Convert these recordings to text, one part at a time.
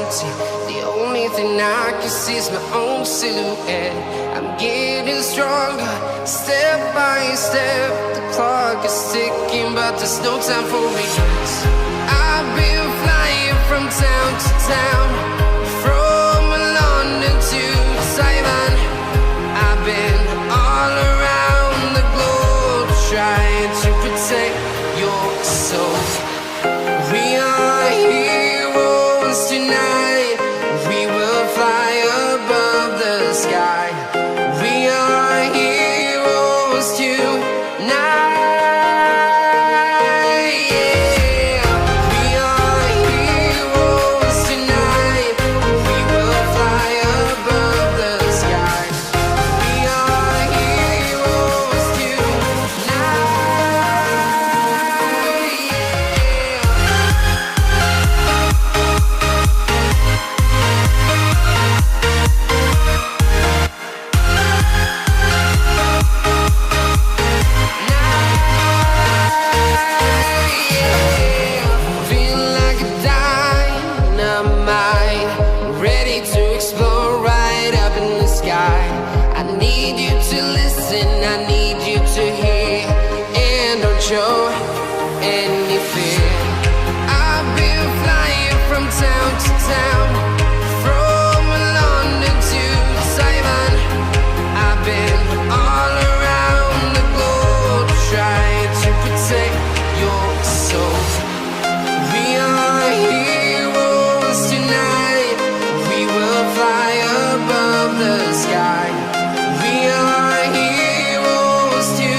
empty. The only thing I can see is my own silhouette. I'm getting stronger, step by step. The clock is ticking, but there's no time for regrets. I've been flying from town to town, from London to Taiwan. I've been all around the globe, trying to protect your soul. We are heroes tonight. We will fly above the sky. We are heroes tonight. Show any fear. I've been flying from town to town, from London to Taiwan. I've been all around the globe, trying to protect your soul. We are heroes tonight. We will fly above the sky. We are heroes tonight.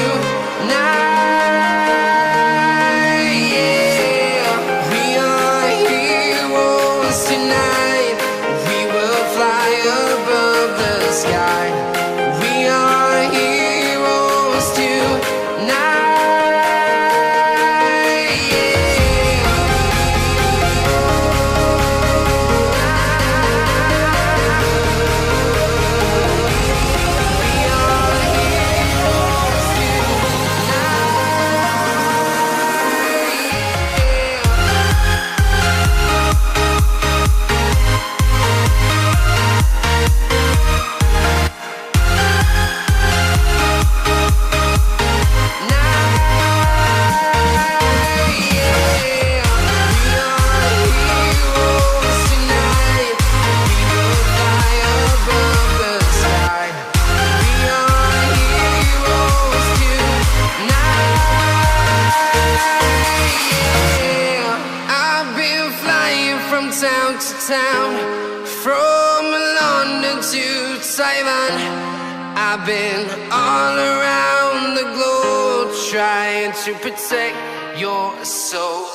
I've been all around the globe, trying to protect your soul.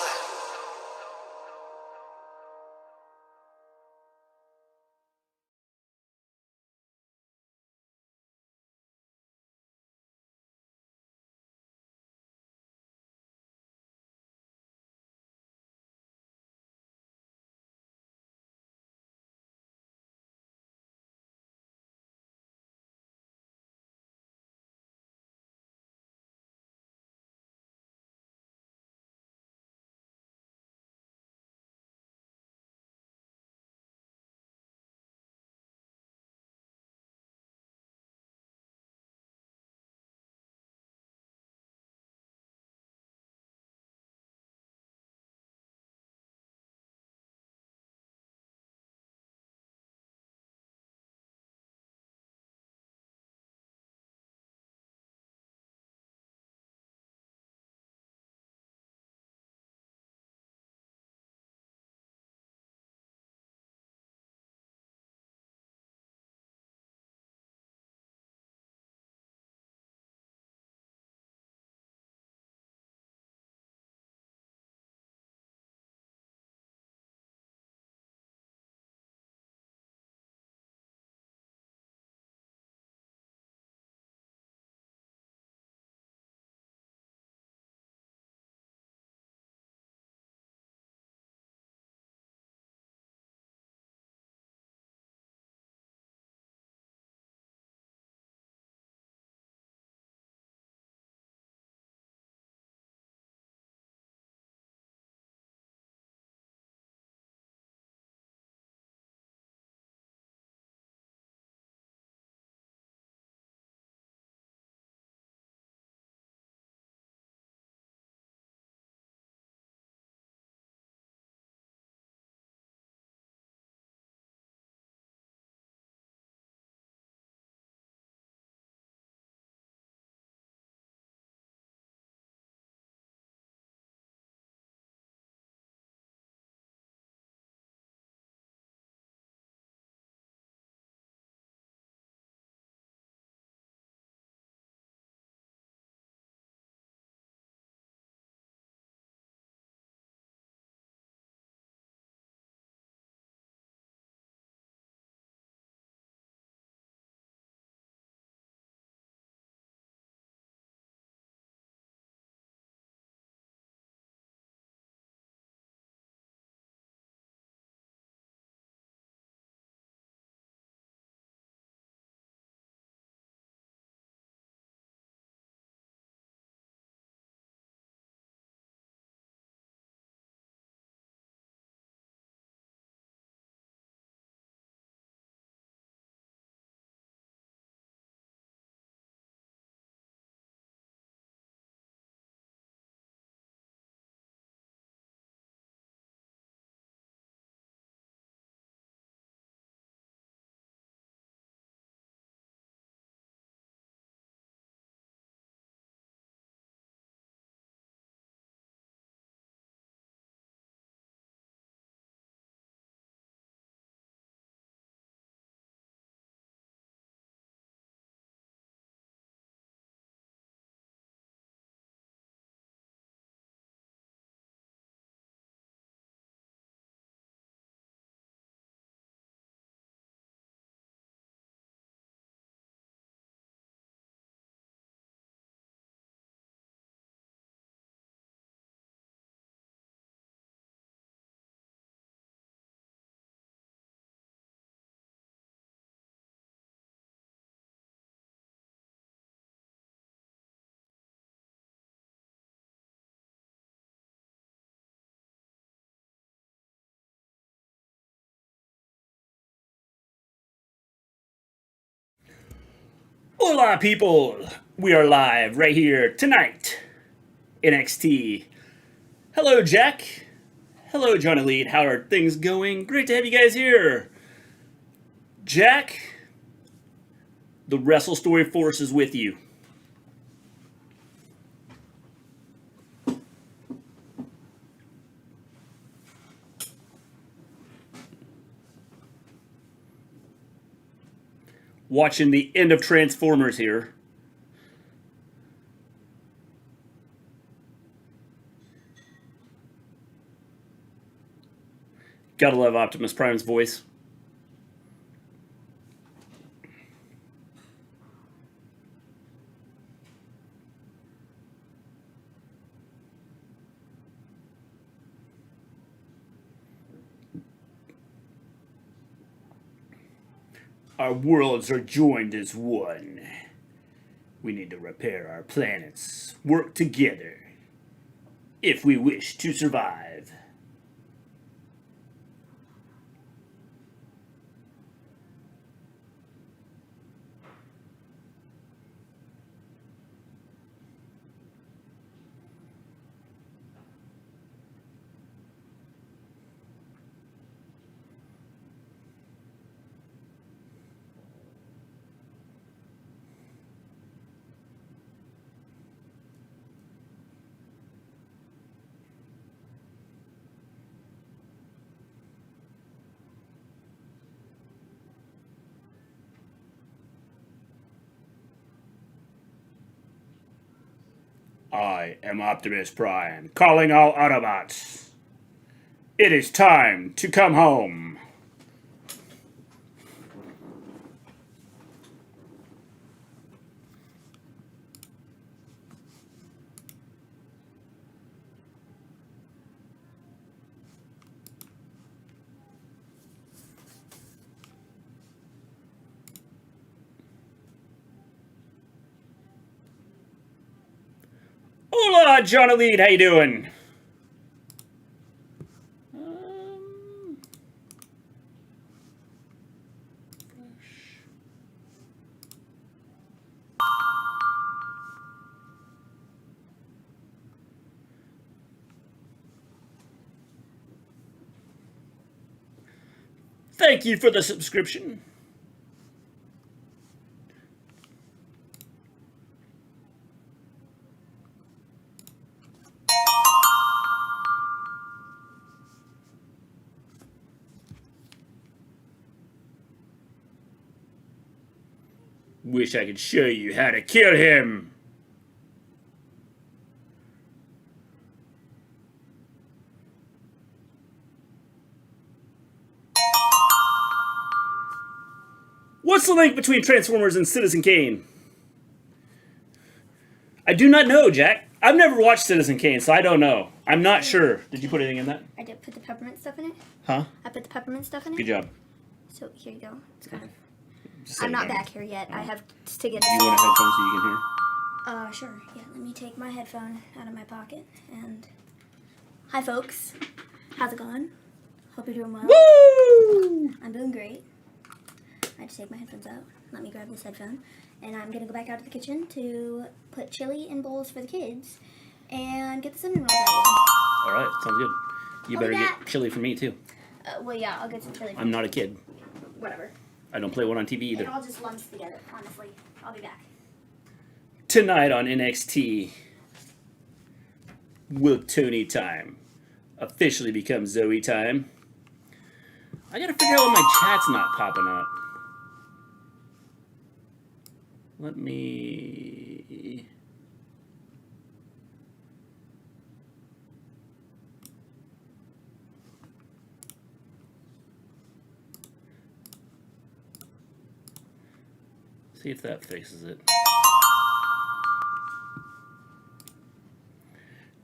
Hola, people! We are live right here tonight. NXT. Hello, Jack. Hello, John Elite. How are things going? Great to have you guys here. Jack, the Wrestle Story force is with you. Watching the end of Transformers here. Gotta love Optimus Prime's voice. Our worlds are joined as one. We need to repair our planets, work together, if we wish to survive. I am Optimus Prime, calling all Autobots. It is time to come home. Hola, John Elite, how you doing? Thank you for the subscription. Wish I could show you how to kill him. What's the link between Transformers and Citizen Kane? I do not know, Jack. I've never watched Citizen Kane, so I don't know. I'm not sure. Did you put anything in that? I did put the peppermint stuff in it. Huh? I put the peppermint stuff in it. Good job. So here you go. It's kind of... I'm not back here yet. I have to get... Do you want a headphone so you can hear? Sure. Yeah, let me take my headphone out of my pocket. And... Hi, folks. How's it going? Hope you're doing well. Woo! I'm doing great. I just take my headphones out. Let me grab this headphone. And I'm going to go back out to the kitchen to put chili in bowls for the kids. And get the cinnamon rolls out. All right, sounds good. You better back. get chili for me, too. Well, yeah, I'll get some chili. I'm not a kid. Whatever. I don't play one on TV either. It all just lumps together, honestly. I'll be back. Tonight on NXT, will Tony time officially become Zoey time? I gotta figure out why my chat's not popping up. Let me... see if that fixes it.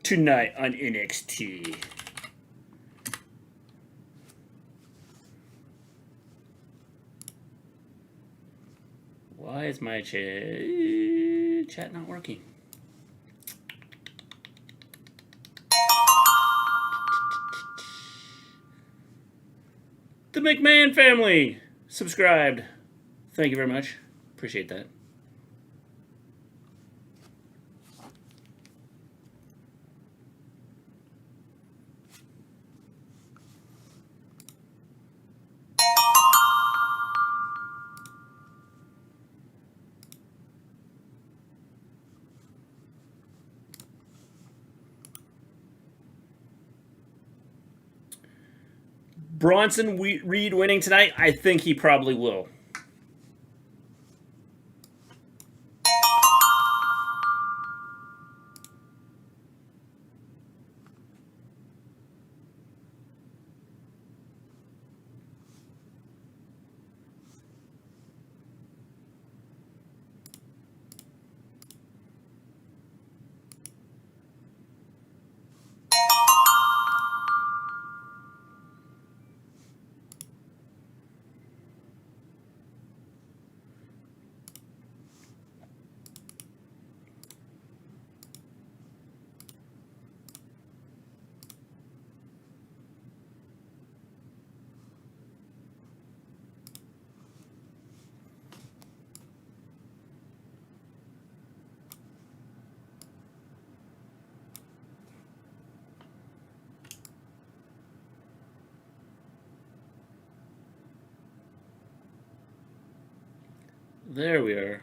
Tonight on NXT. Why is my chat not working? The McMahon family subscribed. Thank you very much. Appreciate that. Bronson Reed winning tonight? I think he probably will. There we are.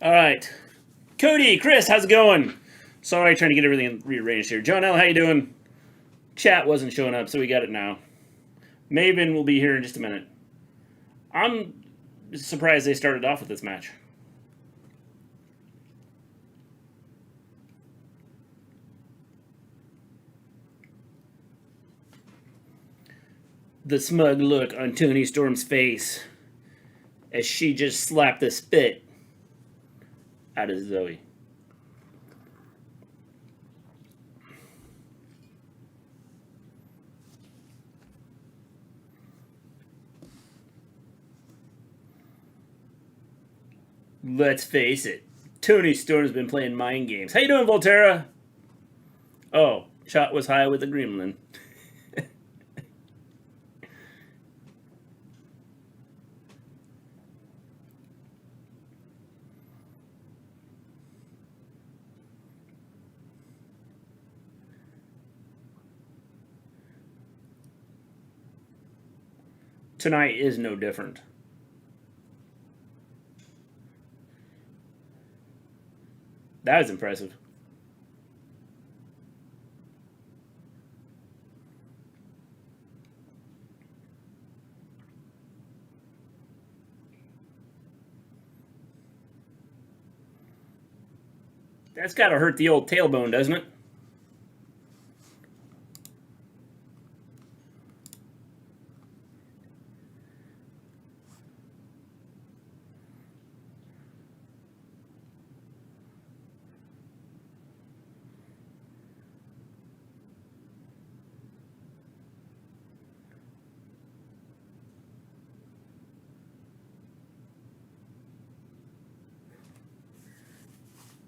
All right. Cody, Chris, how's it going? Sorry, trying to get everything rearranged here. John L., how you doing? Chat wasn't showing up, so we got it now. Maven will be here in just a minute. I'm surprised they started off with this match. The smug look on Toni Storm's face as she just slapped the spit out of Zoey. Let's face it, Toni Storm's been playing mind games. How you doing, Volterra? Oh, shot was high with the gremlin. Tonight is no different. That was impressive. That's got to hurt the old tailbone, doesn't it?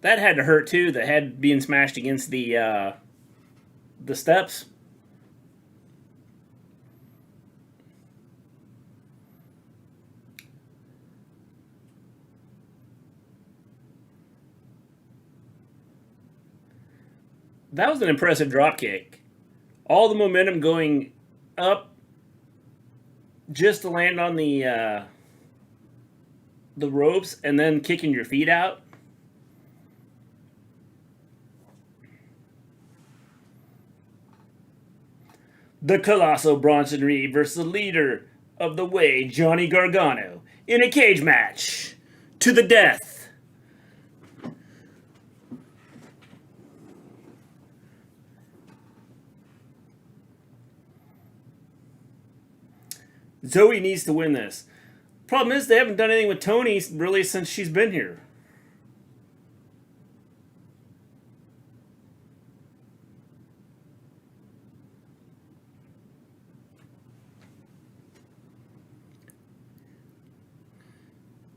That had to hurt too. The head being smashed against the steps. That was an impressive drop kick. All the momentum going up just to land on the ropes and then kicking your feet out. The Colossal Bronson Reed versus the leader of the way, Johnny Gargano, in a cage match to the death. Zoey needs to win this. Problem is, they haven't done anything with Toni really since she's been here.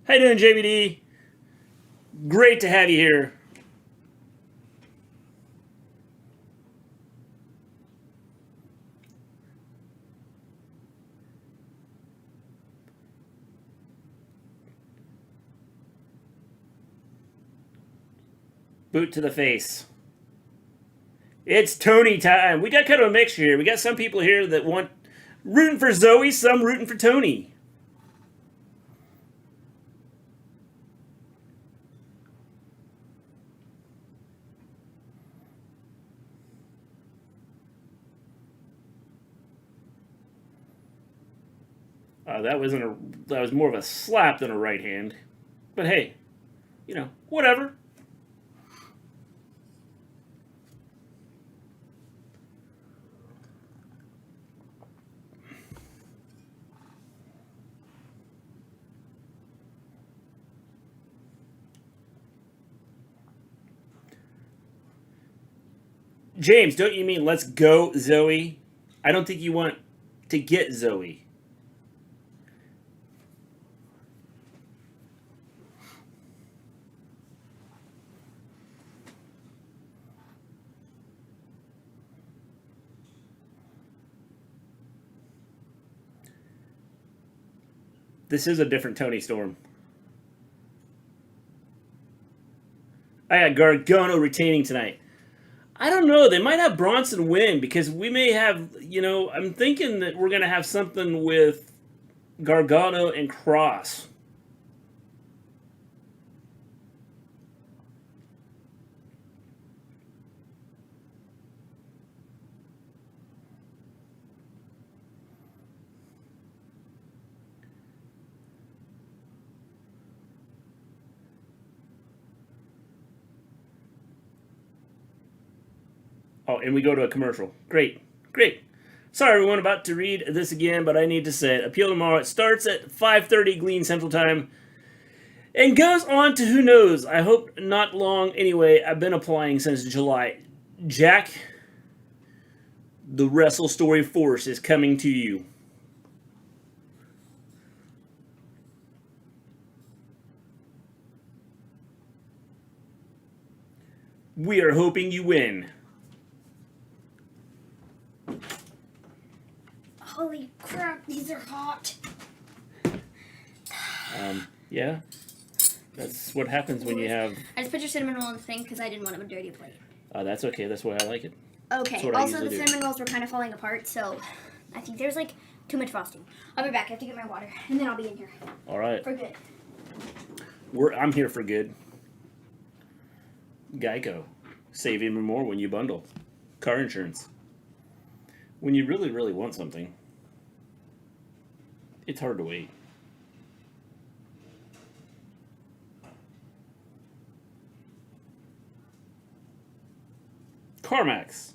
How you doing, JVD? Great to have you here. Boot to the face. It's Tony time. We got kind of a mixture here. We got some people here that want rooting for Zoey, some rooting for Tony. That was more of a slap than a right hand. But hey, you know, whatever. James, don't you mean let's go, Zoey? I don't think you want to get Zoey. This is a different Tony Storm. I got Gargano retaining tonight. I don't know. They might have Bronson win because we may have, you know, I'm thinking that we're going to have something with Gargano and Kross. Oh, and we go to a commercial. Great. Great. Sorry, everyone, about to read this again, but I need to say it. Appeal tomorrow. It starts at 5:30 Gleen Central Time and goes on to who knows. I hope not long anyway. I've been applying since July. Jack, the Wrestle Story Force is coming to you. We are hoping you win. Holy crap, these are hot. Yeah. That's what happens when you have... I just put your cinnamon roll in the thing because I didn't want it with a dirty plate. That's okay. That's why I like it. Okay, also the cinnamon rolls were kind of falling apart, so I think there's like too much frosting. I'll be back. I have to get my water, and then I'll be in here. All right. For good. I'm here for good. Geico. Save even more when you bundle. Car insurance. When you really, really want something, it's hard to wait. CarMax.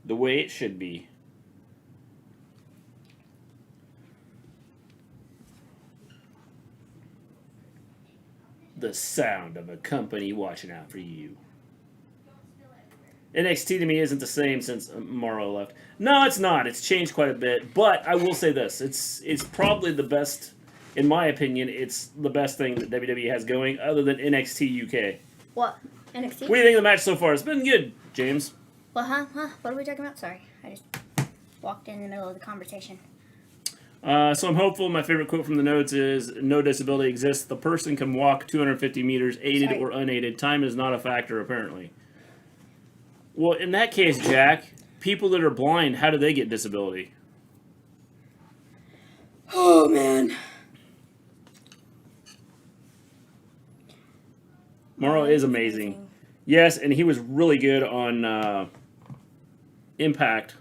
The way it should be. The sound of a company watching out for you. NXT to me isn't the same since Morrow left. No, it's not. It's changed quite a bit. But I will say this. It's probably the best, in my opinion, it's the best thing that WWE has going other than NXT UK. What? NXT? What do you think of the match so far? It's been good, James. Well, what are we talking about? Sorry. I just walked in the middle of the conversation. So I'm hopeful. My favorite quote from the notes is, no disability exists. The person can walk 250 meters, aided or unaided. Time is not a factor, apparently. Well, in that case, Jack, people that are blind, how do they get disability? Oh, man. Morrow is amazing. Yes, and he was really good on Impact.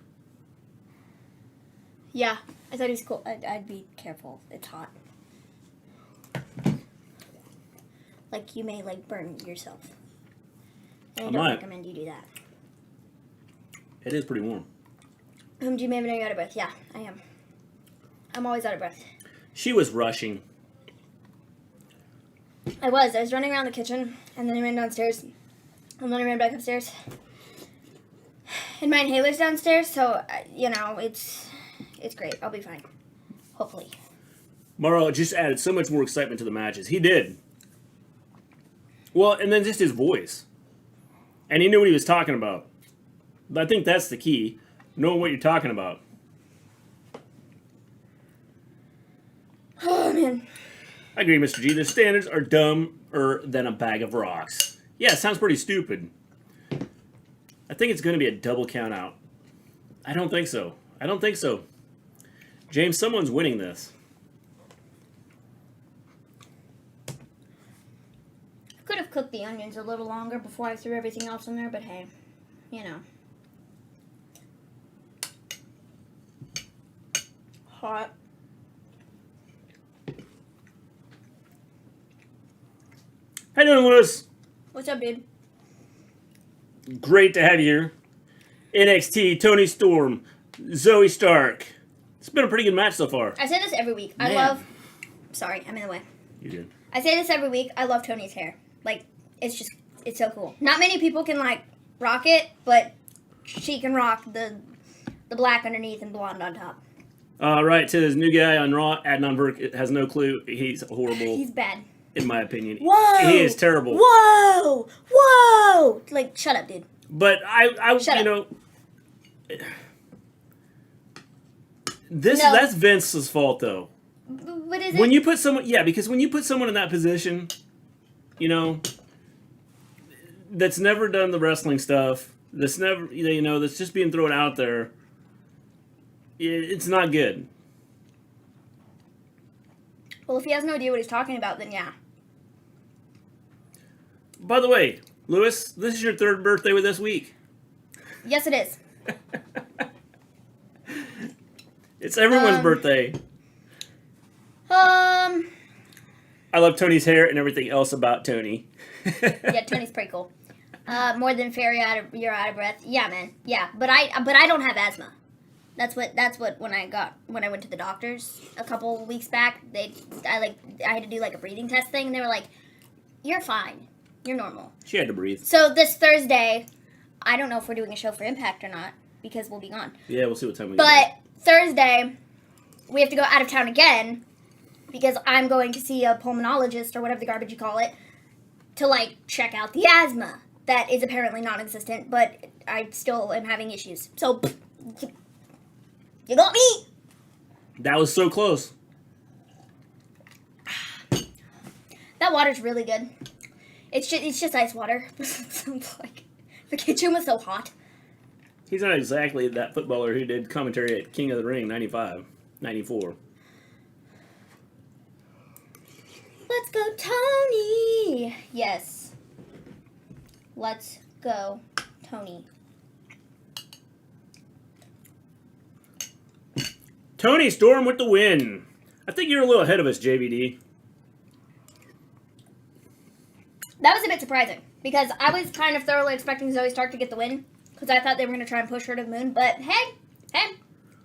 Yeah, I thought he was cool. I'd be careful. It's hot. Like, you may, like, burn yourself. And I don't recommend you do that. It is pretty warm. Do you Maven, are you out of breath? Yeah, I am. I'm always out of breath. She was rushing. I was running around the kitchen, and then I ran downstairs, and then I ran back upstairs. And my inhaler's downstairs, so, you know, it's great. I'll be fine. Hopefully. Morrow just added so much more excitement to the matches. He did. Well, and then just his voice. And he knew what he was talking about. I think that's the key. Knowing what you're talking about. Oh, man. I agree, Mr. G. The standards are dumber than a bag of rocks. Yeah, it sounds pretty stupid. I think it's going to be a double count out. I don't think so. I don't think so. James, someone's winning this. I could have cooked the onions a little longer before I threw everything else in there, but hey, you know. Hot. How you doing, Lewis? What's up, dude? Great to have you here. NXT, Tony Storm, Zoey Stark. It's been a pretty good match so far. I say this every week. Man. I love... Sorry, I'm in the way. You did. I say this every week. I love Tony's hair. Like, it's just... It's so cool. Not many people can, like, rock it, but she can rock the black underneath and blonde on top. Right, to this new guy on Raw, Adnan Burke has no clue. He's horrible. He's bad. In my opinion. Whoa! He is terrible. Whoa! Whoa! Like, shut up, dude. But I Shut you up. know... No. That's Vince's fault, though. What is it? When you put someone... Yeah, because when you put someone in that position, you know... That's never done the wrestling stuff. That's never... You know, that's just being thrown out there. It's not good. Well, if he has no idea what he's talking about, then yeah. By the way, Lewis, this is your third birthday with this week. Yes, it is. It's everyone's birthday. Um... I love Tony's hair and everything else about Tony. Yeah, Tony's pretty cool. More than fair, you're out of breath. Yeah, man. Yeah, but I don't have asthma. That's what when I went to the doctors a couple weeks back, I had to do like a breathing test thing, and they were like, "You're fine. You're normal." She had to breathe. So this Thursday, I don't know if we're doing a show for Impact or not because we'll be gone. Yeah, we'll see what time we But Thursday, we have to go out of town again because I'm going to see a pulmonologist or whatever the garbage you call it to like check out the asthma that is apparently non-existent, but I still am having issues. So. You got me! That was so close. That water's really good. It's just ice water. Like, the kitchen was so hot. He's not exactly that footballer who did commentary at King of the Ring 95, 94. Let's go, Tony! Yes. Let's go, Tony. Tony Storm with the win. I think you're a little ahead of us, JVD. That was a bit surprising, because I was kind of thoroughly expecting Zoey Stark to get the win, because I thought they were going to try and push her to the moon, but hey,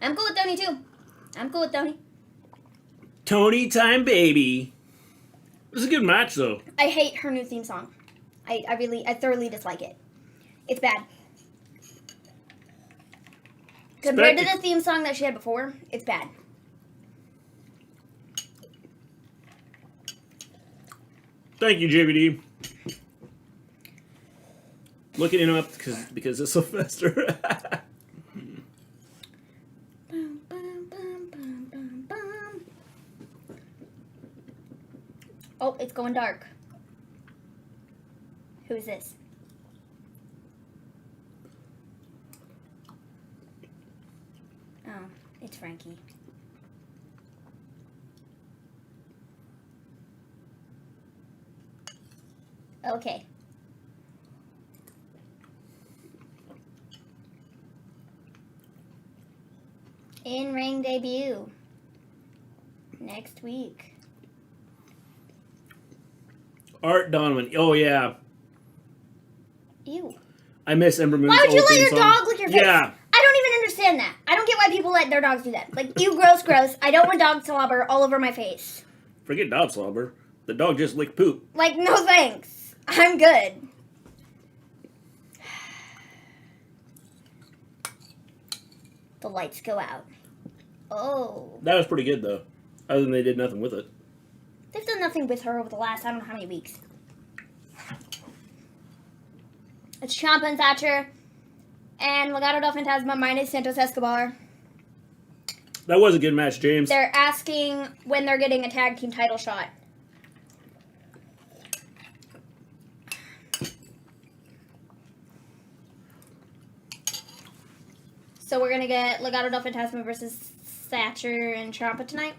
I'm cool with Tony too. I'm cool with Tony. Tony time, baby. It was a good match, though. I hate her new theme song. I thoroughly dislike it. It's bad. Compared to the theme song that she had before, it's bad. Thank you, JVD. Looking it up because it's Sylvester. Oh, it's going dark. Who is this? Oh, it's Frankie. Okay. In-ring debut. Next week. Art Donovan. Oh, yeah. Ew. I miss Ember Moon's Why would you old let theme your song. dog lick your face? Yeah. I don't even understand that. I don't get why people let their dogs do that. Like, ew, gross, gross. I don't want dog slobber all over my face. Forget dog slobber. The dog just licked poop. Like, no thanks. I'm good. The lights go out. Oh. That was pretty good, though. Other than they did nothing with it. They've done nothing with her over the last I don't know how many weeks. It's Ciampa and Thatcher and Legado del Fantasma minus Santos Escobar. That was a good match, James. They're asking when they're getting a tag team title shot. So we're gonna get Legado del Fantasma versus Thatcher and Ciampa tonight.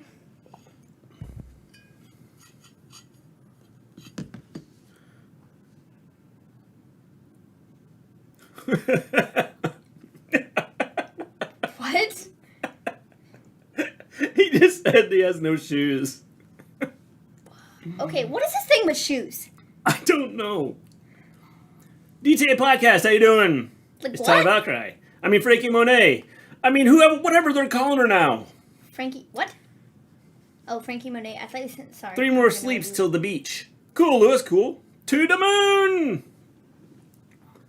What? He just said he has no shoes. Okay, what is this thing with shoes? I don't know. DTA Podcast, how you doing? Like It's what? Ty Valkyrie. I mean, Frankie Monet. I mean, whoever, whatever they're calling her now. Frankie, what? Oh, Frankie Monet. I thought you said, sorry. 3 more sleeps till the beach. Cool, Lewis, cool. To the moon!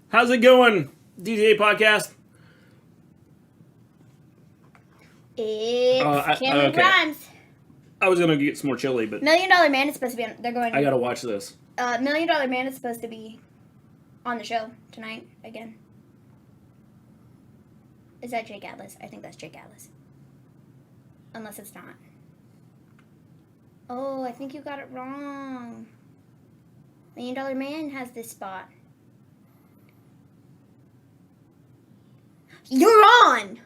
How's it going, DTA Podcast? It's Cameron okay. Grimes. I was gonna get some more chili, but $1 Million Man is supposed to be on. They're going. I gotta watch this. $1 Million Man is supposed to be on the show tonight again. Is that Jake Atlas? I think that's Jake Atlas. Unless it's not. Oh, I think you got it wrong. $1 Million Man has this spot. You're on!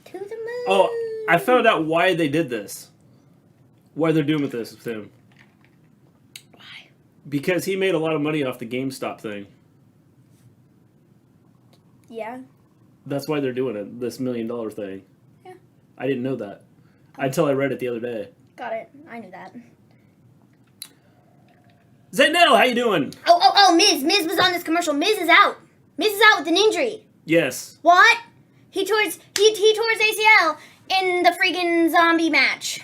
To the moon! Oh, I found out why they did this. Why they're doing this with him. Why? Because he made a lot of money off the GameStop thing. Yeah. That's why they're doing it, this $1 million thing. Yeah. I didn't know that. Until I read it the other day. Got it. I knew that. Zendel, how you doing? Oh, Miz. Miz was on this commercial. Miz is out. Miz is out with an injury. Yes. What? He tore his ACL in the freaking zombie match.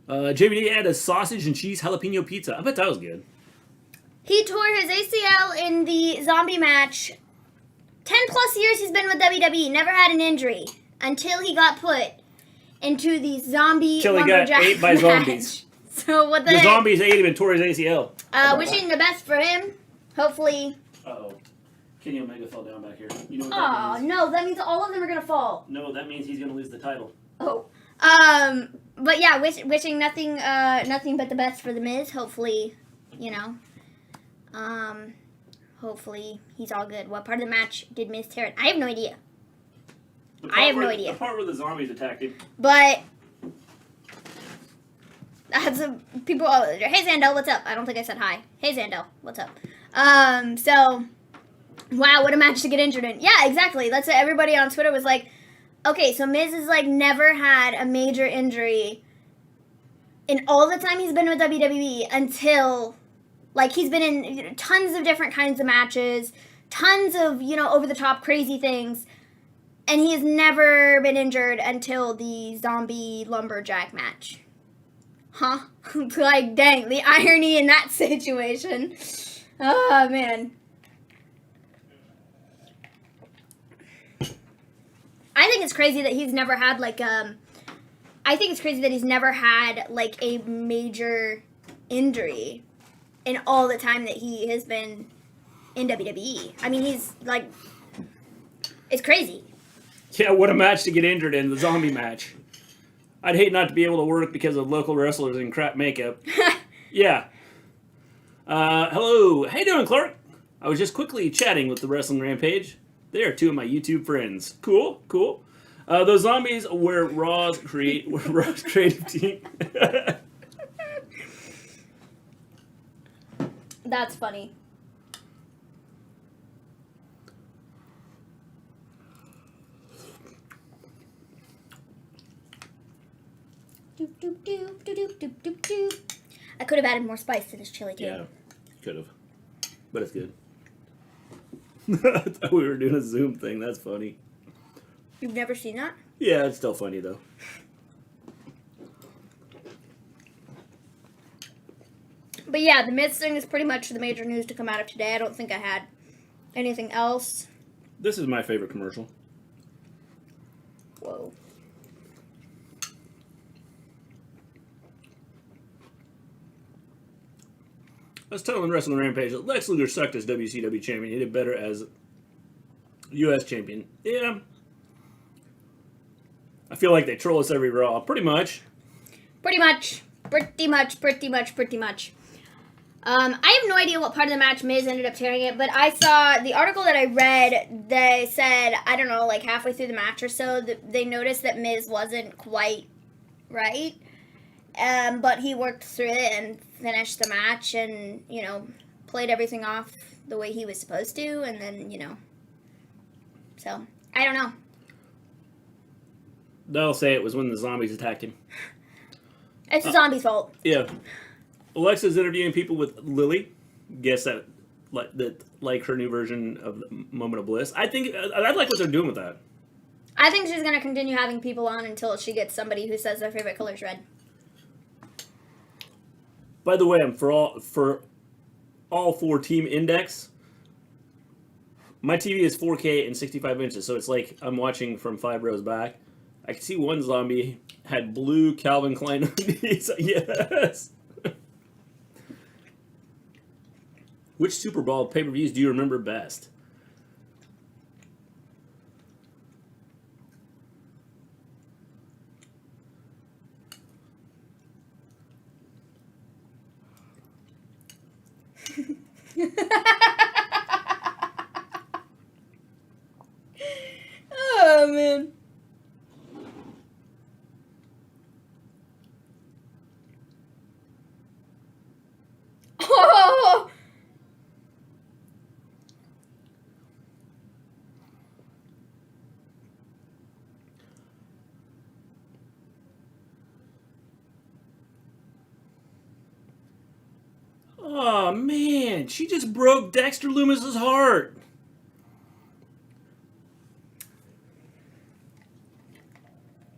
JVD had a sausage and cheese jalapeno pizza. I bet that was good. He tore his ACL in the zombie match. 10 plus years he's been with WWE. Never had an injury. Until he got put into the zombie Until he got lumberjack ate by match. zombies. So what the The heck? zombies ate him and tore his ACL. Wishing the best for him. Hopefully. Uh-oh. Kenny Omega fell down back here. You know what Oh, that means? no. That means all of them are going to fall. No, that means he's going to lose the title. Oh. But yeah, wishing nothing but the best for the Miz. Hopefully, you know. Hopefully he's all good. What part of the match did Miz tear it? I have no idea. I have no idea. The part where the zombies attacked him. But that's people. Oh, hey Zandel, what's up? I don't think I said hi. Hey Zandel, what's up? So wow, what a match to get injured in. Yeah, exactly. That's what everybody on Twitter was like. Okay, so Miz has like never had a major injury in all the time he's been with WWE until like he's been in tons of different kinds of matches, tons of, you know, over the top crazy things, and he has never been injured until the zombie lumberjack match. Huh? Like, dang, the irony in that situation. Oh, man. I think it's crazy that he's never had, like, a major injury in all the time that he has been in WWE. I mean, he's, like, it's crazy. Yeah, what a match to get injured in, the zombie match. I'd hate not to be able to work because of local wrestlers in crap makeup. Yeah. Hello. How you doing, Clark? I was just quickly chatting with the Wrestling Rampage. They are 2 of my YouTube friends. Cool, cool. Those zombies were Raw's creative team. That's funny. Doop, doop, doop, doop, doop, doop, doop. I could have added more spice to this chili too. Yeah, could have. But it's good. I thought we were doing a Zoom thing. That's funny. You've never seen that? Yeah, it's still funny, though. But yeah, the Miz thing is pretty much the major news to come out of today. I don't think I had anything else. This is my favorite commercial. Whoa. I was telling Wrestling Rampage that Lex Luger sucked as WCW champion. He did better as U.S. champion. Yeah. I feel like they troll us every Raw. Pretty much. Pretty much. I have no idea what part of the match Miz ended up tearing it, but I saw the article that I read. They said, I don't know, like halfway through the match or so, that they noticed that Miz wasn't quite right. But he worked through it and finished the match and, you know, played everything off the way he was supposed to. And then, you know, so, I don't know. They'll say it was when the zombies attacked him. It's the zombie's fault. Yeah. Alexa's interviewing people with Lily. Guess that like her new version of the Moment of Bliss. I like what they're doing with that. I think she's going to continue having people on until she gets somebody who says their favorite color is red. By the way, I'm for all 4 Team Index. My TV is 4K and 65 inches, so it's like I'm watching from 5 rows back. I can see one zombie had blue Calvin Klein undies. Yes. Which Super Bowl pay-per-views do you remember best? Oh, man. Oh! Oh, man. She just broke Dexter Lumis's heart.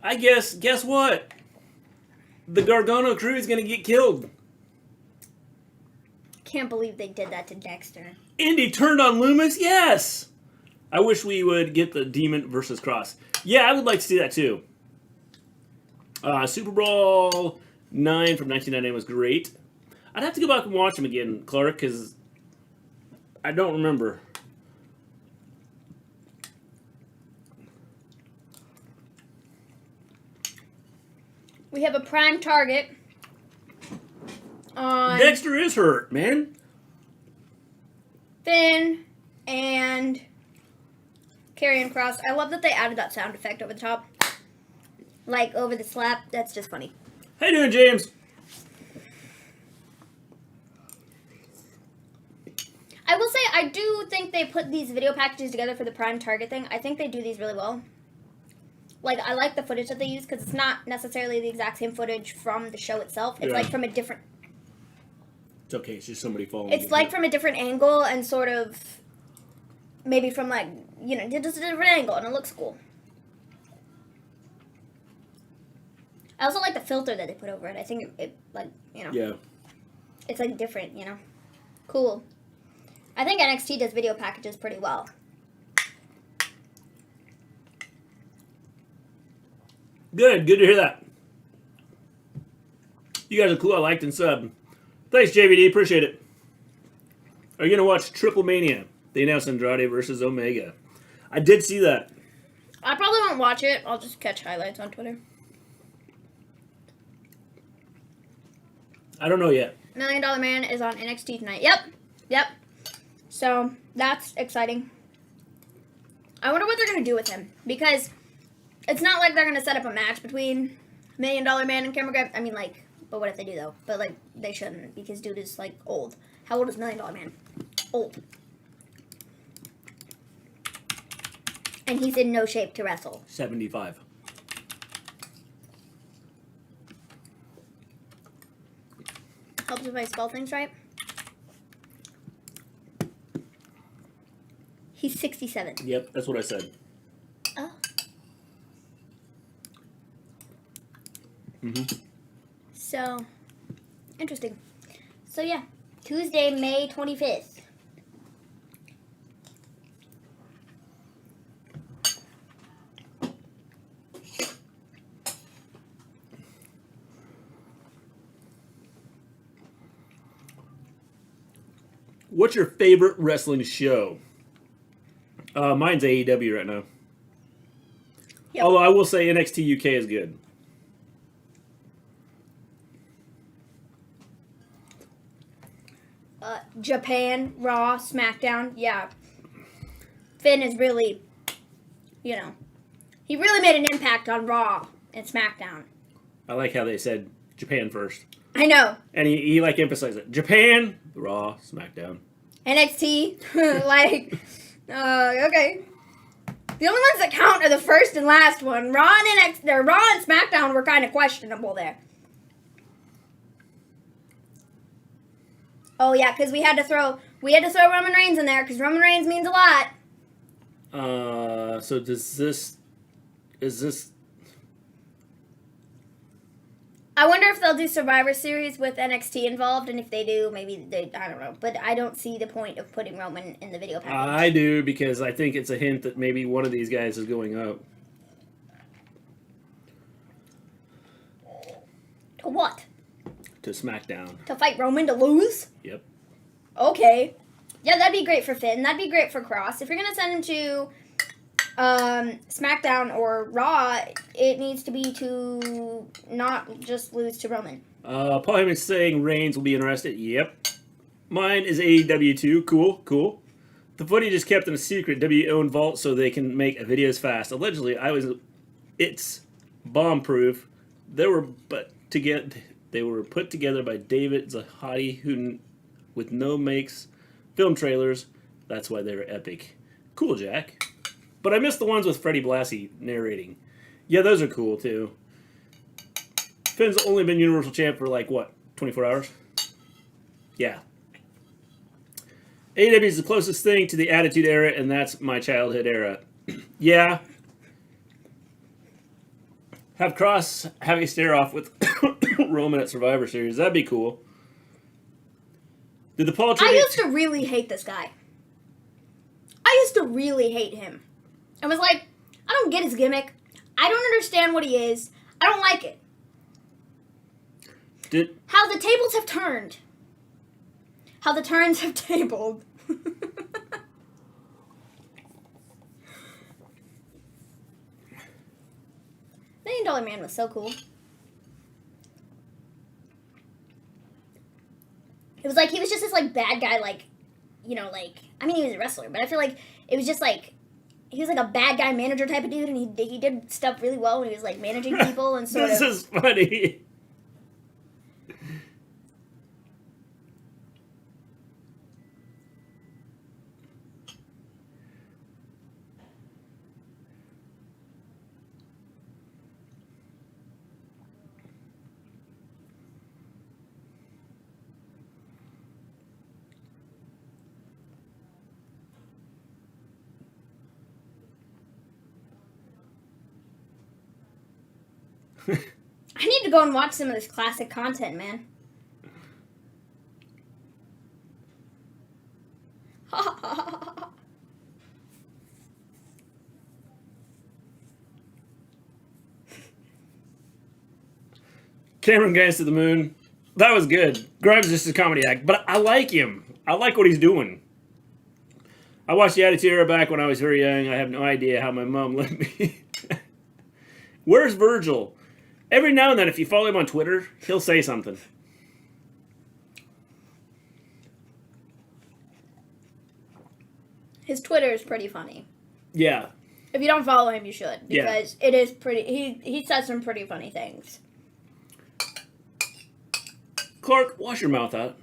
I guess what? The Gargano crew is going to get killed. Can't believe they did that to Dexter. Indy turned on Loomis? Yes! I wish we would get the Demon versus Kross. Yeah, I would like to see that too. Super Bowl 9 from 1999 was great. I'd have to go back and watch them again, Clark, because I don't remember. We have a prime target on Dexter is hurt, man. Finn and Karrion Kross. I love that they added that sound effect over the top. Like, over the slap. That's just funny. How you doing, James? I will say, I do think they put these video packages together for the prime target thing. I think they do these really well. Like, I like the footage that they use, because it's not necessarily the exact same footage from the show itself. It's like from a different... It's okay, it's just somebody following. It's like from a different angle and sort of... Maybe from like, you know, just a different angle, and it looks cool. I also like the filter that they put over it. I think it like, you know... Yeah. It's like different, you know? Cool. I think NXT does video packages pretty well. Good to hear that. You guys are cool. I liked and subbed. Thanks, JVD. Appreciate it. Are you going to watch Triple Mania? They announced Andrade versus Omega. I did see that. I probably won't watch it. I'll just catch highlights on Twitter. I don't know yet. $1 Million Man is on NXT tonight. Yep. So, that's exciting. I wonder what they're going to do with him. Because it's not like they're going to set up a match between $1 Million Man and Cameron Grimes. I mean, like, but what if they do, though? But, like, they shouldn't, because dude is, like, old. How old is $1 Million Man? Old. And he's in no shape to wrestle. 75. Helps if I spell things right. He's 67. Yep, that's what I said. Oh. So, interesting. So, yeah. Tuesday, May 25th. What's your favorite wrestling show? Mine's AEW right now. Yep. Although I will say NXT UK is good. Japan, Raw, SmackDown. Yeah. Finn is really, you know, he really made an impact on Raw and SmackDown. I like how they said Japan first. I know. And he like emphasized it. Japan, Raw, SmackDown. NXT, like, okay. The only ones that count are the first and last one. Raw and SmackDown were kind of questionable there. Oh yeah, because we had to throw Roman Reigns in there because Roman Reigns means a lot. So is this? I wonder if they'll do Survivor Series with NXT involved, and if they do, maybe I don't know. But I don't see the point of putting Roman in the video package. I do, because I think it's a hint that maybe one of these guys is going up. To what? To SmackDown. To fight Roman to lose? Yep. Okay. Yeah, that'd be great for Finn. That'd be great for Kross. If you're gonna send him to SmackDown or Raw, it needs to be to not just lose to Roman. Paul Heyman's saying Reigns will be interested. Yep. Mine is AEW too. Cool. The footage is kept in a secret W-owned vault so they can make videos fast. Allegedly, it's bomb-proof. They were put together by David Zahadi, who with no makes film trailers. That's why they're epic. Cool, Jack. But I missed the ones with Freddie Blassie narrating. Yeah, those are cool, too. Finn's only been Universal Champ for, 24 hours? Yeah. AEW is the closest thing to the Attitude Era, and that's my childhood era. Yeah. Have Kross have a stare-off with Roman at Survivor Series. That'd be cool. Did the Paul I used to really hate this guy. I used to really hate him. I was like, I don't get his gimmick. I don't understand what he is. I don't like it. How the tables have turned. How the turns have tabled. $1 Million Man was so cool. It was like, he was just this, bad guy, I mean, he was a wrestler, but I feel like it was just, he was, a bad guy manager type of dude, and he did stuff really well when he was, managing people and sort This is funny. I need to go and watch some of this classic content, man. Cameron Grimes to the Moon. That was good. Grimes is just a comedy act, but I like him. I like what he's doing. I watched the Attitude Era back when I was very young. I have no idea how my mom let me. Where's Virgil? Every now and then, if you follow him on Twitter, he'll say something. His Twitter is pretty funny. Yeah. If you don't follow him, you should. Because it is pretty... He says some pretty funny things. Clark, wash your mouth out.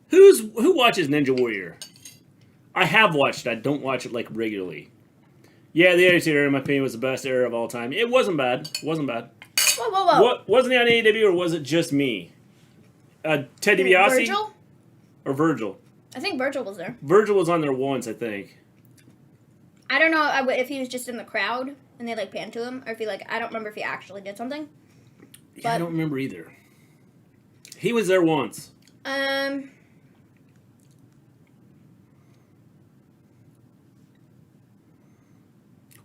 Who watches Ninja Warrior? I have watched it. I don't watch it, regularly. Yeah, the Attitude Era, in my opinion, was the best era of all time. It wasn't bad. Whoa. Wasn't he on AEW, or was it just me? Ted DiBiase? Virgil? Or Virgil? I think Virgil was there. Virgil was on there once, I think. I don't know if he was just in the crowd and they panned to him, or if he I don't remember if he actually did something. Yeah, I don't remember either. He was there once. What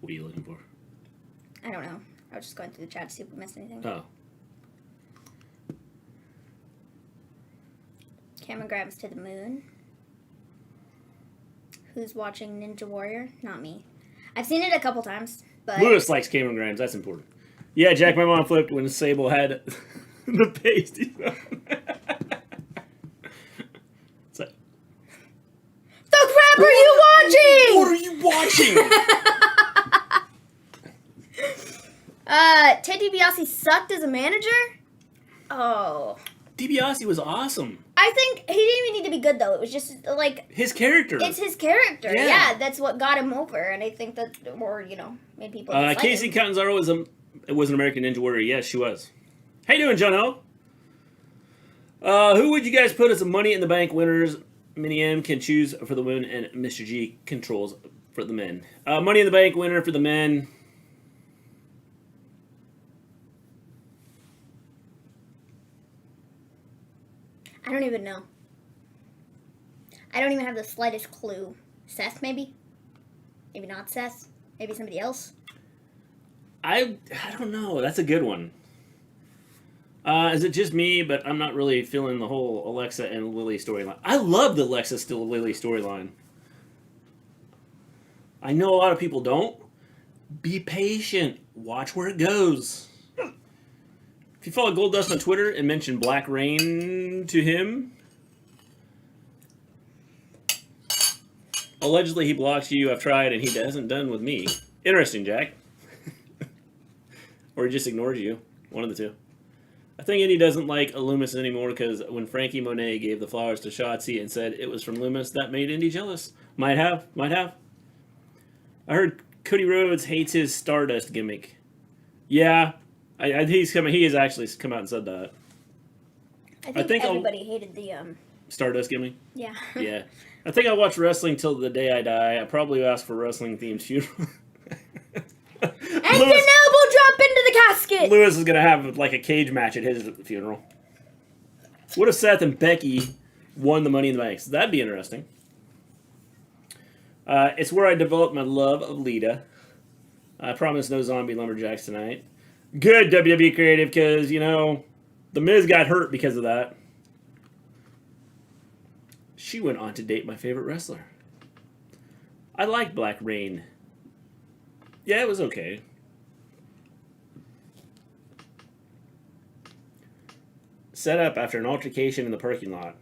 are you looking for? I don't know. I was just going through the chat to see if we missed anything. Oh. Cameron Grimes to the Moon. Who's watching Ninja Warrior? Not me. I've seen it a couple times, but... Lewis likes Cameron Grimes. That's important. Yeah, Jack, my mom flipped when Sable had the pasties on. watching? What are you watching? Ted DiBiase sucked as a manager? Oh. Dibiase was awesome. I think he didn't even need to be good, though. It was just, like... His character. It's his character. Yeah. Yeah, that's what got him over. And I think that, or, made people dislike Casey him. Catanzaro was an American Ninja Warrior. Yes, she was. How you doing, John O? Who would you guys put as a Money in the Bank winners? Mini M can choose for the women, and Mr. G controls for the men. Money in the Bank winner for the men. I don't even know. I don't even have the slightest clue. Seth, maybe? Maybe not Seth. Maybe somebody else. I don't know. That's a good one. Is it just me, but I'm not really feeling the whole Alexa and Lily storyline. I love the Alexa still Lily storyline. I know a lot of people don't. Be patient. Watch where it goes. If you follow Goldust on Twitter and mention Black Rain to him, allegedly he blocks you. I've tried and he hasn't done with me. Interesting, Jack. Or he just ignores you. One of the two. I think Indy doesn't like Loomis anymore because when Frankie Monet gave the flowers to Shotzi and said it was from Loomis, that made Indy jealous. Might have. I heard Cody Rhodes hates his Stardust gimmick. Yeah. He has actually come out and said that. I think everybody hated the Stardust gimmick? Yeah. Yeah. I think I'll watch wrestling till the day I die. I probably ask for wrestling themed funeral. And an elbow drop into the casket! Lewis is going to have like a cage match at his funeral. What if Seth and Becky won the Money in the Bank? So that'd be interesting. It's where I developed my love of Lita. I promise no zombie lumberjacks tonight. Good, WWE Creative, because, The Miz got hurt because of that. She went on to date my favorite wrestler. I like Black Rain. Yeah, it was okay. Set up after an altercation in the parking lot.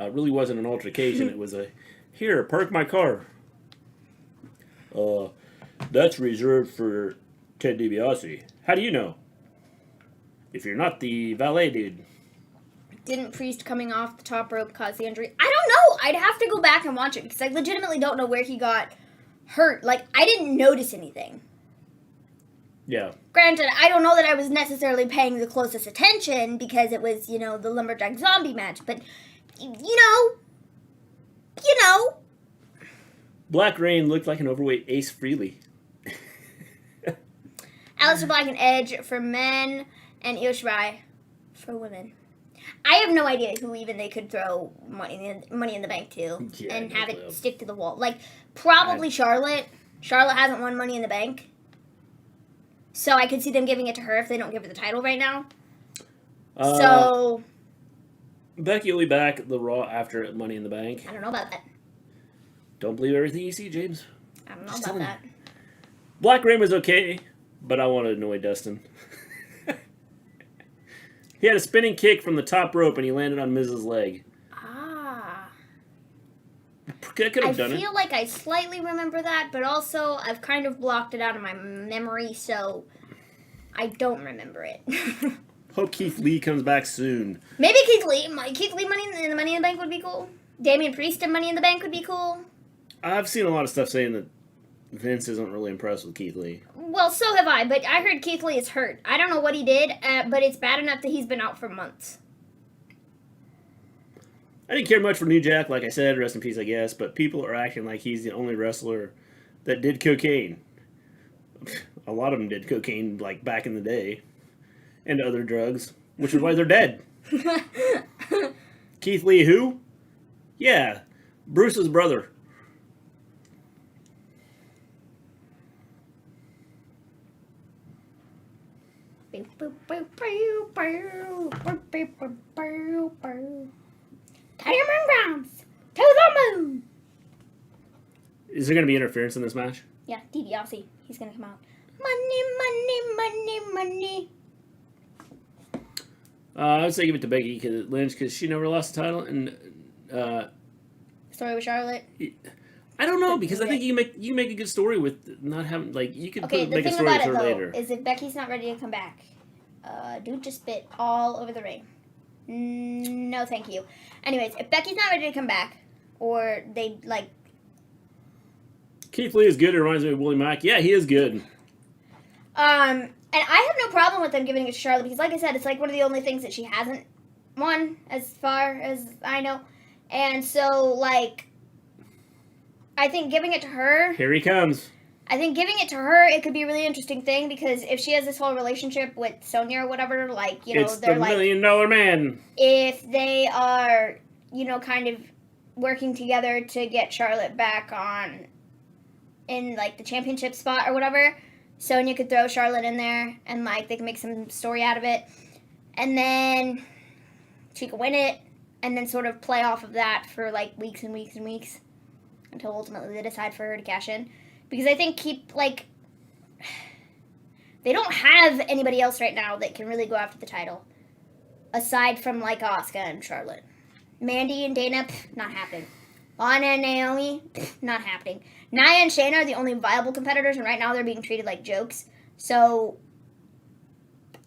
It really wasn't an altercation. It was here, park my car. That's reserved for Ted DiBiase. How do you know? If you're not the valet dude. Didn't Priest coming off the top rope cause the injury? I don't know. I'd have to go back and watch it because I legitimately don't know where he got hurt. Like, I didn't notice anything. Yeah. Granted, I don't know that I was necessarily paying the closest attention because it was, the Lumberjack Zombie match. But, Black Rain looked like an overweight Ace Frehley. Aleister Black and Edge for men and Io Shirai for women. I have no idea who even they could throw Money in the Bank to and have it stick to the wall. Like, probably Charlotte. Charlotte hasn't won Money in the Bank. So I could see them giving it to her if they don't give her the title right now. Becky will be back at the Raw after Money in the Bank. I don't know about that. Don't believe everything you see, James. I don't know about that. Black Rain was okay, but I want to annoy Dustin. He had a spinning kick from the top rope and he landed on Miz's leg. Ah. Could have done it. I feel like I slightly remember that, but also I've kind of blocked it out of my memory, so I don't remember it. Hope Keith Lee comes back soon. Maybe Keith Lee Money in the Bank would be cool. Damian Priest and Money in the Bank would be cool. I've seen a lot of stuff saying that Vince isn't really impressed with Keith Lee. Well, so have I, but I heard Keith Lee is hurt. I don't know what he did, but it's bad enough that he's been out for months. I didn't care much for New Jack, like I said, rest in peace, I guess, but people are acting like he's the only wrestler that did cocaine. A lot of them did cocaine, like, back in the day. And other drugs, which is why they're dead. Keith Lee who? Yeah, Bruce's brother. Diamond Grounds to the moon. Is there going to be interference in this match? Yeah, Dibiase. He's going to come out. Money, money, money, money. I would say give it to Becky Lynch because she never lost the title, and So story with Charlotte? I don't know, because I think you make a good story with not having, like, you could Okay, the make a thing story about with it, her though, later. is if Becky's not ready to come back, dude just spit all over the ring. No, thank you. Anyways, if Becky's not ready to come back, or they, like... Keith Lee is good. It reminds me of Willie Mack. Yeah, he is good. And I have no problem with them giving it to Charlotte, because like I said, it's like one of the only things that she hasn't won, as far as I know. And so, like, I think giving it to her... Here he comes. I think giving it to her, it could be a really interesting thing, because if she has this whole relationship with Sonya or whatever, like, you know, It's they're the like... $1 million man. If they are, you know, kind of working together to get Charlotte back on, in, like, the championship spot or whatever, Sonya could throw Charlotte in there, and, like, they can make some story out of it. And then she could win it, and then sort of play off of that for, like, weeks and weeks and weeks, until ultimately they decide for her to cash in. Because I think they don't have anybody else right now that can really go after the title. Aside from, like, Asuka and Charlotte. Mandy and Dana, not happening. Lana and Naomi, not happening. Nia and Shayna are the only viable competitors, and right now they're being treated like jokes. So,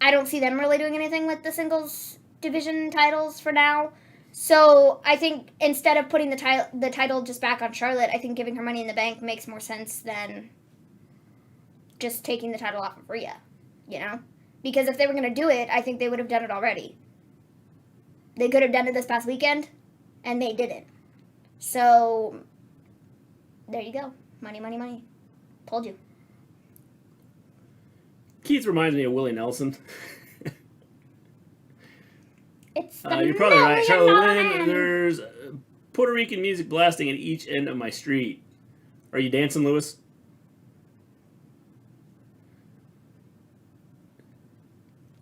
I don't see them really doing anything with the singles division titles for now. So, I think instead of putting the title just back on Charlotte, I think giving her Money in the Bank makes more sense than just taking the title off of Rhea, you know? Because if they were going to do it, I think they would have done it already. They could have done it this past weekend, and they didn't. So, there you go. Money, money, money. Told you. Keith reminds me of Willie Nelson. It's the you're probably right. Charlotte Lynn, man. there's Puerto Rican music blasting at each end of my street. Are you dancing, Lewis?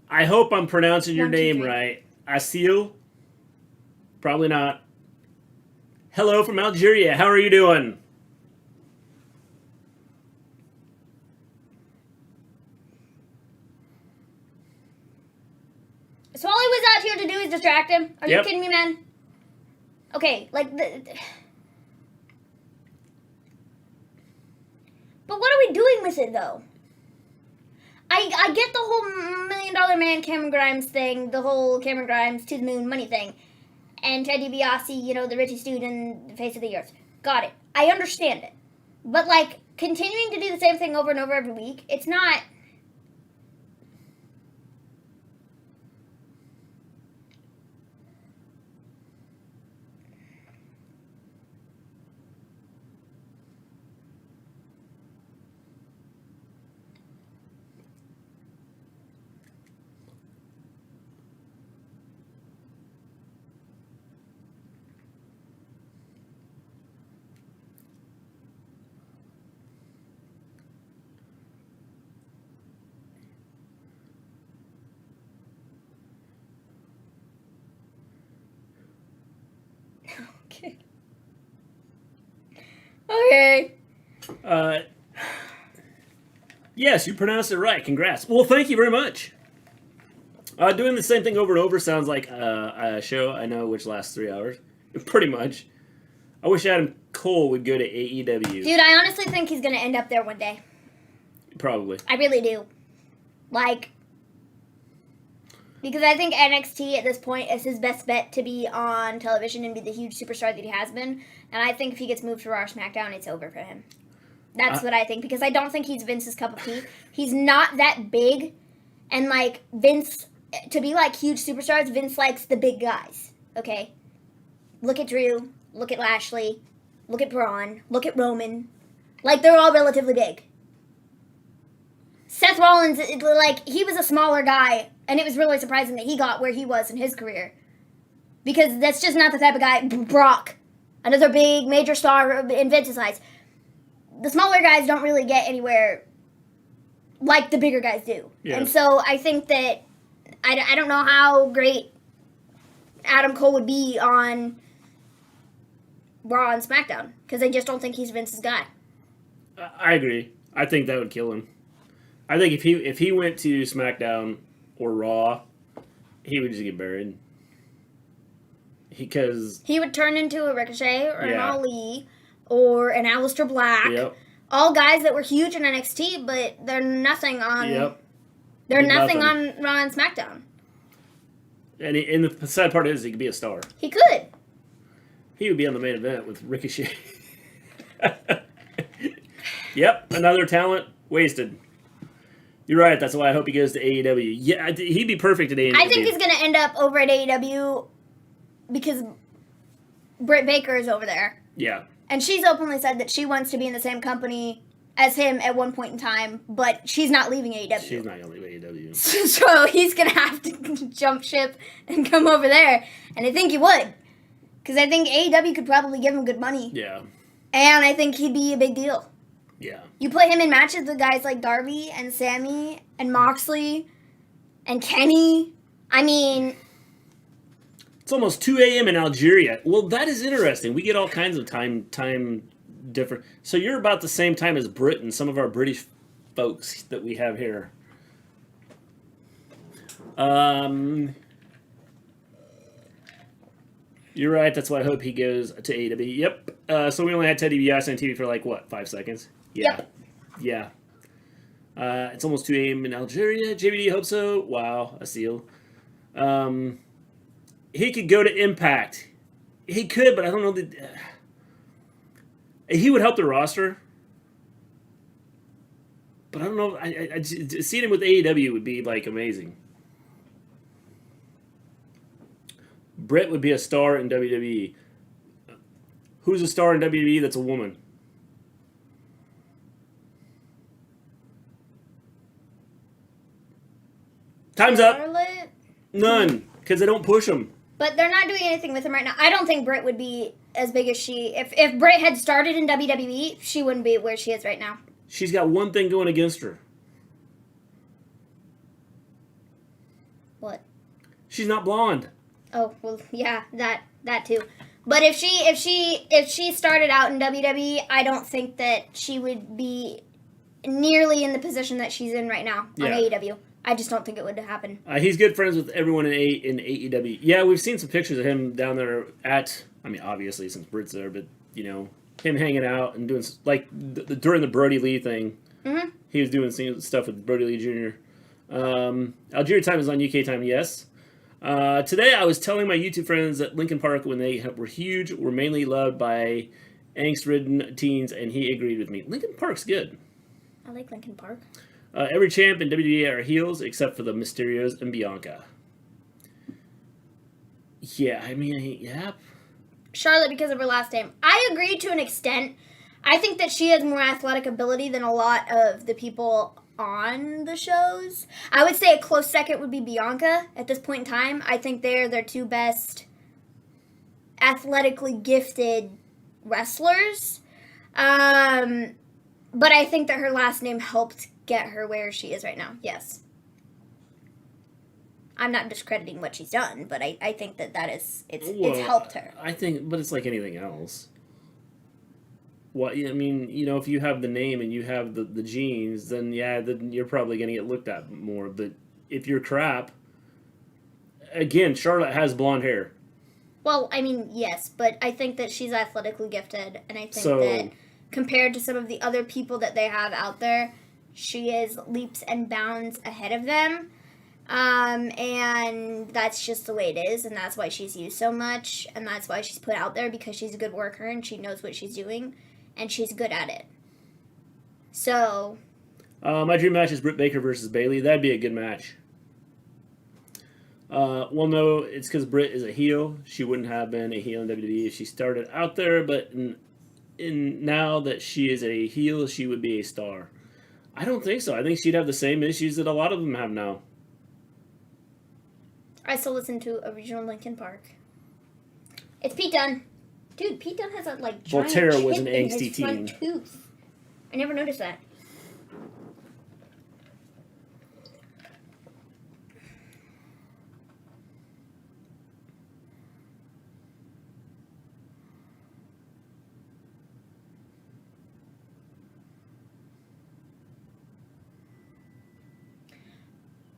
I hope I'm pronouncing your 1, 2, name 3. right. Asil? Probably not. Hello from Algeria. How are you doing? So all he was out here to do is distract him? Are you kidding me, man? Okay, like... But what are we doing with it, though? I get the whole $1 Million Man Cameron Grimes thing, the whole Cameron Grimes to the moon money thing, and Ted DiBiase, you know, the richest dude in the face of the earth. Got it. I understand it. But, like, continuing to do the same thing over and over every week, it's not... Okay. Yes, you pronounced it right. Congrats. Well, thank you very much. Doing the same thing over and over sounds like a show I know which lasts 3 hours. Pretty much. I wish Adam Cole would go to AEW. Dude, I honestly think he's going to end up there one day. Probably. I really do. Like, because I think NXT at this point is his best bet to be on television and be the huge superstar that he has been. And I think if he gets moved to Raw or SmackDown, it's over for him. That's what I think. Because I don't think he's Vince's cup of tea. He's not that big. And, like, Vince, to be, like, huge superstars, Vince likes the big guys. Okay? Look at Drew. Look at Lashley. Look at Braun. Look at Roman. Like, they're all relatively big. Seth Rollins, like, he was a smaller guy, and it was really surprising that he got where he was in his career. Because that's just not the type of guy. Brock, another big, major star in Vince's eyes. The smaller guys don't really get anywhere like the bigger guys do. Yeah. And so I think that, I don't know how great Adam Cole would be on Raw and SmackDown, because I just don't think he's Vince's guy. I agree. I think that would kill him. I think if he went to SmackDown or Raw, he would just get buried. Because he would turn into a Ricochet or an Yeah. Ali or an Aleister Black. Yep. All guys that were huge in NXT, but they're nothing on. Yep. They're Did nothing nothing. on Raw and SmackDown. And the sad part is he could be a star. He could. He would be on the main event with Ricochet. Yep, another talent wasted. You're right. That's why I hope he goes to AEW. Yeah, he'd be perfect at AEW. I think he's going to end up over at AEW because Britt Baker is over there. Yeah. And she's openly said that she wants to be in the same company as him at one point in time, but she's not leaving AEW. She's not going to leave AEW. So he's going to have to jump ship and come over there. And I think he would. Because I think AEW could probably give him good money. Yeah. And I think he'd be a big deal. Yeah. You put him in matches with guys like Darby and Sammy and Moxley and Kenny. I mean... It's almost 2 a.m. in Algeria. Well, that is interesting. We get all kinds of time different. So you're about the same time as Britain, some of our British folks that we have here. You're right. That's why I hope he goes to AEW. Yep. So we only had Teddy Dibiase on TV for like, what, 5 seconds? Yeah. Yep. Yeah. It's almost 2 a.m. in Algeria. JBD, hope so. Wow, a seal. He could go to Impact. He could, but I don't know that... he would help the roster. But I don't know. I seeing him with AEW would be, like, amazing. Britt would be a star in WWE. Who's a star in WWE that's a woman? Time's up. Charlotte? None, because they don't push them. But they're not doing anything with him right now. I don't think Britt would be as big as she... If Britt had started in WWE, she wouldn't be where she is right now. She's got one thing going against her. What? She's not blonde. Oh, well, yeah, that too. But if she started out in WWE, I don't think that she would be nearly in the position that she's in right now on Yeah. AEW. I just don't think it would happen. He's good friends with everyone in AEW. Yeah, we've seen some pictures of him down there at... I mean, obviously, since Britt's there, but, you know, him hanging out and doing... Like, during the Brody Lee thing, he was doing stuff with Brody Lee Jr. Algeria time is on UK time, yes. Today, I was telling my YouTube friends that Linkin Park, when they were huge, were mainly loved by angst-ridden teens, and he agreed with me. Linkin Park's good. I like Linkin Park. Every champ in WWE are heels, except for the Mysterios and Bianca. Yeah, I mean, yeah. Charlotte, because of her last name. I agree to an extent. I think that she has more athletic ability than a lot of the people on the shows. I would say a close second would be Bianca at this point in time. I think they're their two best athletically gifted wrestlers. But I think that her last name helped get her where she is right now. Yes. I'm not discrediting what she's done, but I think it's helped her. I think, but it's like anything else. What I mean, you know, if you have the name and you have the genes, then yeah, then you're probably going to get looked at more. But if you're crap, again, Charlotte has blonde hair. Well, I mean, yes, but I think that she's athletically gifted, and I think that compared to some of the other people that they have out there, she is leaps and bounds ahead of them. And that's just the way it is, and that's why she's used so much, and that's why she's put out there, because she's a good worker, and she knows what she's doing, and she's good at it. So... my dream match is Britt Baker versus Bayley. That'd be a good match. Well, no, it's because Britt is a heel. She wouldn't have been a heel in WWE if she started out there, but in now that she is a heel, she would be a star. I don't think so. I think she'd have the same issues that a lot of them have now. I still listen to original Linkin Park. It's Pete Dunne. Dude, Pete Dunne has a, like, giant Voltaire was chip an in angsty his front teen. tooth. I never noticed that.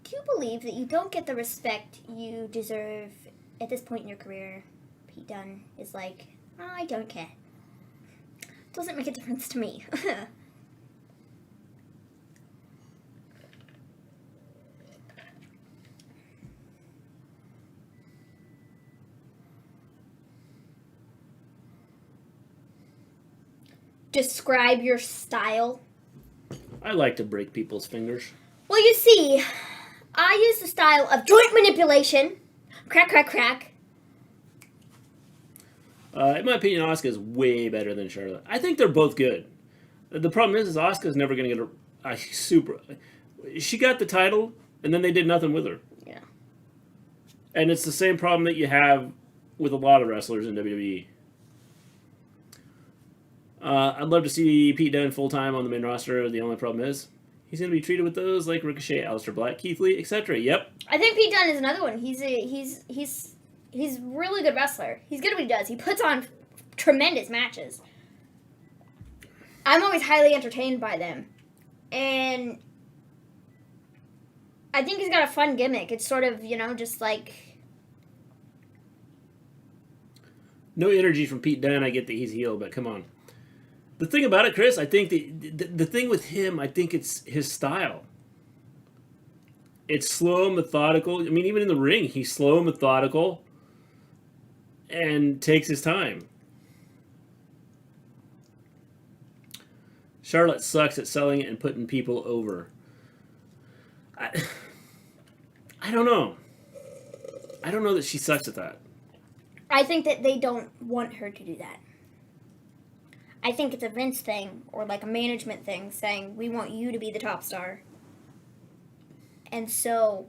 Do you believe that you don't get the respect you deserve at this point in your career, Pete Dunne is like, I don't care. Doesn't make a difference to me. Describe your style. I like to break people's fingers. Well, you see, I use the style of joint manipulation. Crack, crack, crack. In my opinion, Asuka's way better than Charlotte. I think they're both good. The problem is Asuka's never going to get a super... She got the title, and then they did nothing with her. Yeah. And it's the same problem that you have with a lot of wrestlers in WWE. I'd love to see Pete Dunne full-time on the main roster. The only problem is he's going to be treated with those like Ricochet, Aleister Black, Keith Lee, etc. Yep. I think Pete Dunne is another one. He's a really good wrestler. He's good at what he does. He puts on tremendous matches. I'm always highly entertained by them. And I think he's got a fun gimmick. It's sort of, just like... No energy from Pete Dunne. I get that he's heel, but come on. The thing about it, Chris, I think the thing with him, I think it's his style. It's slow, methodical. I mean, even in the ring, he's slow, methodical, and takes his time. Charlotte sucks at selling it and putting people over. I don't know. I don't know that she sucks at that. I think that they don't want her to do that. I think it's a Vince thing, or like a management thing, saying, we want you to be the top star. And so,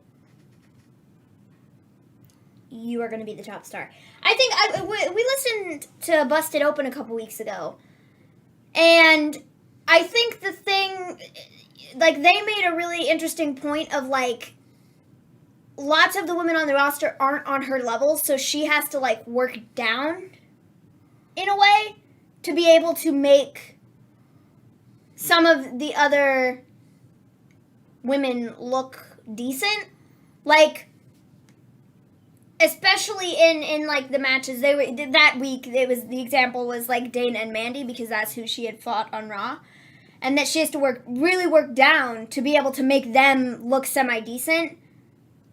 you are going to be the top star. I think, we listened to Busted Open a couple weeks ago, and I think the thing, like, they made a really interesting point of, like, lots of the women on the roster aren't on her level, so she has to, like, work down, in a way, to be able to make some of the other women look decent. Like, especially in like, the matches, that week, the example was, like, Dane and Mandy, because that's who she had fought on Raw. And that she has to really work down to be able to make them look semi-decent.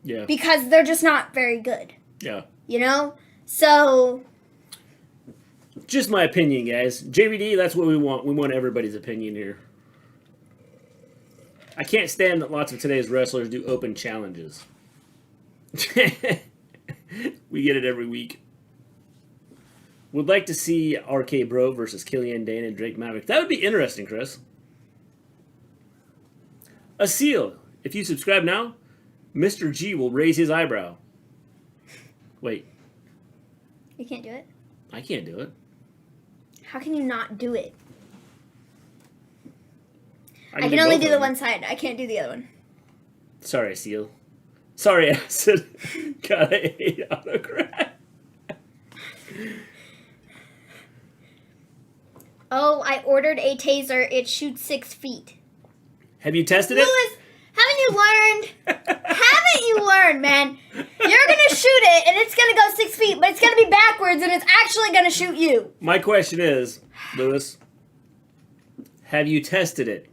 Yeah. Because they're just not very good. Yeah. So... Just my opinion, guys. JVD, that's what we want. We want everybody's opinion here. I can't stand that lots of today's wrestlers do open challenges. We get it every week. Would like to see RK Bro versus Killian, Dane, and Drake Maverick. That would be interesting, Chris. A seal. If you subscribe now, Mr. G will raise his eyebrow. Wait. You can't do it? I can't do it. How can you not do it? I can only do the one side. I can't do the other one. Sorry, Seal. Sorry, Acid. God, I hate autocrat. Oh, I ordered a taser. It shoots 6 feet. Have you tested it? Lewis, haven't you learned? Haven't you learned, man? You're going to shoot it, and it's going to go 6 feet, but it's going to be backwards, and it's actually going to shoot you. My question is, Lewis, have you tested it?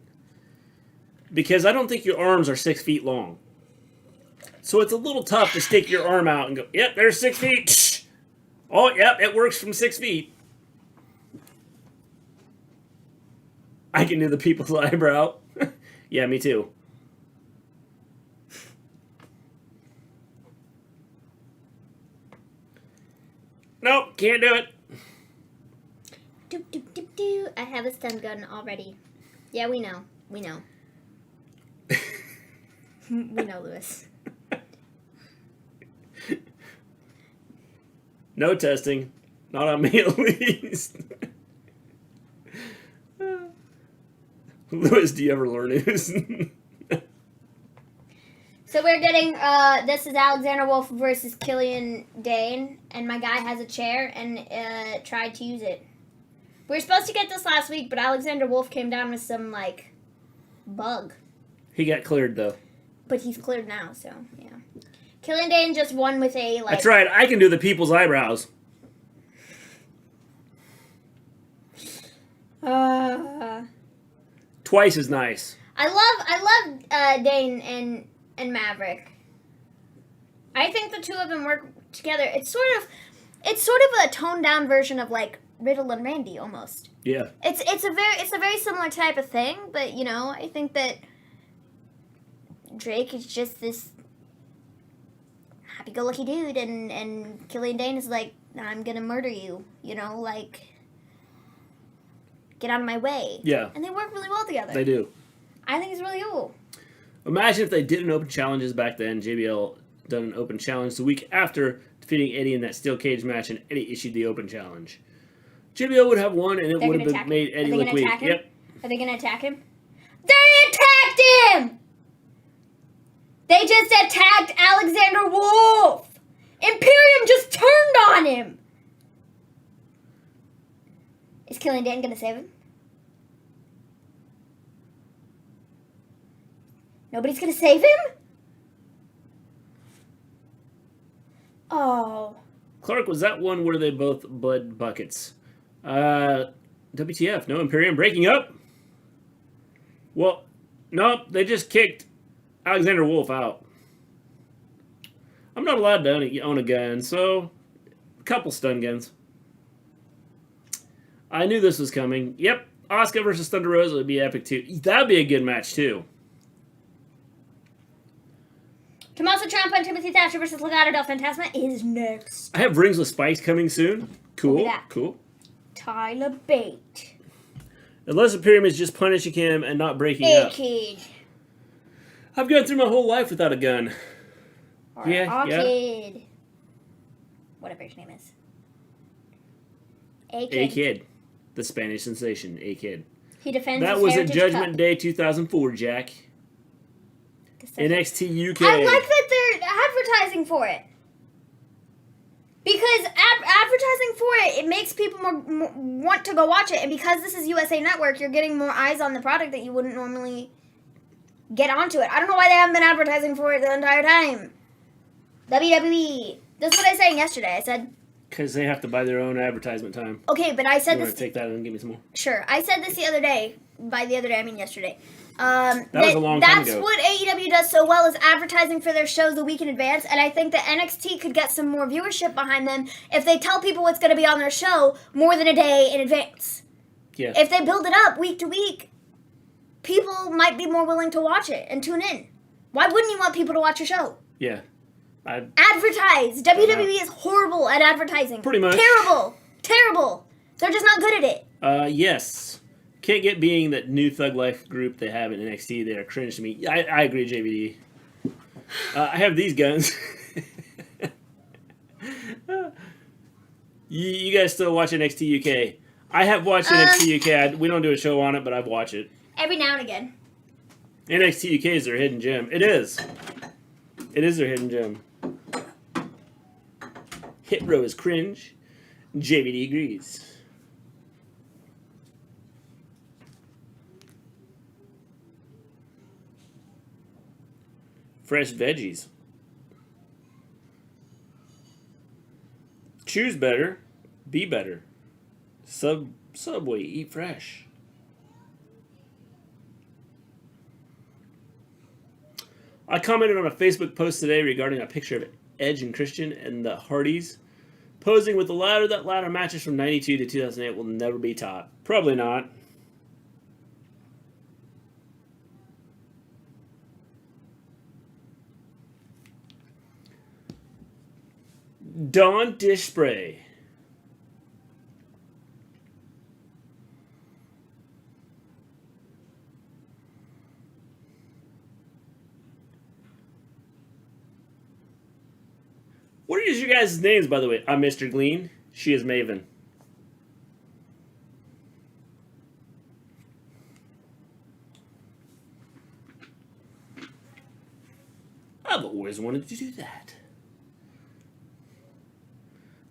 Because I don't think your arms are 6 feet long. So it's a little tough to stick your arm out and go, yep, there's 6 feet. Oh, yep, it works from 6 feet. I can do the people's eyebrow. Yeah, me too. Nope, can't do it. Doop, doop, doop, doop. I have a stun gun already. Yeah, we know. We know. We know, Lewis. No testing. Not on me, at least. Lewis, do you ever learn news? So we're getting, this is Alexander Wolfe versus Killian Dane, and my guy has a chair and tried to use it. We were supposed to get this last week, but Alexander Wolfe came down with some, like, bug. He got cleared, though. But he's cleared now, so, yeah. Killian Dane just won with a, like... That's right, I can do the people's eyebrows. Twice as nice. I love Dane and Maverick. I think the two of them work together. It's sort of a toned down version of like Riddle and Randy almost. Yeah. It's a very similar type of thing, but you know, I think that Drake is just this happy-go-lucky dude, and Killian Dane is like, I'm gonna murder you, you know, like, get out of my way. Yeah. And they work really well together. They do. I think it's really cool. Imagine if they didn't open challenges back then. JBL done an open challenge the week after defeating Eddie in that steel cage match, and Eddie issued the open challenge. JBL would have won, and it would have made Eddie look weak. Yep. Are they gonna attack him? They attacked him! They just attacked Alexander Wolfe! Imperium just turned on him! Is Killian Dane gonna save him? Nobody's gonna save him? Oh. Clark, was that one where they both bled buckets? WTF, no Imperium breaking up? Well, nope, they just kicked Alexander Wolfe out. I'm not allowed to own a gun, so a couple stun guns. I knew this was coming. Yep, Asuka versus Thunder Rosa would be epic too. That'd be a good match too. Tommaso Ciampa and Timothy Thatcher versus Legado del Fantasma is next. I have Rings with Spice coming soon. Cool, cool. Tyler Bate. Unless Imperium is just punishing him and not breaking up. Kid. I've gone through my whole life without a gun. Or Yeah. Kid. Whatever his name is. A-Kid. The Spanish sensation, A-Kid. He defends That his was at Heritage Judgment Cup. Day 2004, Jack. NXT UK. I like that they're advertising for it. Because advertising for it makes people more want to go watch it. And because this is USA Network, you're getting more eyes on the product that you wouldn't normally get onto it. I don't know why they haven't been advertising for it the entire time. WWE. That's what I was saying yesterday. I said... Because they have to buy their own advertisement time. Okay, but I said You this... want to take that and give me some more? Sure. I said this the other day. By the other day, I mean yesterday. That was a long time ago. That's what AEW does so well, is advertising for their shows a week in advance. And I think that NXT could get some more viewership behind them if they tell people what's going to be on their show more than a day in advance. Yeah. If they build it up week to week, people might be more willing to watch it and tune in. Why wouldn't you want people to watch your show? Yeah. Advertise. WWE is horrible at advertising. Pretty much. Terrible. Terrible. They're just not good at it. Yes. Can't get being that new Thug Life group they have in NXT. They are cringe to me. I agree, JVD. I have these guns. you guys still watch NXT UK? I have watched NXT UK. We don't do a show on it, but I've watched it. Every now and again. NXT UK is their hidden gem. It is. It is their hidden gem. Hit Row is cringe. JVD agrees. Fresh veggies. Choose better. Be better. Subway. Eat fresh. I commented on a Facebook post today regarding a picture of Edge and Christian and the Hardys posing with the ladder. That ladder matches from 92 to 2008 will never be taught. Probably not. Dawn dish spray. What are your guys' names, by the way? I'm Mister Gleen. She is Maven. I've always wanted to do that.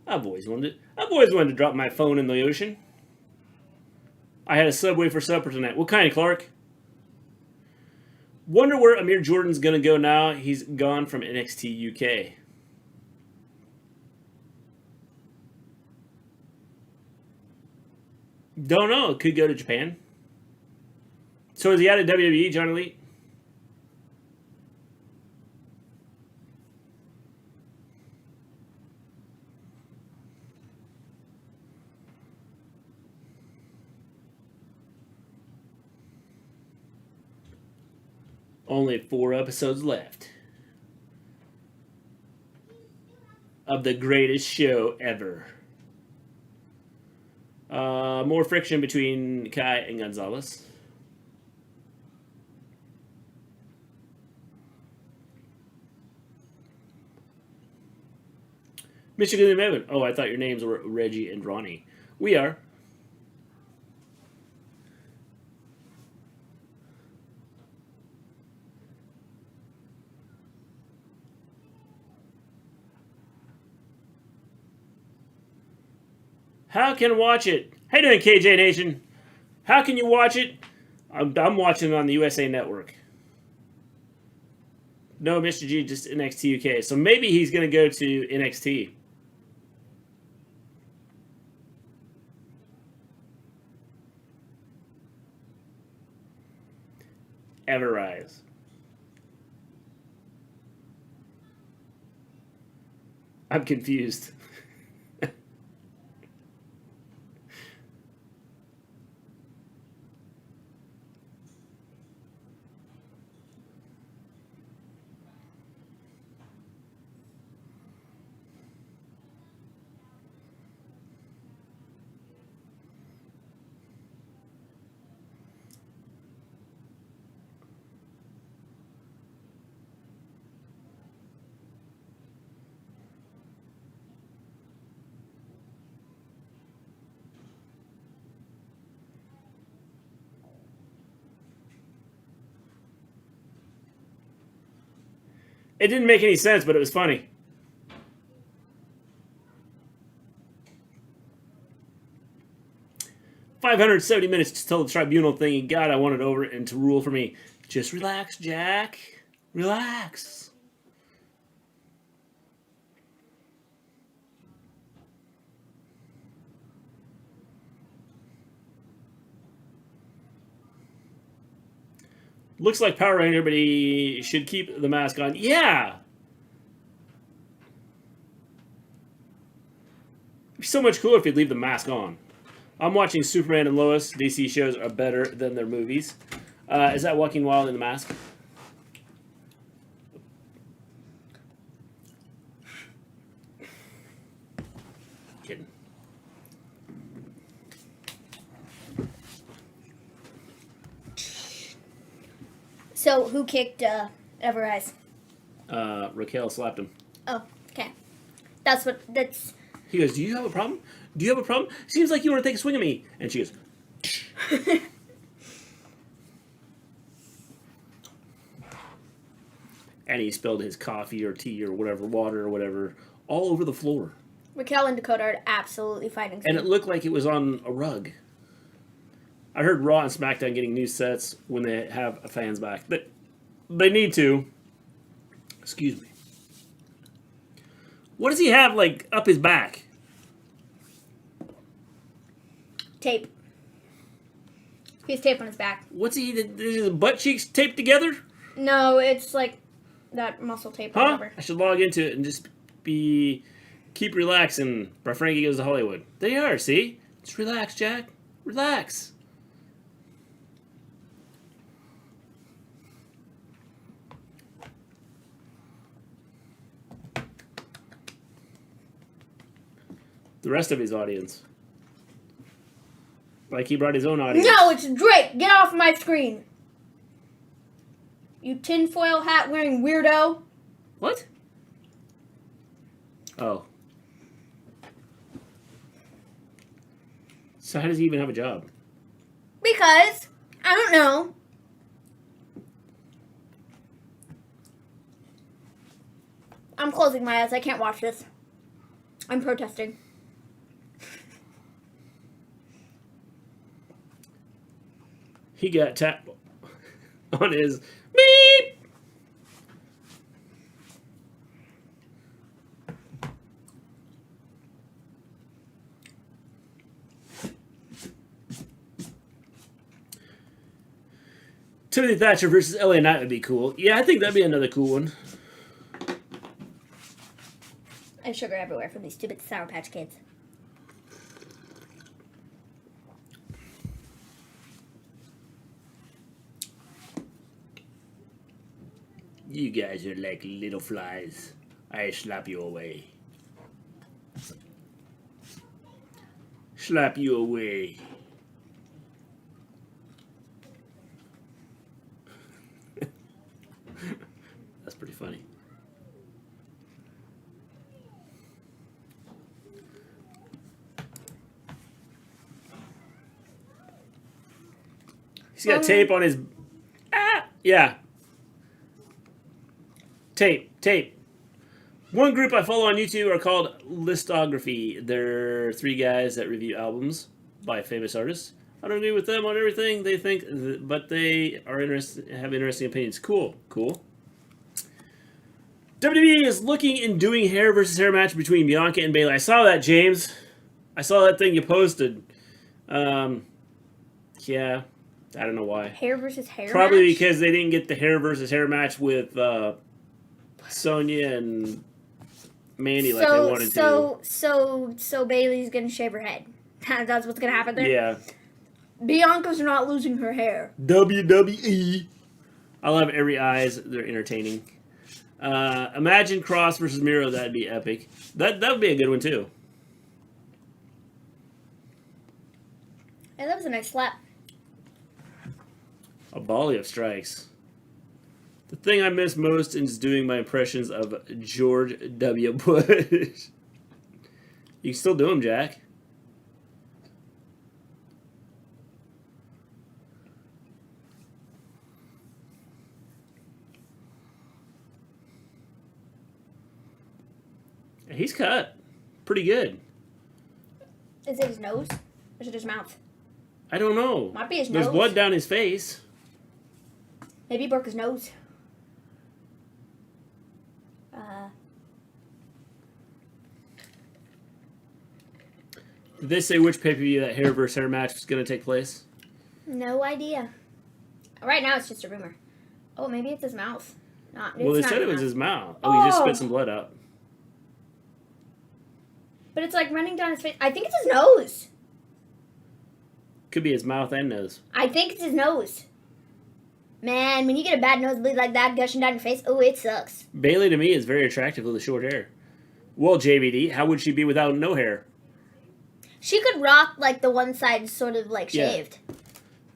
I've always wanted to drop my phone in the ocean. I had a Subway for supper tonight. What kind, Clark? Wonder where Amir Jordan's gonna go now. He's gone from NXT UK. Don't know. Could go to Japan. So is he out of WWE, John Elite? Only 4 episodes left of the greatest show ever. More friction between Kai and Gonzalez. Mister Gleen and Maven. Oh, I thought your names were Reggie and Ronnie. We are. How can watch it? How you doing, KJ Nation? How can you watch it? I'm watching it on the USA Network. No, Mr. G, just NXT UK. So maybe he's going to go to NXT. Everrise. I'm confused. It didn't make any sense, but it was funny. $570 minutes to tell the tribunal thing. And God, I wanted over and to rule for me. Just relax, Jack. Relax. Looks like Power Ranger, but he should keep the mask on. Yeah! It'd be so much cooler if he'd leave the mask on. I'm watching Superman and Lois. DC shows are better than their movies. Is that Walking Wild in the mask? Kidding. So, who kicked Everrise? Raquel slapped him. Oh, okay. That's... He goes, do you have a problem? Do you have a problem? Seems like you want to take a swing at me. And she goes... And he spilled his coffee or tea or whatever, water or whatever, all over the floor. Raquel and Dakota are absolutely fighting. And it looked like it was on a rug. I heard Raw and SmackDown getting new sets when they have fans back. But they need to. Excuse me. What does he have, like, up his back? Tape. He has tape on his back. What's he... Is his butt cheeks taped together? No, it's like that muscle tape or Huh? whatever. I should log into it and just be... Keep relaxing. By Frankie Goes to Hollywood. There you are, see? Just relax, Jack. Relax. The rest of his audience. Like he brought his own audience. No, it's Drake. Get off my screen. You tinfoil hat wearing weirdo. What? Oh. So how does he even have a job? Because, I don't know. I'm closing my eyes. I can't watch this. I'm protesting. He got tapped on his beep. Timothy Thatcher versus LA Knight would be cool. Yeah, I think that'd be another cool one. I have sugar everywhere from these stupid Sour Patch Kids. You guys are like little flies. I slap you away. Slap you away. That's pretty funny. He's got tape on his... Yeah. Tape. One group I follow on YouTube are called Listography. They're 3 guys that review albums by famous artists. I don't agree with them on everything they think, but they are have interesting opinions. Cool. WWE is looking in doing hair versus hair match between Bianca and Bayley. I saw that, James. I saw that thing you posted. Yeah, I don't know why. Hair versus hair Probably match? because they didn't get the hair versus hair match with Sonya and Mandy like they wanted to. So Bailey's gonna shave her head. That's what's gonna happen there? Yeah. Bianca's not losing her hair. WWE. I love every eyes. They're entertaining. Imagine Kross versus Miro. That'd be epic. That would be a good one too. Hey, that was a nice slap. A volley of strikes. The thing I miss most is doing my impressions of George W. Bush. You can still do them, Jack. He's cut. Pretty good. Is it his nose? Or is it his mouth? I don't know. Might be his There's nose. blood down his face. Maybe he broke his nose. Did they say which pay-per-view that hair versus hair match was going to take place? No idea. Right now it's just a rumor. Oh, maybe it's his mouth. Well, they said it was his mouth. Oh, he just spit some blood out. But it's like running down his face. I think it's his nose. Could be his mouth and nose. I think it's his nose. Man, when you get a bad nosebleed like that gushing down your face, oh, it sucks. Bayley, to me, is very attractive with the short hair. Well, JBD, how would she be without no hair? She could rock, like, the one side sort of, like, shaved.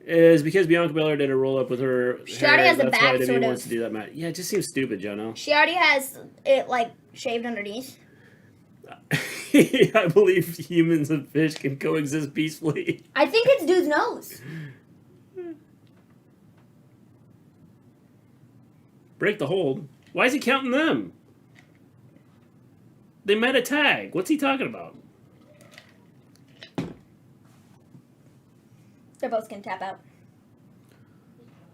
Is because Bianca Belair did a roll-up with her She already has the that's back why WWE sort of. wants to do that match. Yeah, it just seems stupid, Jono. She already has it, like, shaved underneath. I believe humans and fish can coexist peacefully. I think it's dude's nose. Break the hold. Why is he counting them? They met a tag. What's he talking about? They're both gonna tap out.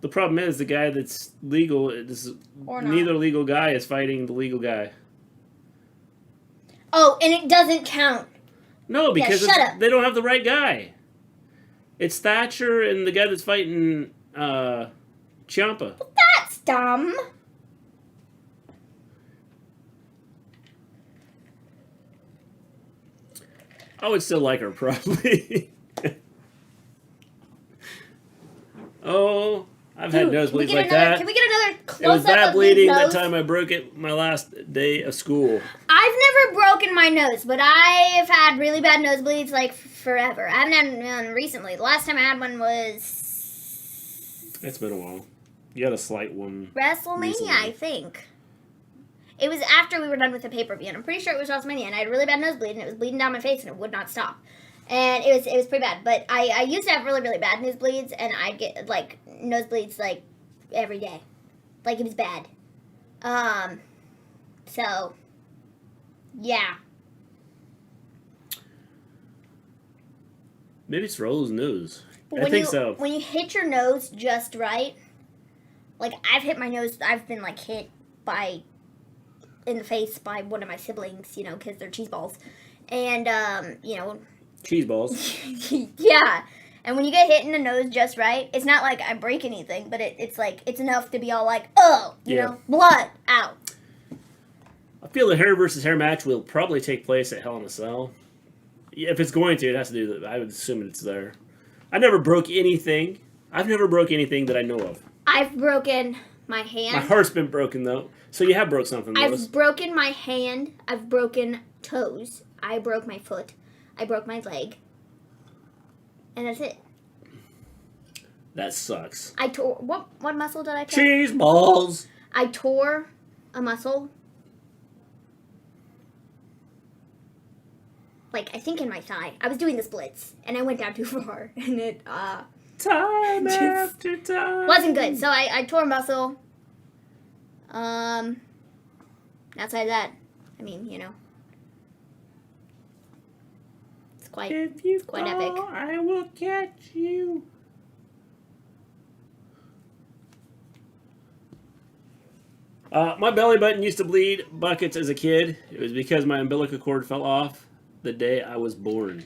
The problem is the guy that's legal, Or not. neither legal guy is fighting the legal guy. Oh, and it doesn't count. No, because shut up. they don't have the right guy. It's Thatcher and the guy that's fighting Ciampa. That's dumb. I would still like her, probably. Oh, I've had nosebleeds like that. Can we get another close-up It was that of bleeding Luke's that nose? time I broke it my last day of school. I've never broken my nose, but I have had really bad nosebleeds, like, forever. I haven't had one recently. The last time I had one was... It's been a while. You had a slight one. WrestleMania, recently. I think. It was after we were done with the pay-per-view, and I'm pretty sure it was WrestleMania, and I had a really bad nosebleed, and it was bleeding down my face, and it would not stop. And it was pretty bad. But I used to have really, really bad nosebleeds, and I'd get, like, nosebleeds, like, every day. Like, it was bad. So, yeah. Maybe it's Rolo's nose. But I think so. When you hit your nose just right, like, I've hit my nose, I've been, like, hit in the face by one of my siblings, you know, because they're cheese balls. And, you know... Cheese balls. Yeah. And when you get hit in the nose just right, it's not like I break anything, but it's like, it's enough to be all like, oh, you know, blood, ow. I feel the hair versus hair match will probably take place at Hell in a Cell. Yeah, if it's going to, it has to do. I would assume it's there. I never broke anything. I've never broke anything that I know of. I've broken my hand. My heart's been broken though. So you have broke something. I've broken my hand. I've broken toes. I broke my foot. I broke my leg. And that's it. That sucks. I tore. What muscle did I tear? Cheese balls. I tore a muscle. Like, I think in my thigh. I was doing the splits, and I went down too far, and it, time after time. wasn't good. So I tore a muscle. Outside of that, I mean, you know, it's quite epic. I will catch you. My belly button used to bleed buckets as a kid. It was because my umbilical cord fell off the day I was born.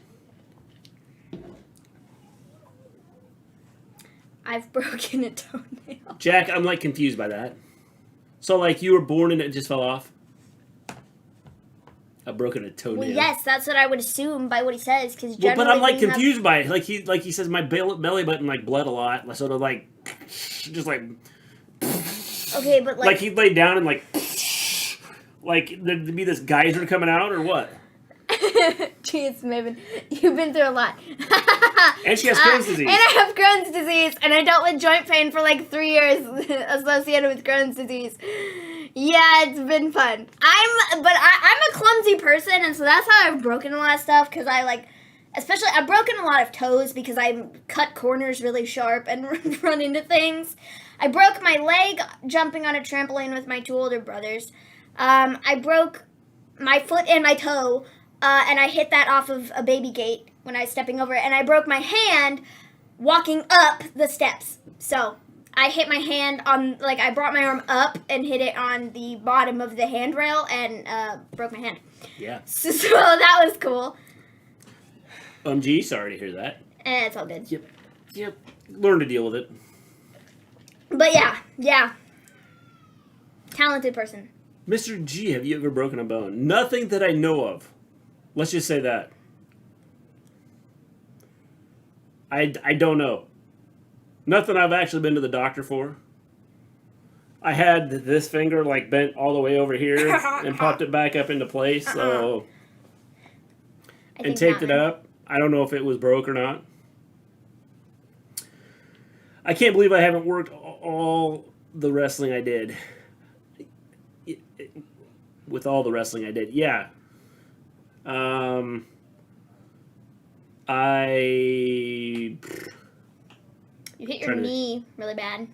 I've broken a toenail. Jack, I'm like confused by that. So like you were born and it just fell off? I've broken a toenail. Well, yes, that's what I would assume by what he says, because well, but I'm like confused by it. Like he says my belly button like bled a lot, sort of like just like. Okay, but like he laid down and like there'd be this geyser coming out or what? Jeez, Maven, you've been through a lot. And she has Crohn's disease. And I have Crohn's disease, and I dealt with joint pain for like 3 years associated with Crohn's disease. Yeah, it's been fun. I'm a clumsy person, and so that's how I've broken a lot of stuff, because especially, I've broken a lot of toes because I cut corners really sharp and run into things. I broke my leg jumping on a trampoline with my 2 older brothers. I broke my foot and my toe, and I hit that off of a baby gate when I was stepping over it. And I broke my hand walking up the steps. So I hit my hand on, I brought my arm up and hit it on the bottom of the handrail and broke my hand. Yeah. So that was cool. Gee, sorry to hear that. It's all good. Yep. Learn to deal with it. But yeah. Talented person. Mr. G, have you ever broken a bone? Nothing that I know of. Let's just say that. I don't know. Nothing I've actually been to the doctor for. I had this finger bent all the way over here and popped it back up into place, so and taped it up. I don't know if it was broke or not. I can't believe I haven't worked all the wrestling I did. With all the wrestling I did, yeah. You hit your knee really bad.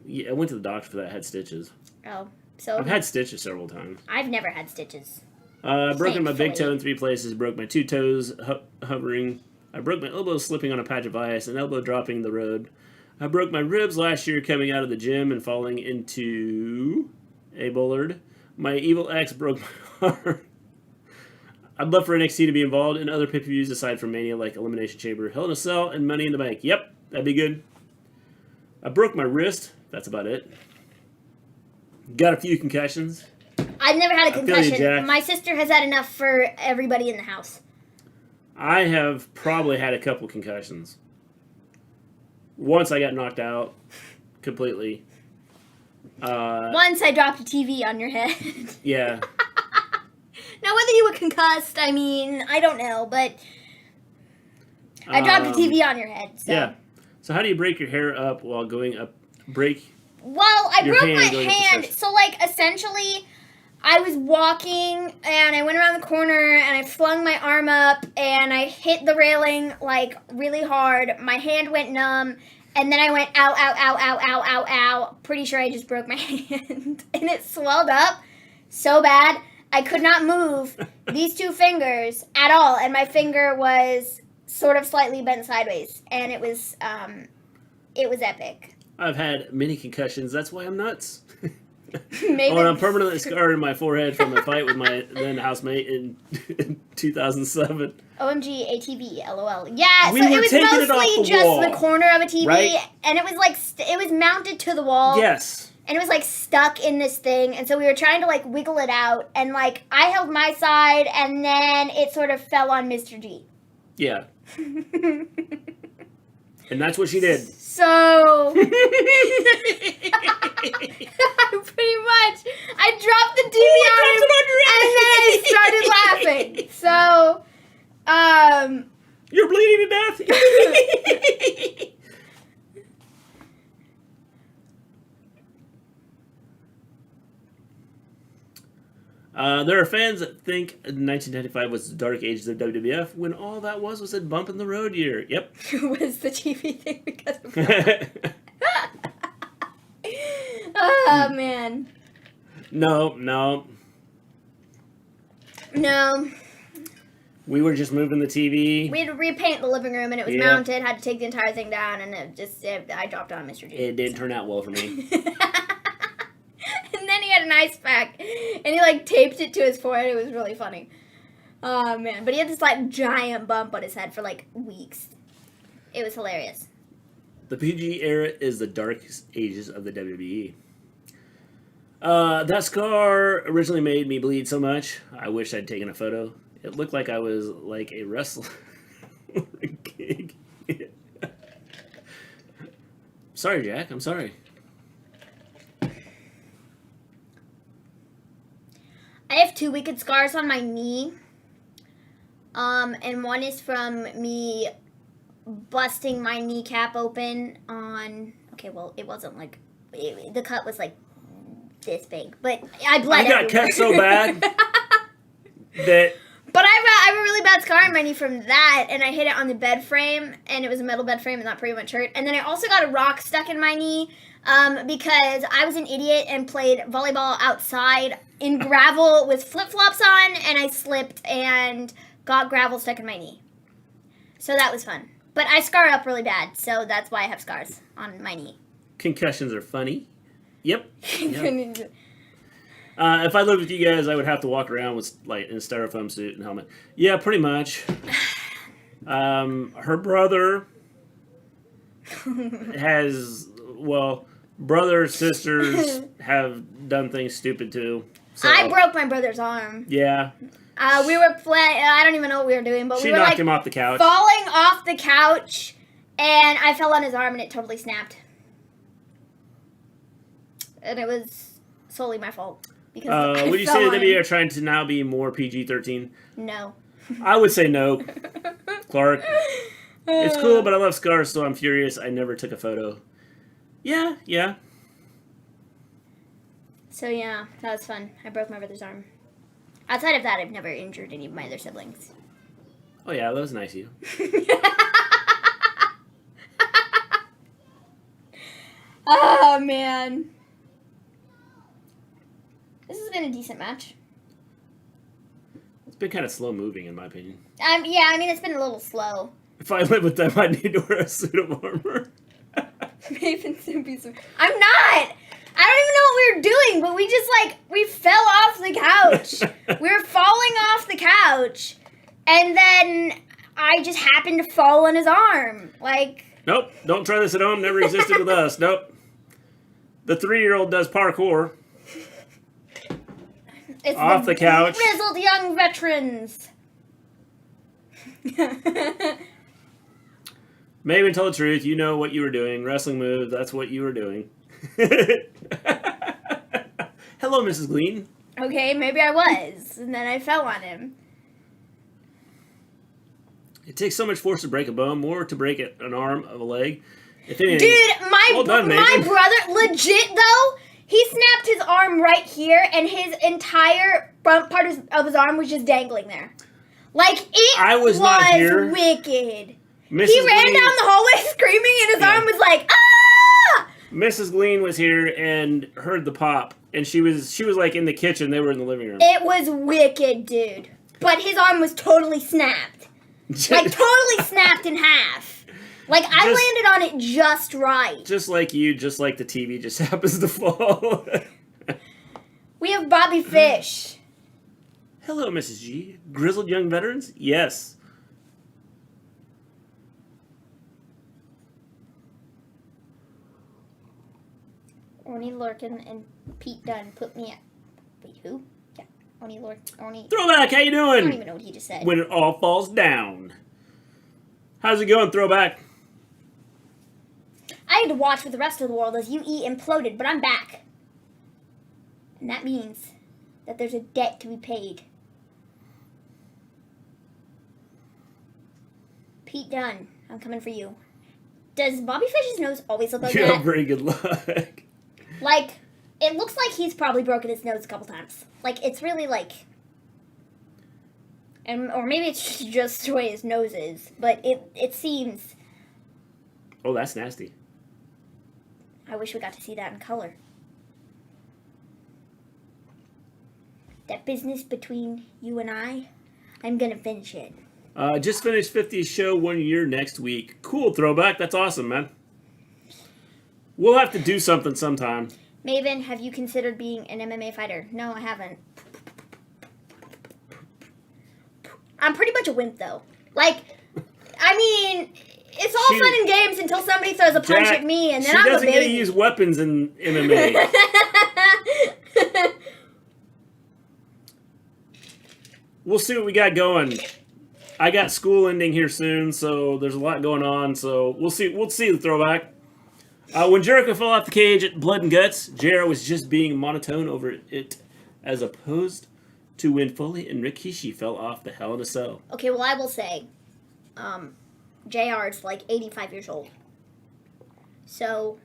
Yeah, I went to the doctor for that. I had stitches. Oh, so I've had stitches several times. I've never had stitches. Broken my big toe in 3 places. Broke my 2 toes hovering. I broke my elbow slipping on a patch of ice. An elbow dropping the road. I broke my ribs last year coming out of the gym and falling into a bollard. My evil ex broke my heart. I'd love for NXT to be involved in other pay-per-views aside from Mania, like Elimination Chamber, Hell in a Cell, and Money in the Bank. Yep, that'd be good. I broke my wrist. That's about it. Got a few concussions. I've never had a concussion. Jack. My sister has had enough for everybody in the house. I have probably had a couple concussions. Once I got knocked out completely. Once I dropped a TV on your head. Yeah. Now, whether you were concussed, I mean, I don't know, but I dropped a TV on your head. So. Yeah. So how do you break your hair up while going up? Well, I broke my hand. So, essentially, I was walking, and I went around the corner, and I flung my arm up, and I hit the railing, really hard. My hand went numb, and then I went, ow, ow, ow, ow, ow, ow, ow. Pretty sure I just broke my hand. And it swelled up so bad, I could not move these 2 fingers at all, and my finger was sort of slightly bent sideways, and it was epic. I've had many concussions. That's why I'm nuts. Oh, and I'm permanently scarred in my forehead from a fight with my then housemate in 2007. OMG, ATV, LOL. Yeah, We so were it was taking it mostly off the just wall, the corner of a TV, right? and it was like, it was mounted to the wall. Yes. And it was like stuck in this thing, and so we were trying to like wiggle it out, and like I held my side, and then it sort of fell on Mr. G. Yeah. And that's what she did. So, pretty much, I dropped the TV on him, and then I started laughing. So, you're bleeding to death. There are fans that think 1995 was the dark ages of WWF when all that was a bump in the road year. Yep. Was the TV thing because of that? Oh, man. No. We were just moving the TV. We had to repaint the living room, and it was mounted. Had to take the entire thing down, and I dropped on Mr. G. It didn't turn out well for me. And then he had an ice pack, and he like taped it to his forehead. It was really funny. Oh man! But he had this like giant bump on his head for like weeks. It was hilarious. The PG era is the darkest ages of the WWE. That scar originally made me bleed so much. I wish I'd taken a photo. It looked like I was like a wrestler. Gig. Sorry, Jack. I'm sorry. I have 2 wicked scars on my knee. And one is from me busting my kneecap open on... Okay, well, it wasn't like... the cut was like this big. But I bled I got cut so bad that... But I have a really bad scar on my knee from that, and I hit it on the bed frame, and it was a metal bed frame, and that pretty much hurt. And then I also got a rock stuck in my knee because I was an idiot and played volleyball outside in gravel with flip-flops on, and I slipped and got gravel stuck in my knee. So that was fun. But I scar up really bad, so that's why I have scars on my knee. Concussions are funny. Yep. If I lived with you guys, I would have to walk around with like in a styrofoam suit and helmet. Yeah, pretty much. Her brother has, well, brothers, sisters have done things stupid too. So, I broke my brother's arm. Yeah. We were playing, I don't even know what we were doing, but She we were knocked like him off the couch. falling off the couch, and I fell on his arm and it totally snapped. And it was solely my fault. Because would you say that we are trying to now be more PG-13? No. I would say no. Clark. It's cool, but I love scars, so I'm furious I never took a photo. Yeah. So yeah, that was fun. I broke my brother's arm. Outside of that, I've never injured any of my other siblings. Oh yeah, that was nice of you. Oh, man. This has been a decent match. It's been kind of slow moving, in my opinion. Yeah, I mean, it's been a little slow. If I live with them, I'd need to wear a suit of armor. Maven's so piece of... I'm not! I don't even know what we were doing, but we just, like, we fell off the couch. We were falling off the couch, and then I just happened to fall on his arm. Like... Nope, don't try this at home. Never existed with us. Nope. The 3-year-old does parkour. It's off the couch. Grizzled young veterans. Maven, tell the truth. You know what you were doing. Wrestling moves, that's what you were doing. Hello, Mrs. Gleen. Okay, maybe I was. And then I fell on him. It takes so much force to break a bone, more to break an arm of a leg. If anything, dude, my brother, legit though, he snapped his arm right here, and his entire front part of his arm was just dangling there. Like, it was not here. Wicked. Mrs. He ran Gleen, down the hallway screaming, and his arm was like, ah! Mrs. Gleen was here and heard the pop, and she was like in the kitchen. They were in the living room. It was wicked, dude. But his arm was totally snapped. Like, totally snapped in half. Like, I landed on it just right. Just like you, just like the TV just happens to fall. of Bobby Fish. Hello, Mrs. G. Grizzled young veterans? Yes. Oni Lorcan and Pete Dunne put me at... Wait, who? Yeah, Oni Lorcan. Throwback, how you I don't doing? even know what he just said. When it all falls down. How's it going, Throwback? I had to watch with the rest of the world as UE imploded, but I'm back. And that means that there's a debt to be paid. Pete Dunne, I'm coming for you. Does Bobby Fish's nose always look like You that? have very good luck. Like, it looks like he's probably broken his nose a couple times. Like, it's really like... or maybe it's just the way his nose is. But it seems... Oh, that's nasty. I wish we got to see that in color. That business between you and I'm gonna finish it. Just finished 50th show 1 year next week. Cool, Throwback. That's awesome, man. We'll have to do something sometime. Maven, have you considered being an MMA fighter? No, I haven't. I'm pretty much a wimp, though. Like, I mean, it's all fun and games until somebody throws a punch at me, and then I'm a baby. She doesn't get to use weapons in MMA. We'll see what we got going. I got school ending here soon, so there's a lot going on. So we'll see. We'll see the Throwback. When Jericho fell off the cage at Blood and Guts, JR was just being monotone over it, as opposed to when Foley and Rikishi fell off the Hell in a Cell. Okay, well, I will say, JR is like 85 years old. So,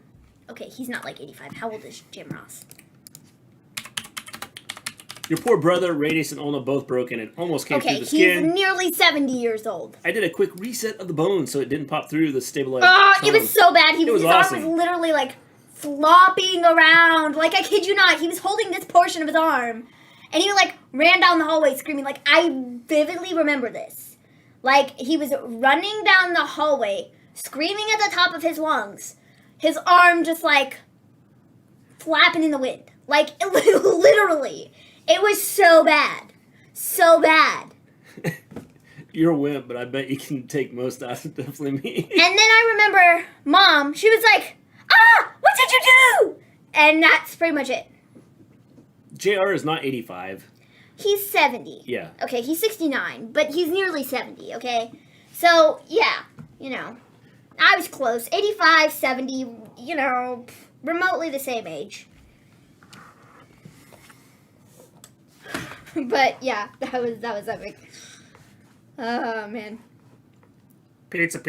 okay, he's not like 85. How old is Jim Ross? Your poor brother, Radius and Ulna, both broken and almost came through the skin. He's nearly 70 years old. I did a quick reset of the bone so it didn't pop through the stabilizer. Oh, it was so bad. His awesome. arm was literally like flopping around. Like, I kid you not, he was holding this portion of his arm. And he like ran down the hallway screaming. Like, I vividly remember this. Like, he was running down the hallway, screaming at the top of his lungs. His arm just like flapping in the wind. Like, literally. It was so bad. So bad. You're a wimp, but I bet you can take most out of definitely me. And then I remember Mom, she was like, what did you do? And that's pretty much it. JR is not 85. He's 70. Yeah. Okay, he's 69, but he's nearly 70, okay? So, yeah, you know. I was close. 85, 70, you know, remotely the same age. But yeah, that was epic. Oh man. Pizza.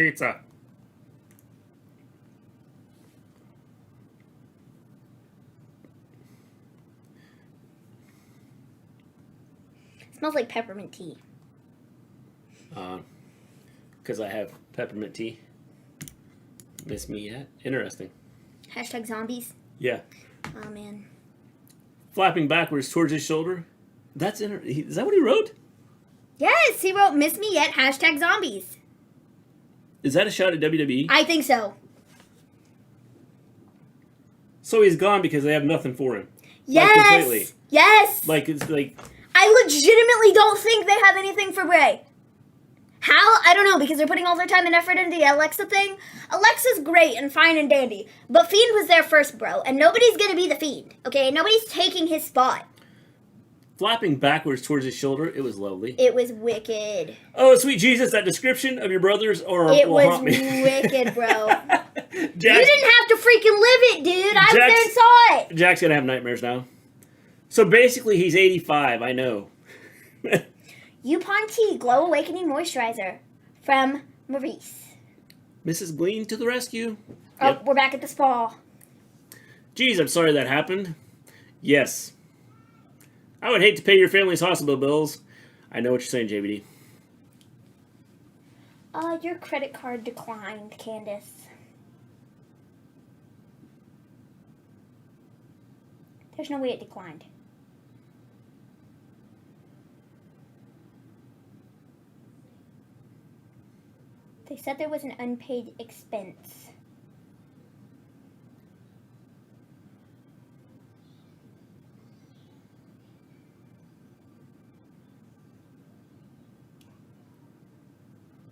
Smells like peppermint tea. Because I have peppermint tea. Miss me yet? Interesting. Hashtag zombies. Yeah. Oh man. Flapping backwards towards his shoulder. Is that what he wrote? Yes, he wrote "Miss Me Yet." Hashtag zombies. Is that a shot at WWE? I think so. So he's gone because they have nothing for him. Yes. Like, completely. Yes. Like it's like. I legitimately don't think they have anything for Bray. How? I don't know, because they're putting all their time and effort into the Alexa thing. Alexa's great and fine and dandy, but Fiend was there first, bro, and nobody's gonna be the Fiend, okay? Nobody's taking his spot. Flapping backwards towards his shoulder, it was lovely. It was wicked. Oh, sweet Jesus, that description of your brothers It was wicked, bro. You didn't have to freaking live it, dude. I was there and saw it. Jack's gonna have nightmares now. So basically, he's 85, I know. Yupon Tea Glow Awakening Moisturizer from Maurice. Mrs. Gleen to the rescue. Oh, Yep. We're back at the spa. Geez, I'm sorry that happened. Yes. I would hate to pay your family's hospital bills. I know what you're saying, JVD. Your credit card declined, Candace. There's no way it declined. They said there was an unpaid expense.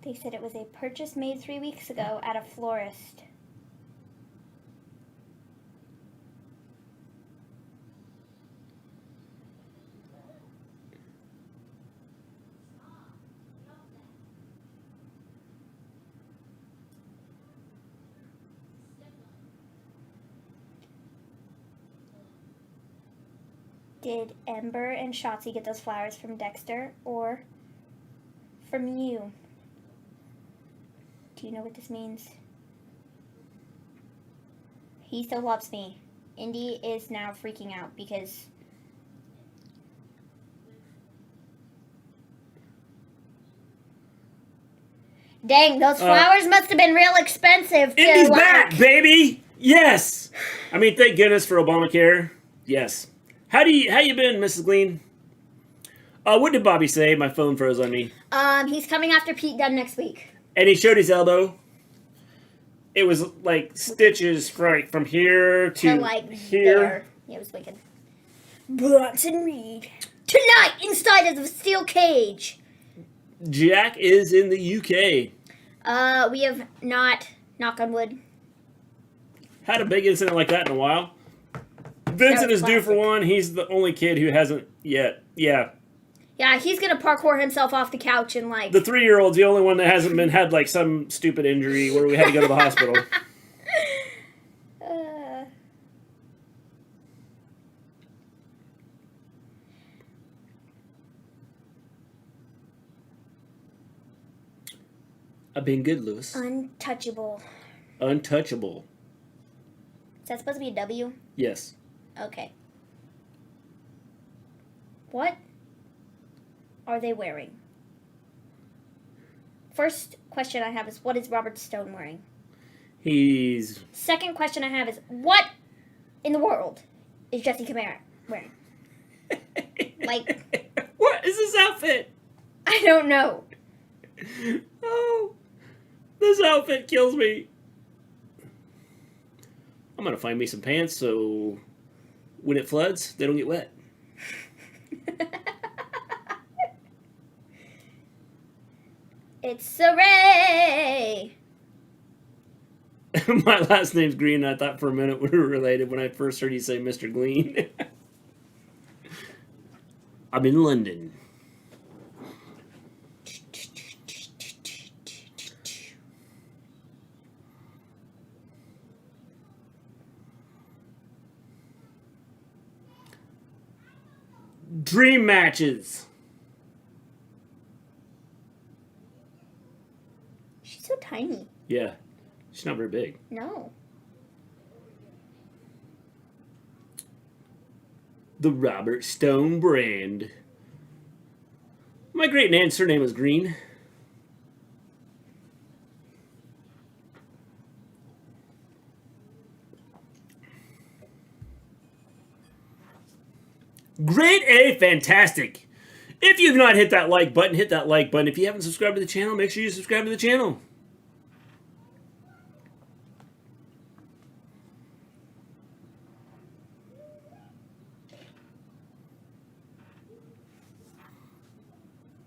They said it was a purchase made 3 weeks ago at a florist. Did Ember and Shotzi get those flowers from Dexter or from you? Do you know what this means? He still loves me. Indy is now freaking out because dang, those flowers must have been real expensive to Indy's back, baby! Yes! I mean, thank goodness for Obamacare. Yes. How you been, Mrs. Gleen? What did Bobby say? My phone froze on me. He's coming after Pete Dunne next week. And he showed his elbow. It was like stitches from here to like here. There. Yeah, it was wicked. Bronson Reed. Tonight, inside of the steel cage. Jack is in the UK. We have not, knock on wood, Had a big incident like that in a while. Vincent is due for one. He's the only kid who hasn't yet. Yeah. Yeah, he's gonna parkour himself off the couch and like... The 3-year-old's the only one that hasn't had like some stupid injury where we had to go to the hospital. I've been good, Lewis. Untouchable. Untouchable. Is that supposed to be a W? Yes. Okay. What are they wearing? First question I have is, what is Robert Stone wearing? He's... Second question I have is, what in the world is Jesse Camara wearing? Like... What is this outfit? I don't know. Oh, this outfit kills me. I'm going to find me some pants so when it floods, they don't get wet. It's a Ray. My last name's Green, and I thought for a minute we were related when I first heard you say Mister Gleen. I'm in London. Dream matches. She's so tiny. Yeah. She's not very big. No. The Robert Stone brand. My great aunt's surname was Green. Grade A, fantastic. If you've not hit that like button, hit that like button. If you haven't subscribed to the channel, make sure you subscribe to the channel.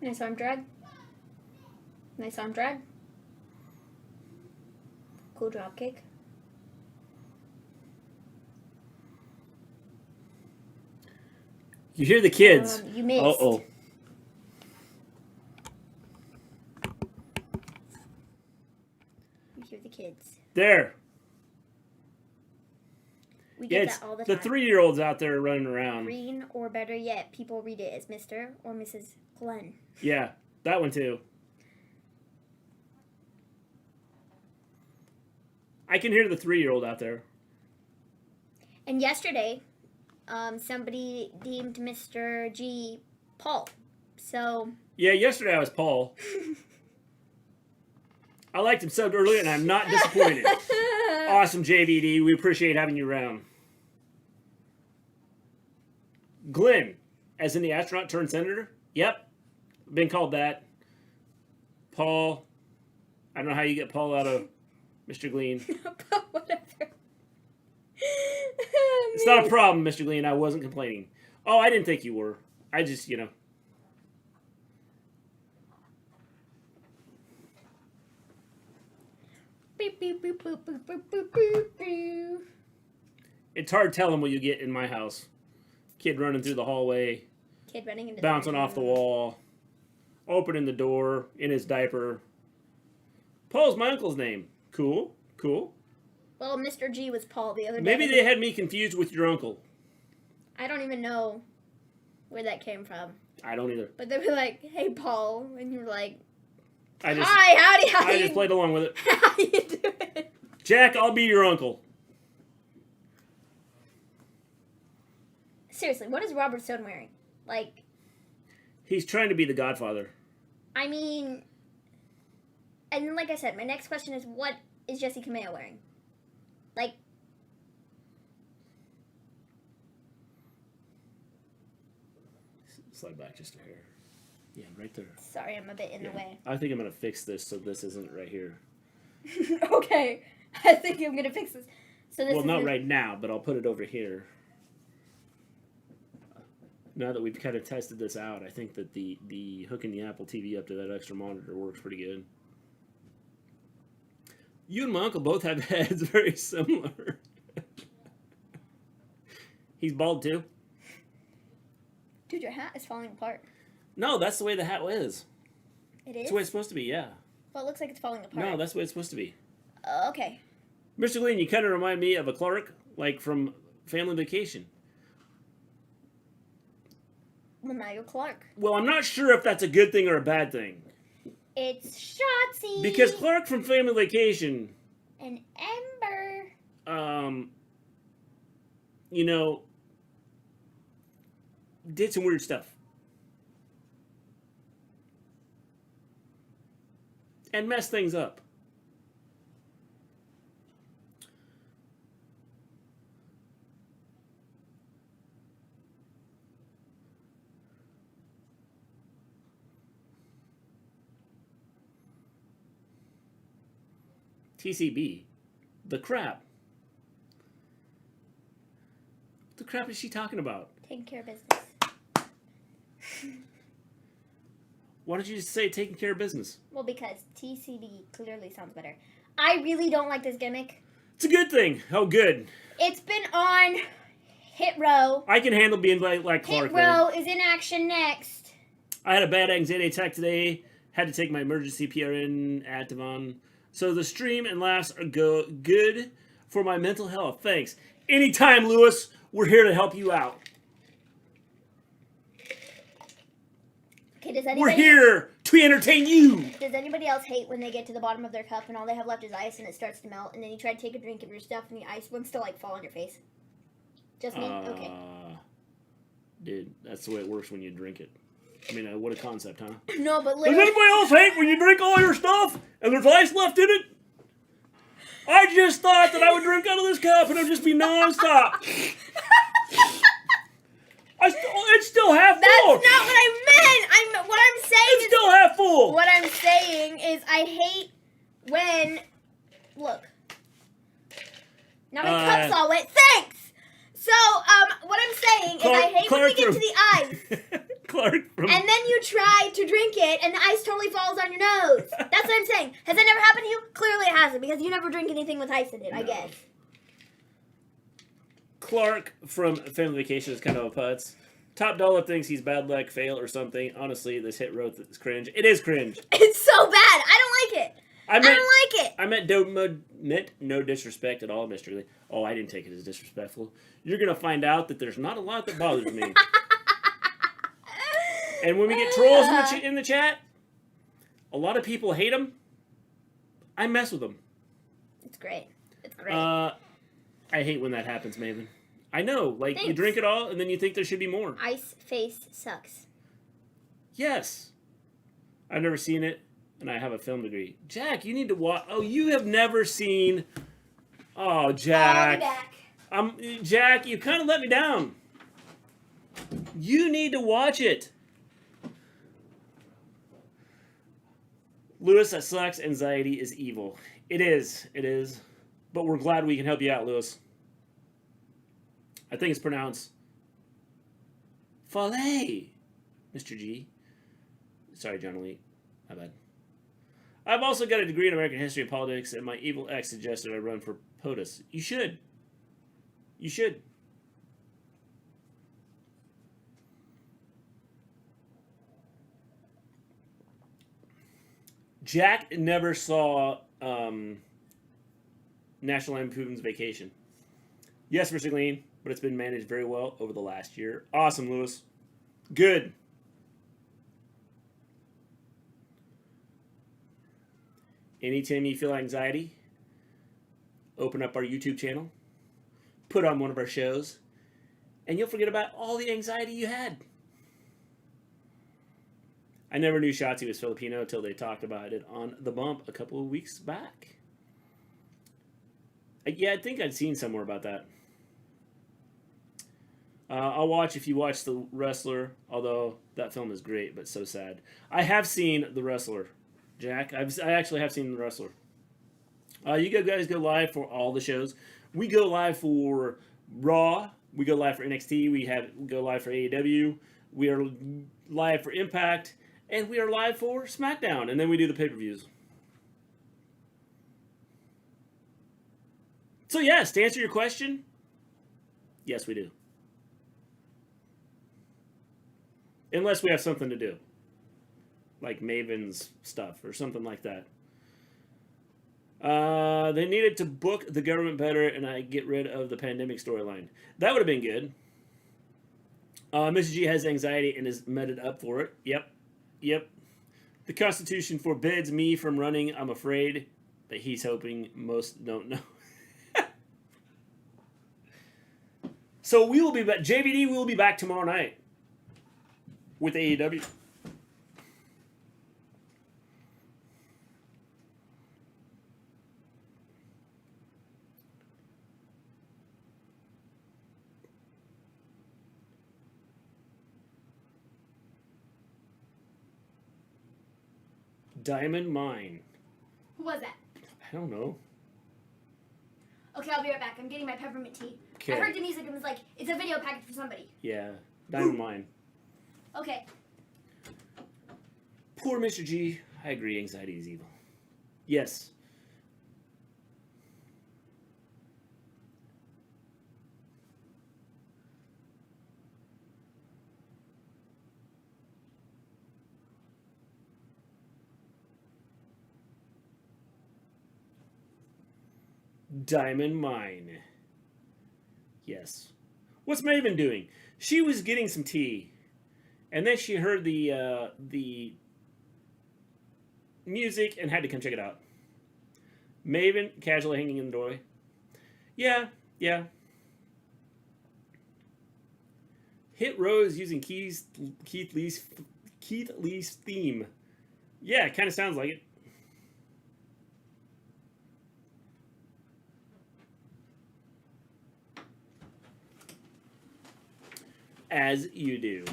Nice arm drag. Nice arm drag. Cool drop kick. You hear the kids. You missed. Uh-oh. You hear the kids. There. We Yeah, get it's that all the the time. 3-year-olds out there running around. Green, or better yet, people read it as Mr. or Mrs. Glenn. Yeah, that one too. I can hear the 3-year-old out there. And yesterday, somebody deemed Mr. G Paul. So... Yeah, yesterday I was Paul. I liked him subbed earlier, and I'm not disappointed. Awesome, JVD. We appreciate having you around. Glenn, as in the astronaut turned senator? Yep. Been called that. Paul. I don't know how you get Paul out of Mr. Gleen. But whatever. It's not a problem, Mr. Gleen. I wasn't complaining. Oh, I didn't think you were. I just, It's hard telling what you get in my house. Kid running through the hallway. Kid running into bouncing off the wall. Opening the door in his diaper. Paul's my uncle's name. Cool. Cool. Well, Mr. G was Paul the other day. Maybe they had me confused with your uncle. I don't even know where that came from. I don't either. But they were like, hey, Paul. And you were like, Hi, howdy. I just played along with it. How you doing? Jack, I'll be your uncle. Seriously, what is Robert Stone wearing? Like... He's trying to be the Godfather. I mean... And like I said, my next question is, what is Jesse Kamea wearing? Like... Slide back just a hair. Yeah, right there. Sorry, I'm a bit in the way. I think I'm going to fix this so this isn't right here. Okay. I think I'm going to fix this. So this well, not right now, but I'll put it over here. Now that we've kind of tested this out, I think that the hooking the Apple TV up to that extra monitor works pretty good. You and my uncle both have heads very similar. He's bald too. Dude, your hat is falling apart. No, that's the way the hat is. It is? That's the way it's supposed to be, yeah. Well, it looks like it's falling apart. No, that's the way it's supposed to be. Okay. Mister Gleen, you kind of remind me of a Clark, like from Family Vacation. Well, now you're Clark. Well, I'm not sure if that's a good thing or a bad thing. It's Shotzi. Because Clark from Family Vacation... And Ember. You know... did some weird stuff. And messed things up. TCB. The crap. What the crap is she talking about? Taking care of business. Why don't you just say taking care of business? Well, because TCB clearly sounds better. I really don't like this gimmick. It's a good thing. Oh, good. It's been on Hit Row. I can handle being like Clark. Hit Row is in action next. I had a bad anxiety attack today. Had to take my emergency PRN Ativan. So the stream and laughs are good for my mental health. Thanks. Anytime, Lewis. We're here to help you out. Okay, does anybody... We're here to entertain you. Does anybody else hate when they get to the bottom of their cup and all they have left is ice and it starts to melt and then you try to take a drink of your stuff and the ice wants to like fall on your face? Just me? Okay. Dude, that's the way it works when you drink it. I mean, what a concept, huh? No, but Does literally... anybody else hate when you drink all your stuff and there's ice left in it? I just thought that I would drink out of this cup and it would just be nonstop. It's still half full. That's not what I meant. What I'm saying it's is... still half full. What I'm saying is I hate when... Look. Now my cup's all wet. Thanks! So, what I'm saying is I hate when we get to the ice. Clark from... And then you try to drink it and the ice totally falls on your nose. That's what I'm saying. Has that never happened to you? Clearly it hasn't because you never drink anything with ice in it, I guess. Clark from Family Vacation is kind of a putz. Top Dolla thinks he's bad luck, fail, or something. Honestly, this hit row is cringe. It is cringe. It's so bad. I don't like it. I don't like it. I meant no disrespect at all, Mr. Lee. Oh, I didn't take it as disrespectful. You're going to find out that there's not a lot that bothers me. And when we get trolls in the chat, a lot of people hate them. I mess with them. It's great. It's great. I hate when that happens, Maven. I know. Like, Thanks. You drink it all, and then you think there should be more. Ice face sucks. Yes. I've never seen it, and I have a film degree. Jack, you need to watch... Oh, you have never seen... Oh, Jack. I'll be back. Jack, you kind of let me down. You need to watch it. Lewis, that sucks. Anxiety is evil. It is. It is. But we're glad we can help you out, Lewis. I think it's pronounced Follet, Mr. G. Sorry, John Lee. My bad. I've also got a degree in American history and politics, and my evil ex suggested I run for POTUS. You should. You should. Jack never saw National Lampoon's Vacation. Yes, Mister Gleen, but it's been managed very well over the last year. Awesome, Lewis. Good. Anytime you feel anxiety, open up our YouTube channel, put on one of our shows, and you'll forget about all the anxiety you had. I never knew Shotzi was Filipino until they talked about it on The Bump a couple of weeks back. Yeah, I think I'd seen somewhere about that. I'll watch if you watch The Wrestler, although that film is great, but so sad. I have seen The Wrestler, Jack. I actually have seen The Wrestler. You guys go live for all the shows. We go live for Raw. We go live for NXT. We go live for AEW. We are live for Impact. And we are live for SmackDown. And then we do the pay-per-views. So yes, to answer your question, yes, we do. Unless we have something to do. Like Maven's stuff or something like that. They needed to book the government better and I get rid of the pandemic storyline. That would have been good. Mrs. G has anxiety and is meted up for it. Yep. The Constitution forbids me from running, I'm afraid. But he's hoping most don't know. So we will be back. JVD will be back tomorrow night. With AEW. Diamond Mine. Who was that? I don't know. Okay, I'll be right back. I'm getting my peppermint tea. Okay. I heard the music and was like, it's a video package for somebody. Yeah, Diamond Mine. Okay. Poor Mr. G. I agree, anxiety is evil. Yes. Diamond Mine. Yes. What's Maven doing? She was getting some tea, and then she heard the music and had to come check it out. Maven casually hanging in the doorway. Yeah. Hit Rose using Keith Lee's theme. Yeah, it kind of sounds like it. As you do.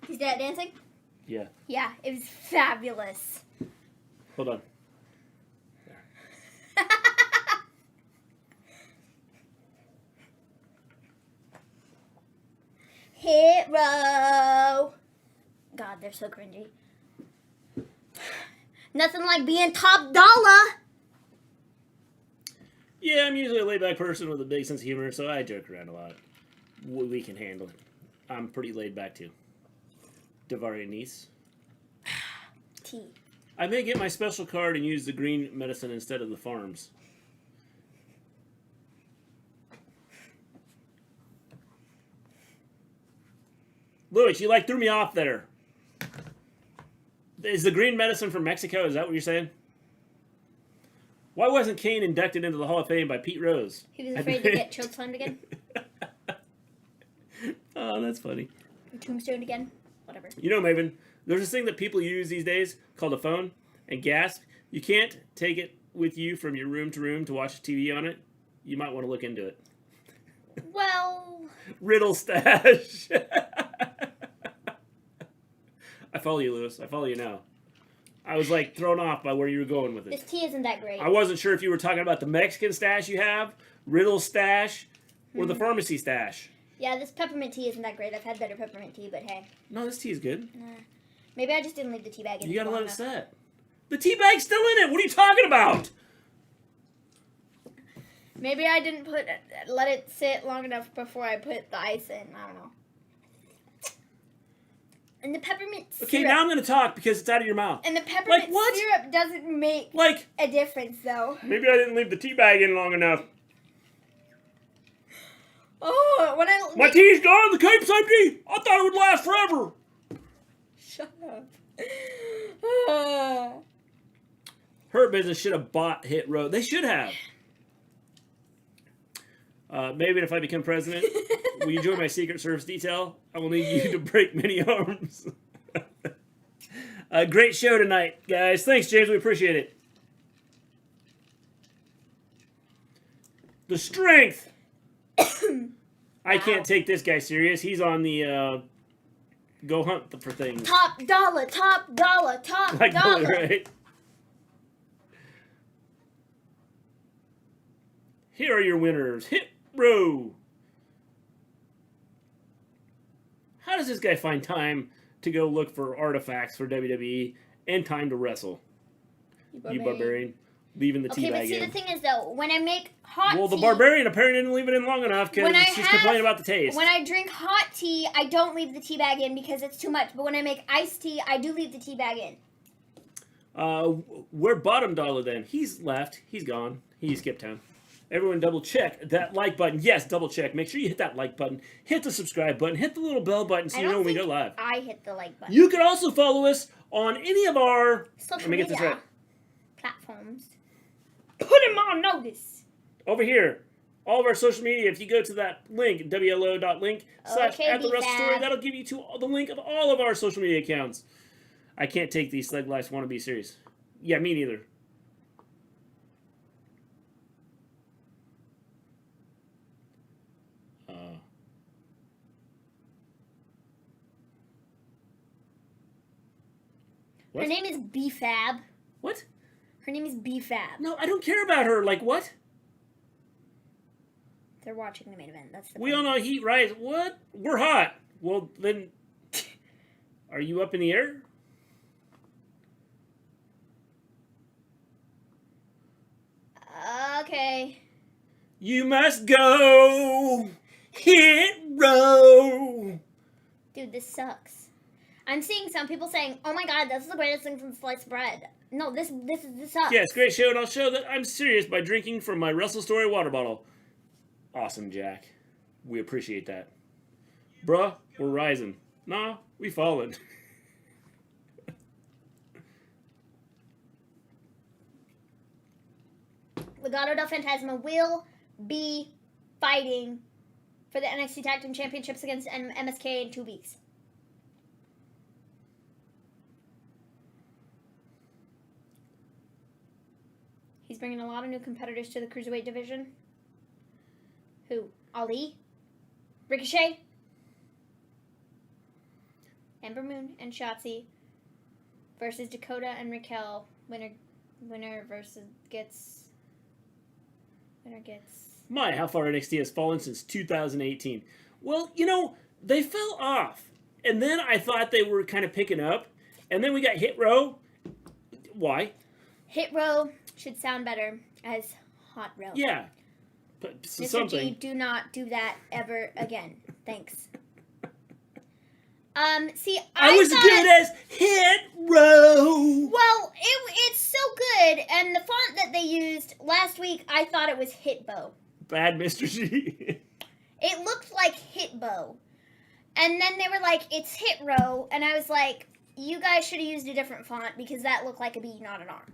He's dead dancing? Yeah. Yeah, it was fabulous. Hold on. Hero. God, they're so cringy. Nothing like being top Dolla. Yeah, I'm usually a laid-back person with a big sense of humor, so I joke around a lot. We can handle it. I'm pretty laid back, too. Davari niece. Tea. I may get my special card and use the green medicine instead of the farms. Louis, you threw me off there. Is the green medicine from Mexico? Is that what you're saying? Why wasn't Kane inducted into the Hall of Fame by Pete Rose? He was afraid to get chokeslammed again. Oh, that's funny. Or tombstoned again. Whatever. You know, Maven, there's this thing that people use these days called a phone and gasp. You can't take it with you from your room to watch TV on it. You might want to look into it. Well... Riddle stash. I follow you, Lewis. I follow you now. I was thrown off by where you were going with it. This tea isn't that great. I wasn't sure if you were talking about the Mexican stash you have, Riddle stash, or the pharmacy stash. Yeah, this peppermint tea isn't that great. I've had better peppermint tea, but hey. No, this tea is good. Maybe I just didn't leave the tea bag in. You gotta long let it enough. set. The tea bag's still in it. What are you talking about? Maybe I didn't let it sit long enough before I put the ice in. I don't know. And the peppermint syrup. Okay, now I'm gonna talk because it's out of your mouth. And the peppermint what? syrup doesn't make a difference, though. Maybe I didn't leave the tea bag in long enough. Oh, when My tea's gone. The cape's empty. I thought it would last forever. Shut up. Her Business should have bought Hit Row. They should have. Maybe if I become president, will you join my Secret Service detail? I will need you to break many arms. Great show tonight, guys. Thanks, James. We appreciate it. The strength. I can't take this guy serious. He's on the go hunt for things. Top dollar, top dollar, top Like dollar. right? Here are your winners. Hit Row. How does this guy find time to go look for artifacts for WWE and time to wrestle? You barbarian. Leaving the tea Okay, but bag see, in. the thing is, though, when I make hot Well, tea... the barbarian apparently didn't leave it in long enough because she's complaining about the taste. When I drink hot tea, I don't leave the tea bag in because it's too much. But when I make iced tea, I do leave the tea bag in. Where bottom dollar then? He's left. He's gone. He skipped town. Everyone double check that like button. Yes, double check. Make sure you hit that like button. Hit the subscribe button. Hit the little bell button so you know when we go live. I hit the like button. You can also follow us on any of our social let me get this media right. platforms. Put him on notice. Over here. All of our social media, if you go to that link, wlo.link /at the Wrestle Story, that'll give you to the link of all of our social media accounts. I can't take these Slug Lives wannabe series. Yeah, me neither. What? Her name is B-Fab. What? Her name is B-Fab. No, I don't care about her. Like, what? They're watching the main event. That's the We point. all know Heat Rise. What? We're hot. Well, then, are you up in the air? Okay. You must go. Hit Row. Dude, this sucks. I'm seeing some people saying, "Oh my God, this is the greatest thing since sliced bread." No, this sucks. Yes, great show, and I'll show that I'm serious by drinking from my Wrestle Story water bottle. Awesome, Jack. We appreciate that. Bruh, we're rising. Nah, we fallen. Legado del Fantasma will be fighting for the NXT Tag Team Championships against MSK in 2 weeks. He's bringing a lot of new competitors to the Cruiserweight division. Who? Ali? Ricochet? Ember Moon and Shotzi versus Dakota and Raquel. Winner gets... My, how far NXT has fallen since 2018. Well, you know, they fell off. And then I thought they were kind of picking up. And then we got Hit Row. Why? Hit Row should sound better as Hot Row. Yeah. But Mr. something. G, do not do that ever again. Thanks. See, I was thought, good as Hit Row. Well, it's so good, and the font that they used last week, I thought it was Hitbo. Bad Mr. G. It looked like Hitbo. And then they were like, it's Hit Row, and I was like, you guys should have used a different font because that looked like a B, not an R.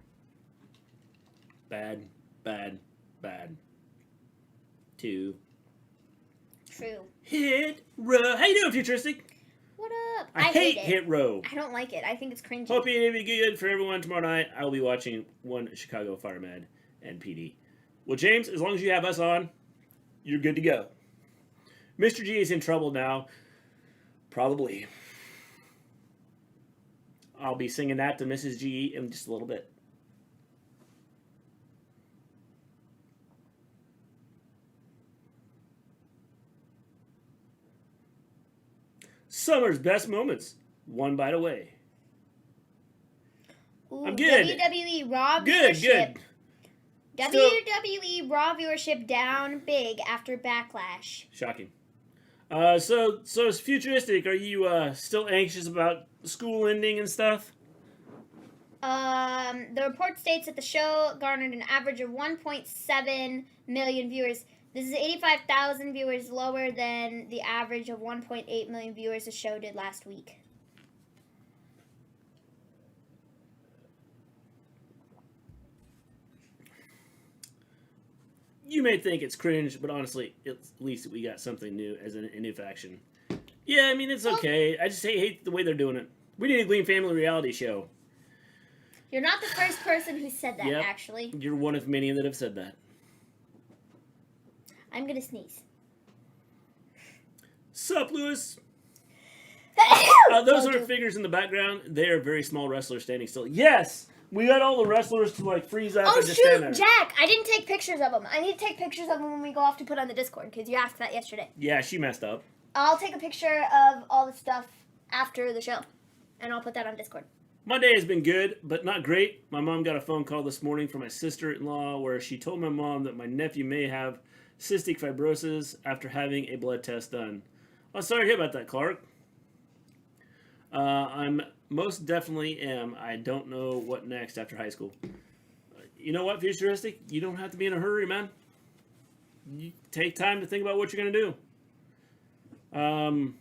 Bad, bad, bad. 2. True. Hit Row. How you doing, Futuristic? What up? I hate it. Hit Row. I don't like it. I think it's cringy. Hope it'll be good for everyone tomorrow night. I will be watching one Chicago Fire Med and PD. Well, James, as long as you have us on, you're good to go. Mr. G is in trouble now. Probably. I'll be singing that to Mrs. G in just a little bit. Summer's best moments, one bite away. Ooh, I'm good. WWE Raw Good, viewership. good. WWE Raw viewership down big after Backlash. Shocking. So it's futuristic. Are you still anxious about school ending and stuff? The report states that the show garnered an average of 1.7 million viewers. This is 85,000 viewers lower than the average of 1.8 million viewers the show did last week. You may think it's cringe, but honestly, at least we got something new as a new faction. Yeah, I mean, it's okay. I just hate the way they're doing it. We need a Gleen family reality show. You're not the first person who said that, Yep. actually. You're one of many that have said that. I'm gonna sneeze. Sup, Lewis? Those are figures in the background. They are very small wrestlers standing still. Yes! We got all the wrestlers to, like, freeze up and just stand there. Jack! I didn't take pictures of them. I need to take pictures of them when we go off to put on the Discord, because you asked that yesterday. Yeah, she messed up. I'll take a picture of all the stuff after the show, and I'll put that on Discord. My day has been good, but not great. My mom got a phone call this morning from my sister-in-law where she told my mom that my nephew may have cystic fibrosis after having a blood test done. I'm sorry to hear about that, Clark. I'm most definitely am. I don't know what next after high school. You know what, Futuristic? You don't have to be in a hurry, man. You take time to think about what you're going to do.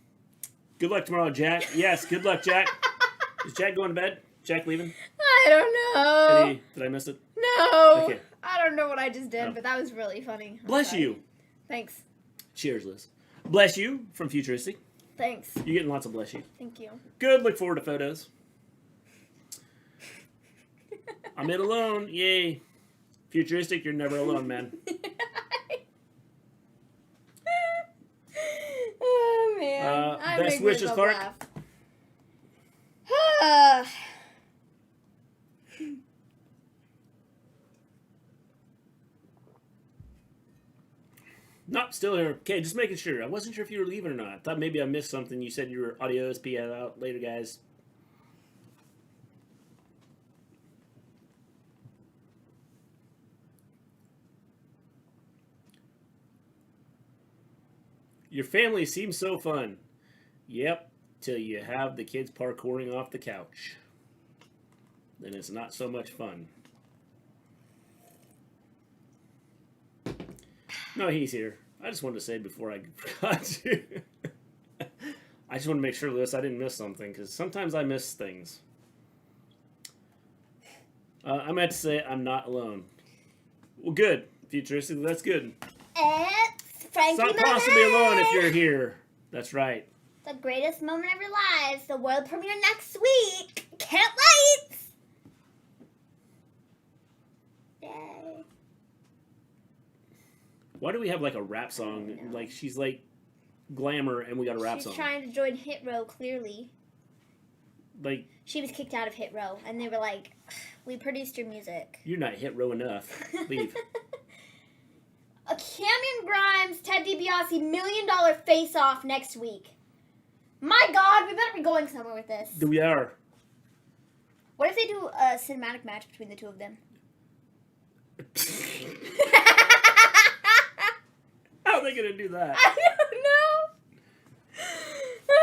Good luck tomorrow, Jack. Yes, good luck, Jack. Is Jack going to bed? Jack leaving? I don't know. Did I miss it? No. Okay. I don't know what I just did, but that was really funny. Bless you. Thanks. Cheers, Liz. Bless you from Futuristic. Thanks. You're getting lots of bless you. Thank you. Good. Look forward to photos. I'm in alone. Yay. Futuristic, you're never alone, man. Oh, man. Best wishes, Clark. Nope, still here. Okay, just making sure. I wasn't sure if you were leaving or not. I thought maybe I missed something. You said your audio is out later, guys. Your family seems so fun. Yep, till you have the kids parkouring off the couch. Then it's not so much fun. No, he's here. I just wanted to say before I forgot to. I just want to make sure, Lewis, I didn't miss something, because sometimes I miss things. I meant to say I'm not alone. Well, good. Futuristic, that's good. It's Frankie It's not possibly alone if you're here. That's right. The greatest moment of your lives. The world premiere next week. Can't wait. Yay. Why do we have like a rap song? Like she's like glamour and we got a rap song. She's trying to join Hit Row, clearly. Like she was kicked out of Hit Row and they were like, we produced your music. You're not Hit Row enough. Leave. A Cameron Grimes, Ted DiBiase $1 million face-off next week. My God, we better be going somewhere with this. We are. What if they do a cinematic match between the two of them? How are they gonna do that? I don't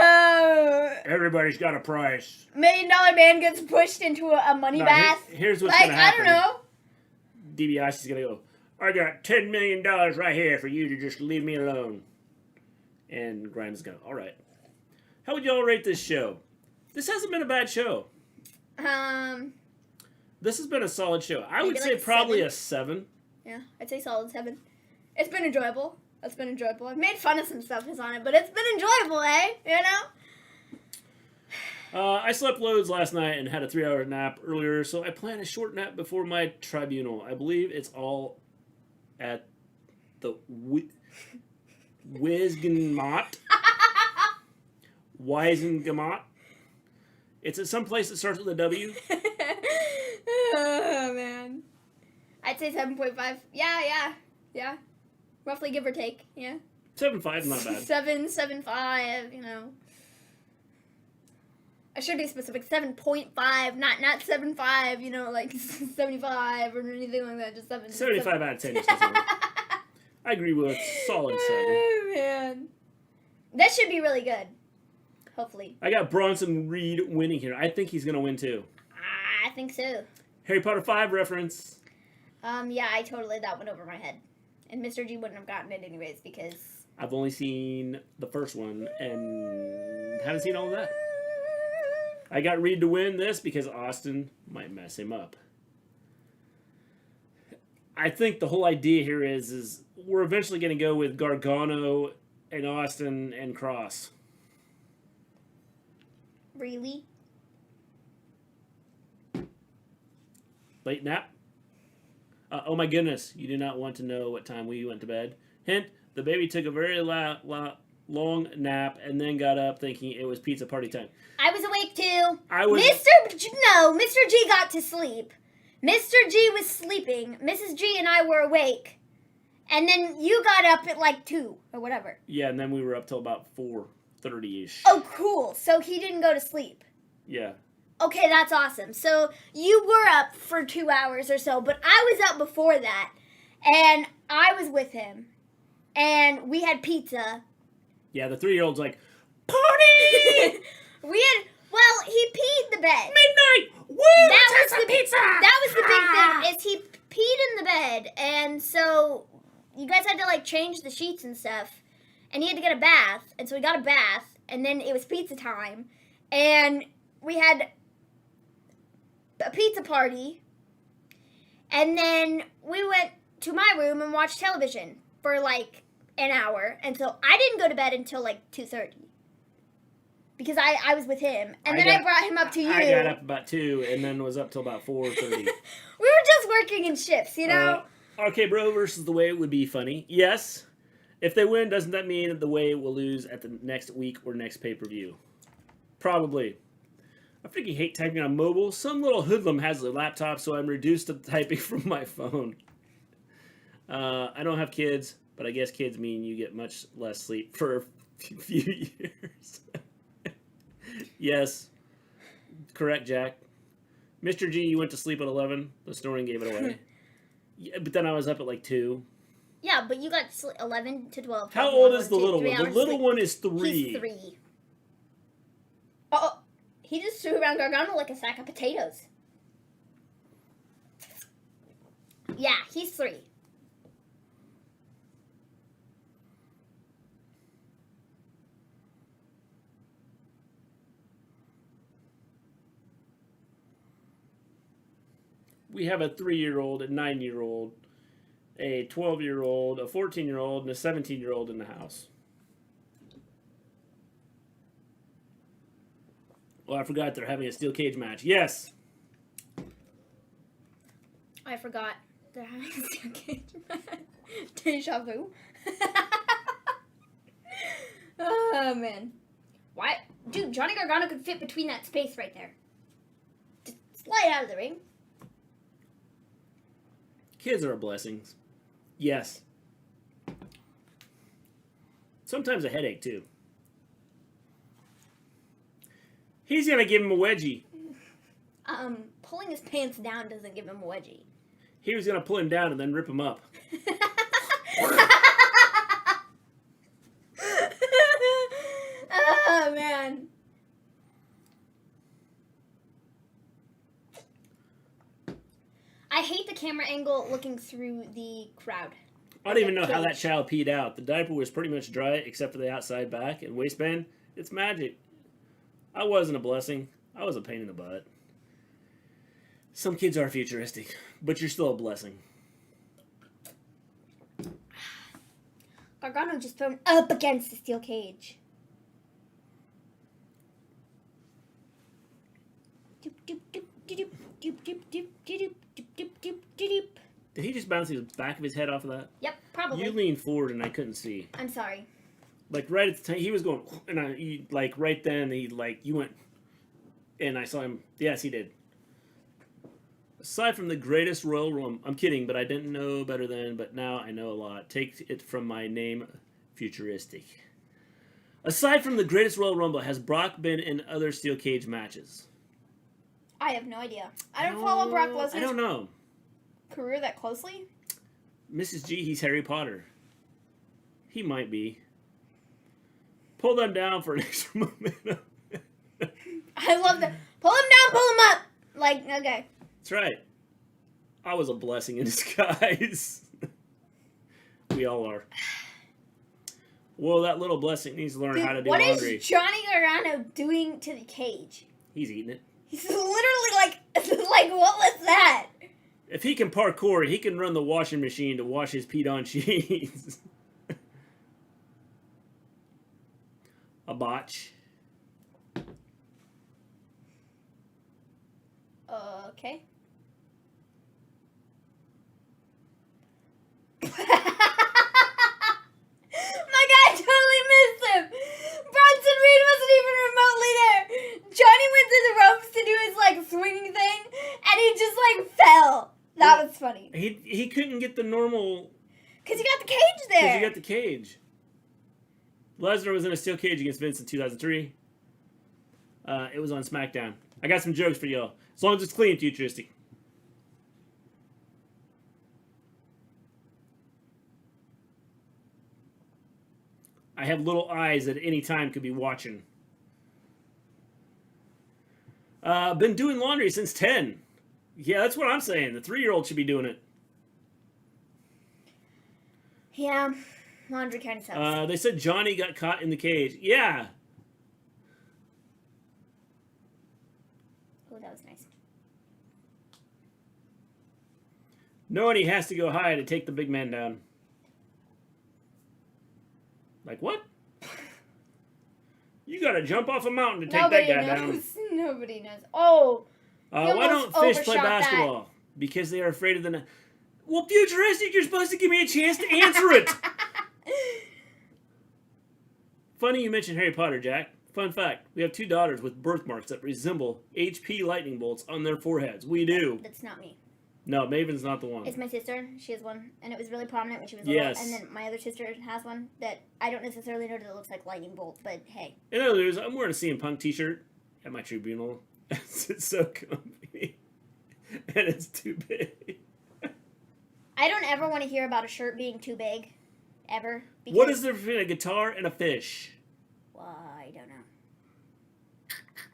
know. Everybody's got a price. $1 million man gets pushed into a money bath. Here's what's like, gonna happen. I don't know. DiBiase's gonna go, I got $10 million right here for you to just leave me alone. And Grimes is going, all right. How would y'all rate this show? This hasn't been a bad show. This has been a solid show. I would say like probably 7. a 7. Yeah, I'd say solid 7. It's been enjoyable. It's been enjoyable. I've made fun of some stuff that's on it, but it's been enjoyable, eh? You know? I slept loads last night and had a 3-hour nap earlier, so I plan a short nap before my tribunal. I believe it's all at the Wisgenmott. Weisengemot. It's at some place that starts with a W. Oh, man. I'd say 7.5. Yeah. Roughly, give or take. Yeah. 7.5, not bad. 7.5, you know. I should be specific. 7.5, not 7.5. You know, like 75 or anything like that. Just 7. 75 out of 10. I agree with a solid 7. Oh man, that should be really good. Hopefully. I got Bronson Reed winning here. I think he's gonna win too. I think so. Harry Potter 5 reference. Yeah, I totally that went over my head, and Mr. G wouldn't have gotten it anyways because I've only seen the first one and haven't seen all of that. I got Reed to win this because Austin might mess him up. I think the whole idea here is we're eventually going to go with Gargano and Austin and Kross. Really? Late nap? Oh my goodness, you do not want to know what time we went to bed. Hint, the baby took a very long nap and then got up thinking it was pizza party time. I was awake too. Mr. G got to sleep. Mr. G was sleeping. Mrs. G and I were awake. And then you got up at like 2 or whatever. Yeah, and then we were up till about 4:30-ish. Oh, cool. So he didn't go to sleep. Yeah. Okay, that's awesome. So you were up for 2 hours or so, but I was up before that. And I was with him. And we had pizza. Yeah, the 3-year-old's like, party! Well, he peed the bed. Midnight! Woo! That was the pizza! That was the big thing, is he peed in the bed, and so you guys had to, like, change the sheets and stuff, and he had to get a bath, and so we got a bath, and then it was pizza time, and we had a pizza party, and then we went to my room and watched television for, like, an hour, and so I didn't go to bed until, like, 2:30. Because I was with him, and then I brought him up to you. I got up about 2, and then was up till about 4:30. We were just working in shifts, you know? RK Bro versus The Way would be funny. Yes. If they win, doesn't that mean that The Way will lose at the next week or next pay-per-view? Probably. I freaking hate typing on mobile. Some little hoodlum has a laptop, so I'm reduced to typing from my phone. I don't have kids, but I guess kids mean you get much less sleep for a few years. Yes. Correct, Jack. Mr. G, you went to sleep at 11. The snoring gave it away. Yeah, but then I was up at like 2. Yeah, but you got 11 to 12. How old is the little one? The little one is 3. He's 3. Oh, he just threw around Gargano like a sack of potatoes. Yeah, he's 3. We have a 3-year-old, a 9-year-old, a 12-year-old, a 14-year-old, and a 17-year-old in the house. Well, I forgot they're having a steel cage match. Yes! I forgot they're having a steel cage match. Deja vu. Oh, man. Why? Dude, Johnny Gargano could fit between that space right there. Just slide out of the ring. Kids are a blessing. Yes. Sometimes a headache, too. He's going to give him a wedgie. Pulling his pants down doesn't give him a wedgie. He was going to pull him down and then rip him up. Oh, man. I hate the camera angle looking through the crowd. I don't even know how that child peed out. The diaper was pretty much dry except for the outside back and waistband. It's magic. I wasn't a blessing. I was a pain in the butt. Some kids are futuristic, but you're still a blessing. Gargano just thrown up against the steel cage. Doop, doop, doop, doop, doop, doop, doop, doop, doop, doop, doop, doop. Did he just bounce the back of his head off of that? Yep, probably. You leaned forward and I couldn't see. I'm sorry. Like right at the time, he was going, and like right then, you went, and I saw him. Yes, he did. Aside from the greatest Royal Rumble, I'm kidding, but I didn't know better then, but now I know a lot. Take it from my name, futuristic. Aside from the Greatest Royal Rumble, has Brock been in other steel cage matches? I have no idea. I don't follow Brock Lesnar's I don't know. career that closely. Mrs. G, he's Harry Potter. He might be. Pull them down for an extra momentum. I love that. Pull him down, pull him up. Like, okay. That's right. I was a blessing in disguise. We all are. Well, that little blessing needs to learn how to do laundry. What is Johnny Gargano doing to the cage? He's eating it. He's literally like, what was that? If he can parkour, he can run the washing machine to wash his peed-on sheets. A botch. Okay. My guy totally missed him. Bronson Reed wasn't even remotely there. Johnny went through the ropes to do his like swinging thing, and he just like fell. That was funny. He couldn't get the normal. Cause he got the cage there. Because he got the cage. Lesnar was in a steel cage against Vince in 2003. It was on SmackDown. I got some jokes for y'all. As long as it's clean, futuristic. I have little eyes that at any time could be watching. Been doing laundry since 10. Yeah, that's what I'm saying. The 3-year-old should be doing it. Yeah, laundry kind of sucks. They said Johnny got caught in the cage. Yeah. Oh, that was nice. Knowing he has to go high to take the big man down. Like, what? You gotta jump off a mountain to take that guy down. Nobody knows. Oh. Why don't fish play basketball? That. Because they are afraid of the... Well, futuristic, you're supposed to give me a chance to answer it. Funny you mentioned Harry Potter, Jack. Fun fact, we have 2 daughters with birthmarks that resemble HP lightning bolts on their foreheads. We do. That's not me. No, Maven's not the one. It's my sister. She has one, and it was really prominent when she was little. Yes. And then my other sister has one that I don't necessarily know that it looks like lightning bolt, but hey. In other news, I'm wearing a CM Punk t-shirt at my tribunal. It's so comfy. And it's too big. I don't ever want to hear about a shirt being too big. Ever. What is there between a guitar and a fish? Well, I don't know.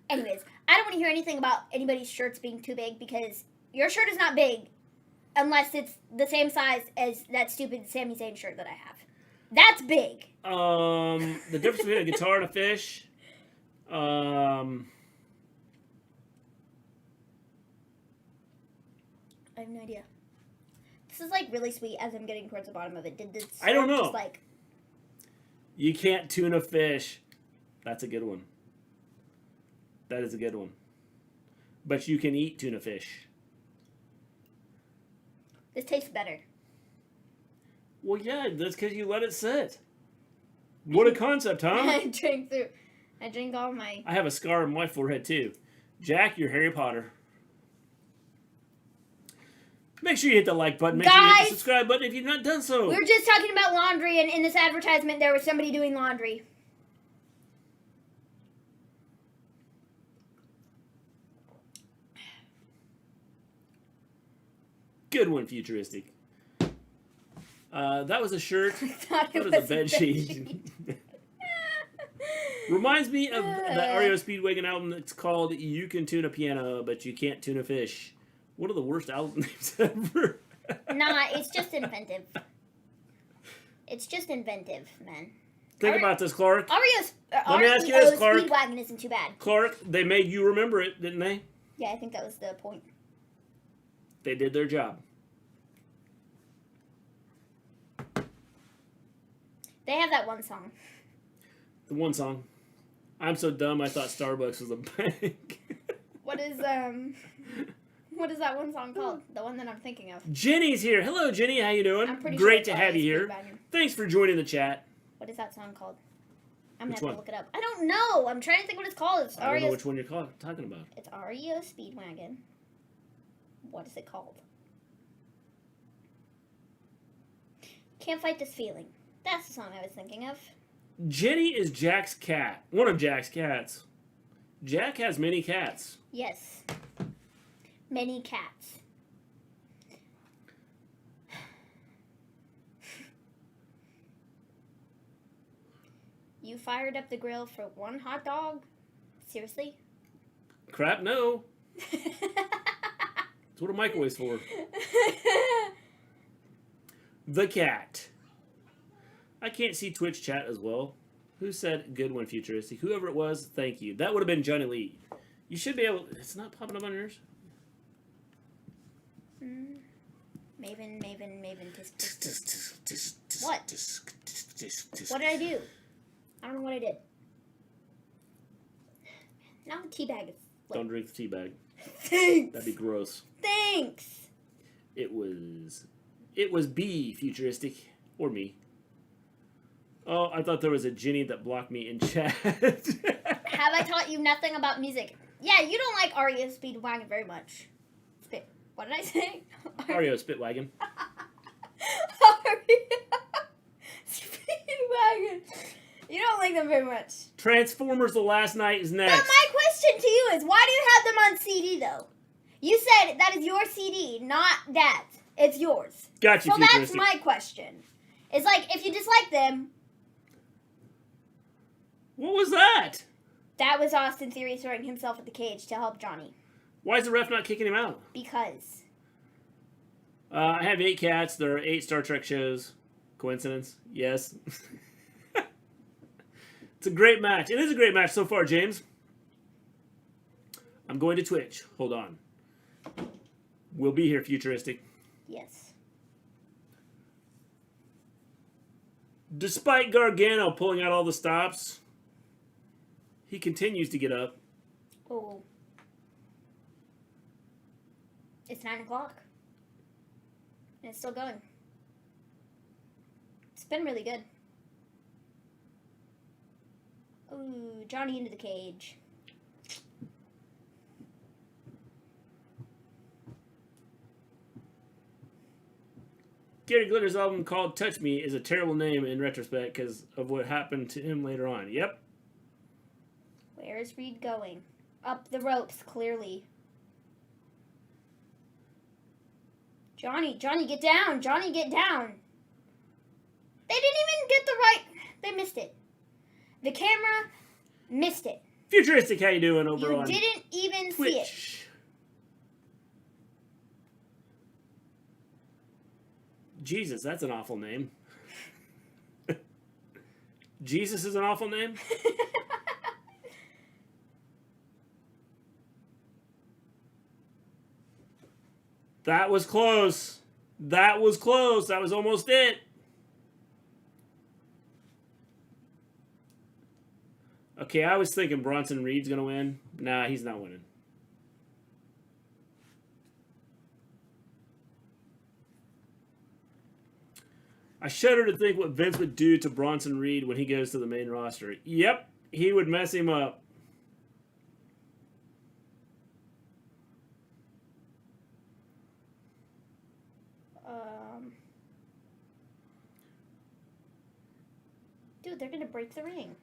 Anyways, I don't want to hear anything about anybody's shirts being too big because your shirt is not big unless it's the same size as that stupid Sami Zayn shirt that I have. That's big. The difference between a guitar and a fish. I have no idea. This is like really sweet as I'm getting towards the bottom of it. Did this? I don't know. Just like... You can't tune a fish. That's a good one. That is a good one. But you can eat tuna fish. This tastes better. Well, yeah, that's because you let it sit. What a concept, huh? I drink all my... I have a scar on my forehead, too. Jack, you're Harry Potter. Make sure you hit the like button. Make sure you hit the subscribe button if you've not done so. We were just talking about laundry, and in this advertisement, there was somebody doing laundry. Good one, futuristic. That was a shirt. That was a bed sheet. Reminds me of the REO Speedwagon album that's called You Can Tune a Piano, but You Can't Tune a Fish. One of the worst album names ever. Nah, it's just inventive. It's just inventive, man. Think about this, Clark. Let me ask you this, Clark. Speedwagon isn't too bad. Clark, they made you remember it, didn't they? Yeah, I think that was the point. They did their job. They have that one song. The one song. I'm so dumb I thought Starbucks was a bank. What is that one song called? The one that I'm thinking of. Jenny's here. Hello, Jenny. How you doing? I'm pretty Great sure to have you here. Thanks for joining the chat. What is that song called? I'm going to have to look it up. I don't know. I'm trying to think what it's called. I don't know which one you're talking about. It's REO Speedwagon. What is it called? Can't Fight This Feeling. That's the song I was thinking of. Jenny is Jack's cat. One of Jack's cats. Jack has many cats. Yes. Many cats. You fired up the grill for one hot dog? Seriously? Crap, no. That's what a microwave's for. The cat. I can't see Twitch chat as well. Who said good one, Futuristic? Whoever it was, thank you. That would have been Johnny Lee. You should be able... It's not popping up on yours? Maven, tisk, tisk, tisk. What? What did I do? I don't know what I did. Now the tea bag is... Don't drink the tea bag. Thanks! That'd be gross. Thanks! It was B, Futuristic. Or me. Oh, I thought there was a Jenny that blocked me in chat. Have I taught you nothing about music? Yeah, you don't like REO Speedwagon very much. What did I say? REO Spitwagon. Speedwagon. You don't like them very much. Transformers The Last Night is next. Now my question to you is, why do you have them on CD though? You said that is your CD, not Dad's. It's yours. Got you, so Futuristic. that's my question. It's like, if you dislike them... What was that? That was Austin Theory throwing himself at the cage to help Johnny. Why is the ref not kicking him out? Because. I have 8 cats. There are 8 Star Trek shows. Coincidence? Yes. It's a great match. It is a great match so far, James. I'm going to Twitch. Hold on. We'll be here, Futuristic. Yes. Despite Gargano pulling out all the stops, he continues to get up. Oh. It's 9 o'clock. And it's still going. It's been really good. Ooh, Johnny into the cage. Gary Glitter's album called Touch Me is a terrible name in retrospect because of what happened to him later on. Yep. Where is Reed going? Up the ropes, clearly. Johnny, get down! Johnny, get down! They didn't even get the right... They missed it. The camera missed it. Futuristic, how you doing over on You didn't even Twitch? see it. Jesus, that's an awful name. Jesus is an awful name? That was close. That was close. That was almost it. Okay, I was thinking Bronson Reed's going to win. Nah, he's not winning. I shudder to think what Vince would do to Bronson Reed when he goes to the main roster. Yep, he would mess him up. Dude, they're gonna break the ring.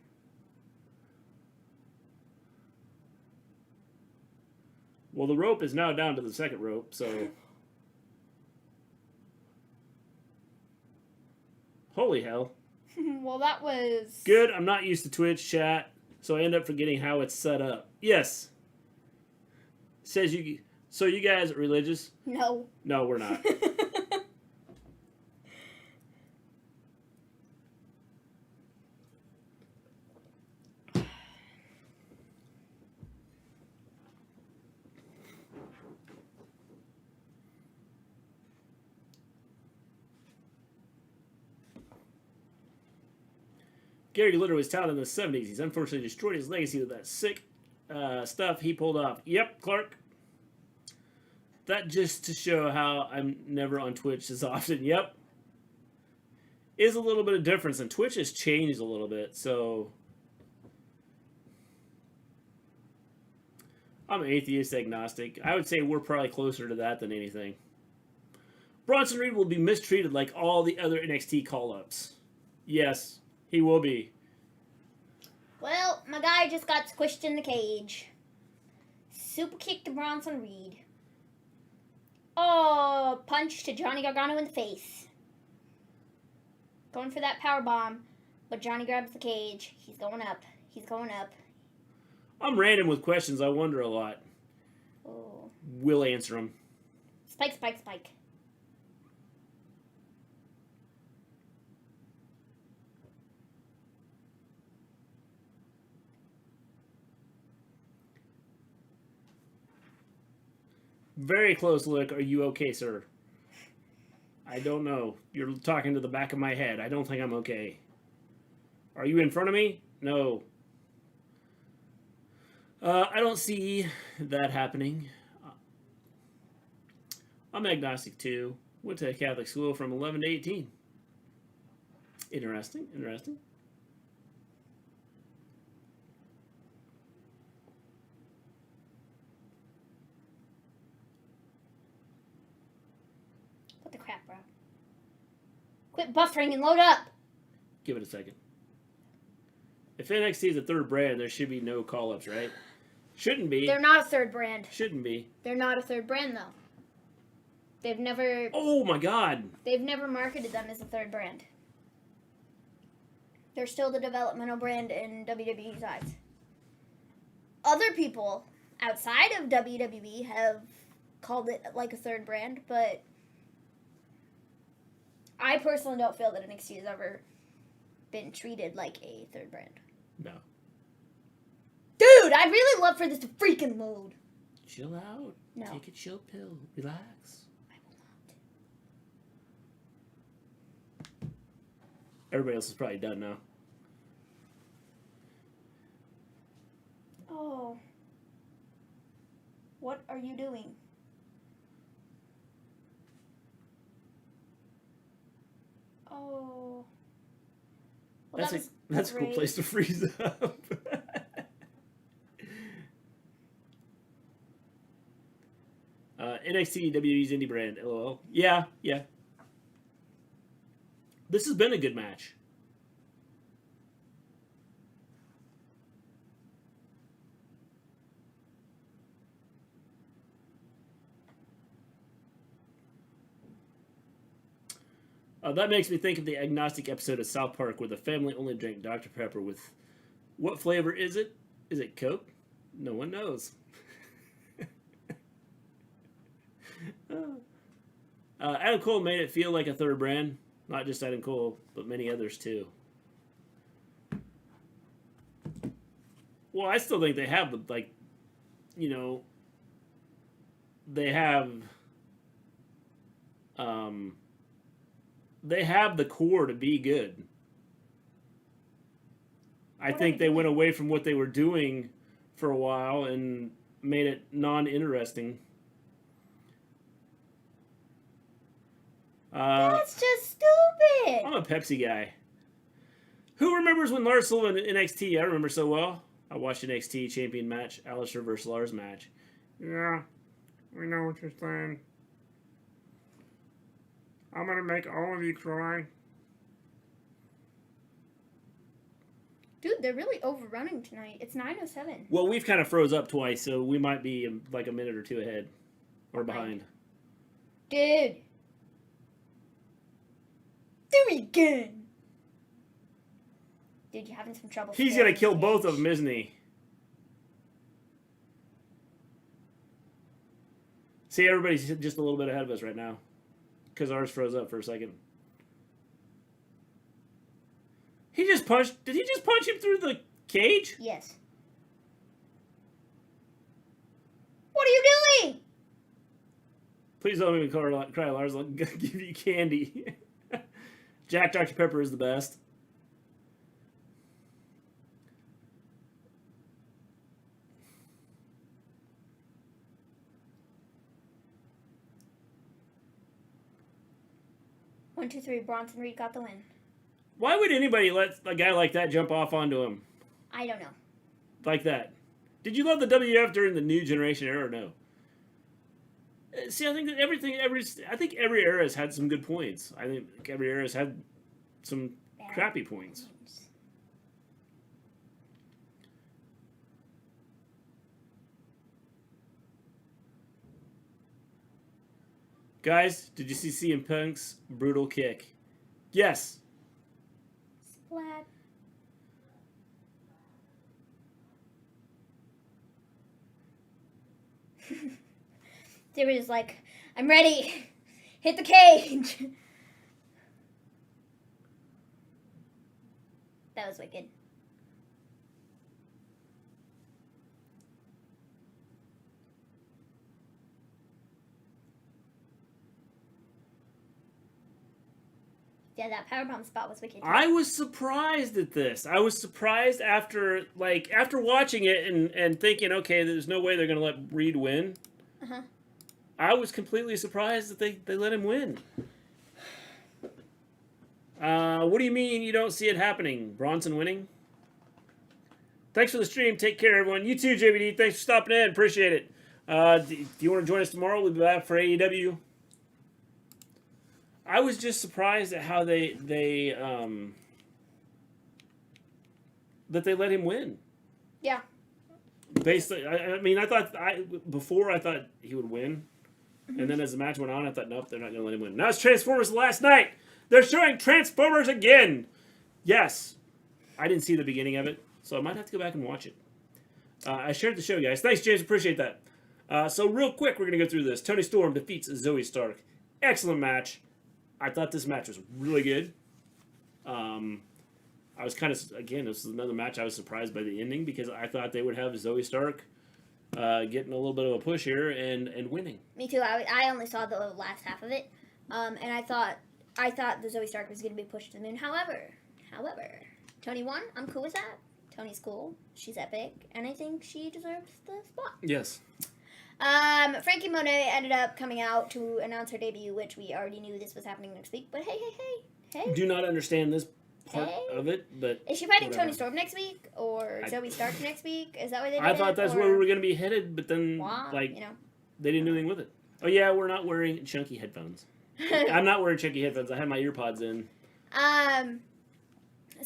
Well, the rope is now down to the second rope, so... Holy hell. Well, that was... Good, I'm not used to Twitch chat, so I end up forgetting how it's set up. Yes. Says you... So you guys are religious? No. No, we're not. Gary Glitter was touted in the 70s. He's unfortunately destroyed his legacy with that sick stuff he pulled off. Yep, Clark. That just to show how I'm never on Twitch as often. Yep. Is a little bit of difference, and Twitch has changed a little bit, so... I'm atheist agnostic. I would say we're probably closer to that than anything. Bronson Reed will be mistreated like all the other NXT call-ups. Yes. He will be. my guy just got squished in the cage. Super kick to Bronson Reed. Oh, punch to Johnny Gargano in the face. Going for that power bomb, but Johnny grabs the cage. He's going up. He's going up. I'm random with questions. I wonder a lot. Oh. We'll answer them. Spike, spike, spike. Very close look. Are you okay, sir? I don't know. You're talking to the back of my head. I don't think I'm okay. Are you in front of me? No. I don't see that happening. I'm agnostic too. Went to a Catholic school from 11 to 18. Interesting, interesting. What the crap, bro? Quit buffering and load up! Give it a second. If NXT is a third brand, there should be no call-ups, right? Shouldn't be. They're not a third brand. Shouldn't be. They're not a third brand, though. They've never... Oh, my God. They've never marketed them as a third brand. They're still the developmental brand in WWE's eyes. Other people outside of WWE have called it like a third brand, but I personally don't feel that NXT has ever been treated like a third brand. No. Dude, I'd really love for this to freaking load. Chill out. No. Take a chill pill. Relax. I will not. Everybody else is probably done now. Oh. What are you doing? Oh. Well, that's a cool great. place to freeze up. NXT WWE's indie brand. LOL. Yeah, yeah. This has been a good match. That makes me think of the agnostic episode of South Park where the family only drank Dr. Pepper with... What flavor is it? Is it Coke? No one knows. Adam Cole made it feel like a third brand. Not just Adam Cole, but many others too. Well, I still think they have, like, you know, they have the core to be good. I think they went away from what they were doing for a while and made it non-interesting. That's just stupid. I'm a Pepsi guy. Who remembers when Lars Sullivan in NXT? I remember so well. I watched NXT champion match, Alistair versus Lars match. Yeah, we know what you're saying. I'm gonna make all of you cry. Dude, they're really overrunning tonight. It's 9:07. Well, we've kind of froze up twice, so we might be like a minute or two ahead. Or behind. Dude. Do it again. Dude, you're having some trouble. He's gonna kill both of them, isn't he? See, everybody's just a little bit ahead of us right now. Because ours froze up for a second. He just punched... Did he just punch him through the cage? Yes. What are you doing? Please don't make me cry, Lars. I'll give you candy. Jack Dr. Pepper is the best. One, two, three. Bronson Reed got the win. Why would anybody let a guy like that jump off onto him? I don't know. Like that. Did you love the WF during the New Generation era or no? See, I think that every era has had some good points. I think every era has had some crappy points. Guys, did you see CM Punk's brutal kick? Yes. Splat. They were just like, I'm ready. Hit the cage. That was wicked. Yeah, that powerbomb spot was wicked. I was surprised at this. I was surprised after watching it and thinking, okay, there's no way they're going to let Reed win. Uh-huh. I was completely surprised that they let him win. What do you mean you don't see it happening? Bronson winning? Thanks for the stream. Take care, everyone. You too, JVD. Thanks for stopping in. Appreciate it. Do you want to join us tomorrow? We'll be back for AEW. I was just surprised at how that they let him win. Yeah. Basically, I mean, I thought he would win, and then as the match went on, I thought, nope, they're not going to let him win. Now it's Transformers last night. They're showing Transformers again. Yes, I didn't see the beginning of it, so I might have to go back and watch it. I shared the show, guys. Thanks, James. Appreciate that. So real quick, we're going to go through this. Toni Storm defeats Zoey Stark. Excellent match. I thought this match was really good. I was kind of, again, this is another match I was surprised by the ending because I thought they would have Zoey Stark getting a little bit of a push here and winning. Me too. I only saw the last half of it, and I thought the Zoey Stark was going to be pushed to the moon. However, Toni won. I'm cool with that. Toni's cool. She's epic, and I think she deserves the spot. Yes. Frankie Monet ended up coming out to announce her debut, which we already knew this was happening next week. But hey. Do not understand this part of it, but is she fighting whatever. Toni Storm next week or Zoey Stark next week? Is that where they did I thought that's where we were going to be headed, but then they didn't do anything with it. Oh yeah, we're not wearing chunky headphones. I'm not wearing chunky headphones. I have my ear pods in. So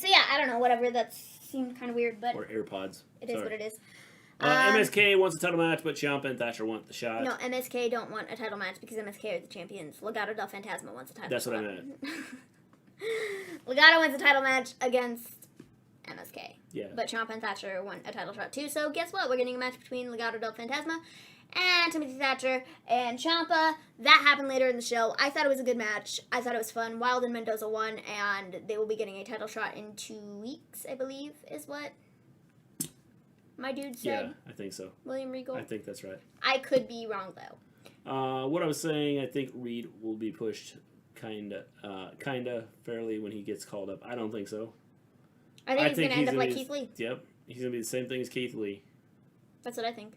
yeah, I don't know. Whatever. That seemed kind of weird, but or AirPods. It is what it is. MSK wants a title match, but Ciampa and Thatcher want the shot. No, MSK don't want a title match because MSK are the champions. Legado del Fantasma wants a title match. That's what I meant. Legado wins a title match against MSK. Yeah. But Ciampa and Thatcher want a title shot too. So guess what? We're getting a match between Legado del Fantasma and Timothy Thatcher and Ciampa. That happened later in the show. I thought it was a good match. I thought it was fun. Wilde and Mendoza won, and they will be getting a title shot in 2 weeks, I believe, is what my dude said. Yeah, I think so. William Regal. I think that's right. I could be wrong though. What I was saying, I think Reed will be pushed kinda fairly when he gets called up. I don't think so. I think he's going to end up like Keith Lee. Yep. He's going to be the same thing as Keith Lee. That's what I think.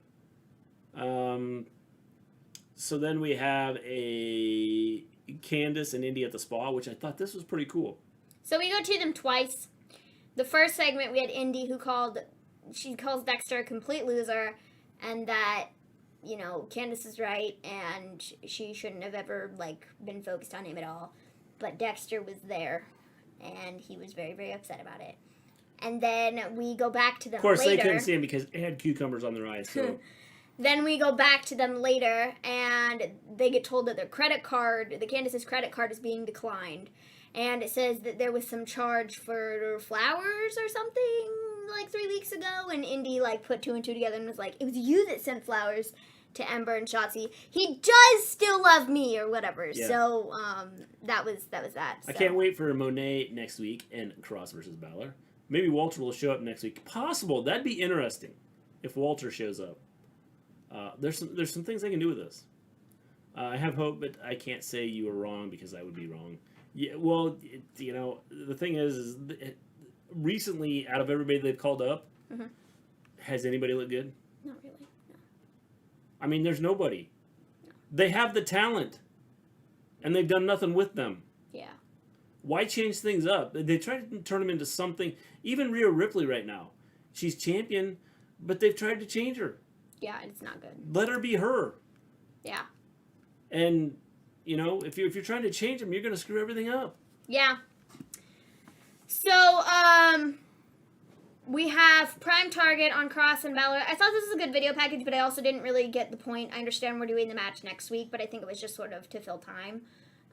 So then we have a Candice and Indy at the spa, which I thought this was pretty cool. So we go to them twice. The first segment we had Indy who calls Dexter a complete loser and that, you know, Candice is right and she shouldn't have ever, been focused on him at all. But Dexter was there and he was very, very upset about it. And then we go back to them later. Of course, they couldn't see him because it had cucumbers on their eyes, so... Then we go back to them later, and they get told that the Candice's credit card is being declined. And it says that there was some charge for flowers or something, 3 weeks ago. And Indy, put 2 and 2 together and was like, it was you that sent flowers to Ember and Shotzi. He does still love me, or whatever. Yeah. So, that was that. So. I can't wait for Monet next week and Kross versus Balor. Maybe Walter will show up next week. Possible. That'd be interesting if Walter shows up. There's some things I can do with this. I have hope, but I can't say you were wrong because I would be wrong. Yeah, well, the thing is recently, out of everybody they've called up, has anybody looked good? Not really, no. I mean, there's nobody. No. They have the talent, and they've done nothing with them. Yeah. Why change things up? They try to turn them into something. Even Rhea Ripley right now, she's champion, but they've tried to change her. Yeah, it's not good. Let her be her. Yeah. And, if you're trying to change them, you're going to screw everything up. Yeah. So, We have Prime Target on Kross and Balor. I thought this was a good video package, but I also didn't really get the point. I understand we're doing the match next week, but I think it was just sort of to fill time.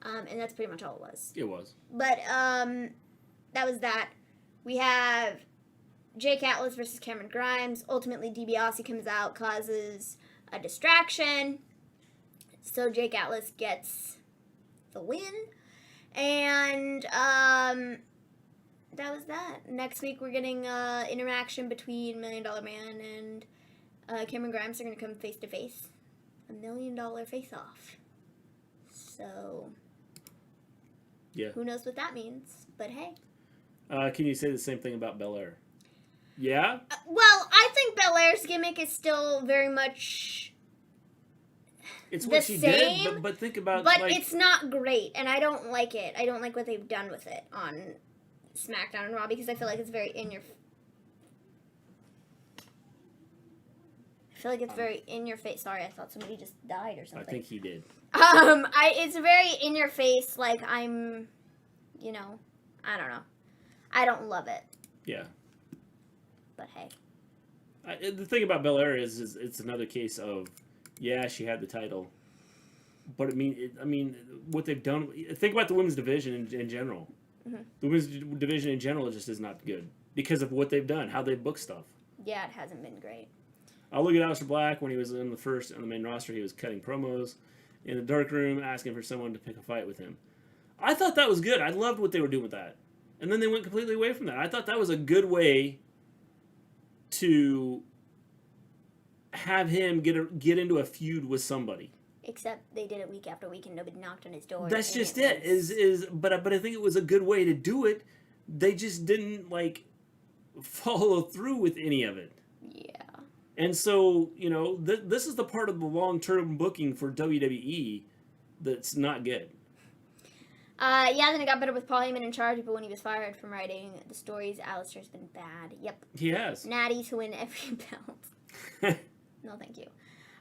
And that's pretty much all it was. It was. But that was that. We have Jake Atlas versus Cameron Grimes. Ultimately, Dibiase comes out, causes a distraction. So Jake Atlas gets the win. And that was that. Next week, we're getting interaction between $1 Million Man and Cameron Grimes. They're going to come face to face. $1 million face off. So, yeah. Who knows what that means? But hey. Can you say the same thing about Belair? Yeah? Well, I think Belair's gimmick is still very much it's what she did, but think about but like, it's not great, and I don't like it. I don't like what they've done with it on SmackDown and Raw because I feel like it's very in your. I feel like it's very in your face. Sorry, I thought somebody just died or something. I think he did. It's very in your face. Like I'm, I don't know. I don't love it. Yeah. But hey. The thing about Belair is it's another case of, yeah, she had the title, but I mean, what they've done. Think about the women's division in general. Mm-hmm. The women's division in general just is not good because of what they've done, how they book stuff. Yeah, it hasn't been great. I'll look at Aleister Black when he was on the main roster. He was cutting promos in the dark room, asking for someone to pick a fight with him. I thought that was good. I loved what they were doing with that, and then they went completely away from that. I thought that was a good way to have him get into a feud with somebody. Except they did it week after week and nobody knocked on his door. That's just it. But I think it was a good way to do it. They just didn't follow through with any of it. Yeah. And so, this is the part of the long-term booking for WWE that's not good. Then it got better with Paul Heyman in charge, but when he was fired from writing the stories, Alistair's been bad. Yep. He has. Natty to win every belt. No, thank you.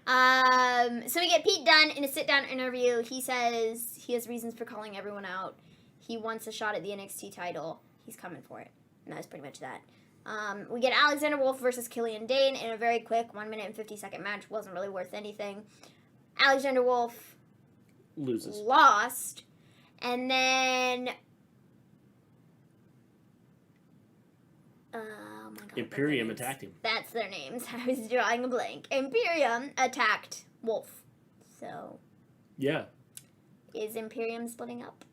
So we get Pete Dunne in a sit-down interview. He says he has reasons for calling everyone out. He wants a shot at the NXT title. He's coming for it. And that was pretty much that. We get Alexander Wolfe versus Killian Dane in a very quick 1 minute and 50-second match. Wasn't really worth anything. Alexander Wolfe lost. And then... oh my God, Imperium attacked him. That's their names. I was drawing a blank. Imperium attacked Wolfe. So... yeah. Is Imperium splitting up?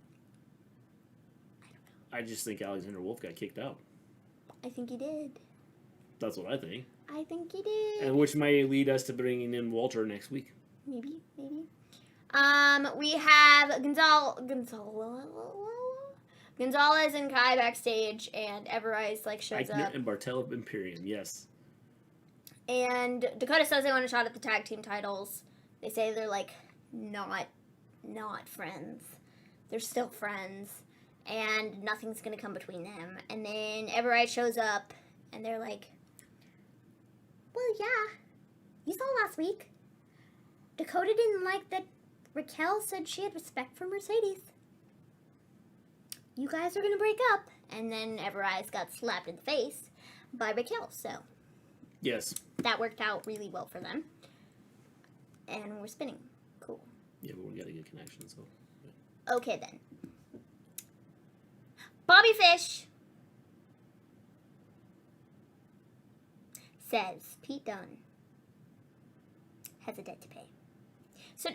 I don't know. I just think Alexander Wolfe got kicked out. I think he did. That's what I think. I think he did. And which may lead us to bringing in Walter next week. Maybe. We have Gonzalez and Kai backstage, and Everrise shows up. And Bartel of Imperium, yes. And Dakota says they want a shot at the tag team titles. They say they're not friends. They're still friends, and nothing's gonna come between them. And then Everrise shows up, and they're like, "Well, yeah, you saw last week. Dakota didn't like that Raquel said she had respect for Mercedes. You guys are going to break up." And then Everrise got slapped in the face by Raquel, so. Yes. That worked out really well for them. And we're spinning. Cool. Yeah, but we got a good connection, so. Yeah. Okay, then. Bobby Fish says Pete Dunne has a debt to pay. So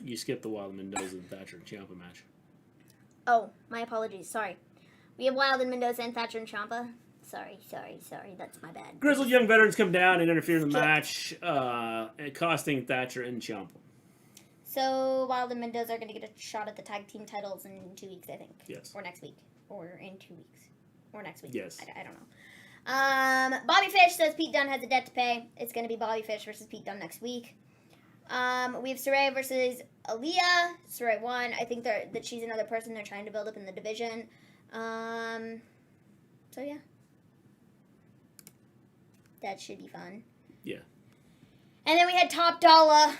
you skipped the Wild Mendoza and Thatcher and Ciampa match. Oh, my apologies. Sorry. We have Wild and Mendoza and Thatcher and Ciampa. Sorry. That's my bad. Grizzled young veterans come down and interfere in the match, costing Thatcher and Ciampa. So Wild and Mendoza are going to get a shot at the tag team titles in 2 weeks, I think. Yes. Or next week. Or in 2 weeks. Or next week. Yes. I don't know. Bobby Fish says Pete Dunne has a debt to pay. It's going to be Bobby Fish versus Pete Dunne next week. We have Saraya versus Aaliyah. Saraya won. I think that she's another person they're trying to build up in the division. So yeah. That should be fun. Yeah. And then we had Top Dolla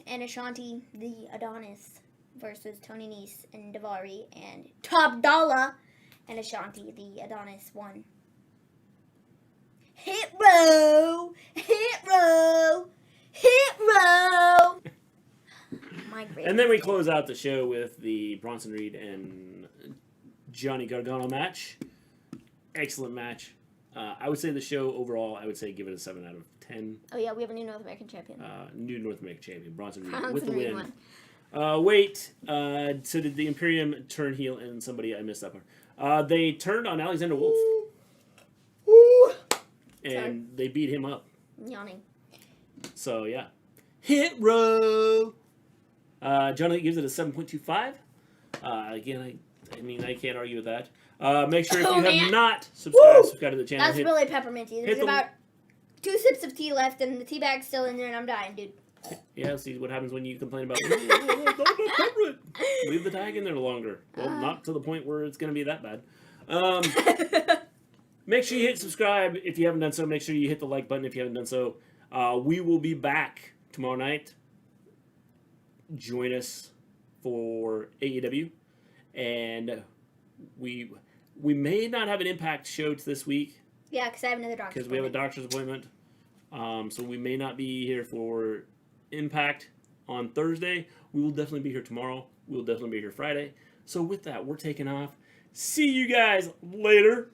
and Ashanti, the Adonis, versus Tony Nese and Daivari. And Top Dolla and Ashanti, the Adonis, won. row, hit row, hit row. My great. And then we close out the show with the Bronson Reed and Johnny Gargano match. Excellent match. I would say the show overall, I would say give it a 7 out of 10. Oh yeah, we have a new North American champion. New North American champion, Bronson Reed, Bronson with the Reed win. won. So did the Imperium turn heel and somebody, I missed that part. They turned on Alexander Wolfe. Ooh. And they beat him up. Yawning. So yeah. Hit row! Johnny gives it a 7.25. Again, I mean, I can't argue with that. Make sure if you have not subscribed to the channel. That's really pepperminty. There's about 2 sips of tea left, and the tea bag's still in there, and I'm dying, dude. Yeah, see what happens when you complain about leave the tag in there longer. Well, not to the point where it's going to be that bad. Make sure you hit subscribe if you haven't done so. Make sure you hit the like button if you haven't done so. We will be back tomorrow night. Join us for AEW. And we may not have an Impact show this week. Yeah, because I have another doctor's appointment. Because we have a doctor's appointment. So we may not be here for Impact on Thursday. We will definitely be here tomorrow. We will definitely be here Friday. So with that, we're taking off. See you guys later.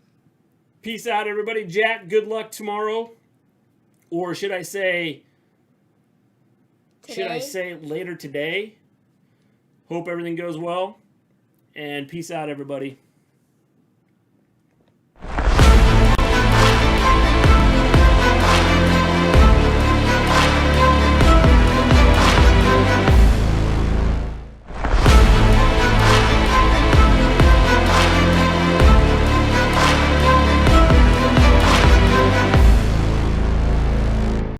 Peace out, everybody. Jack, good luck tomorrow. Or should I say... Today? Should I say later today? Hope everything goes well. And peace out, everybody.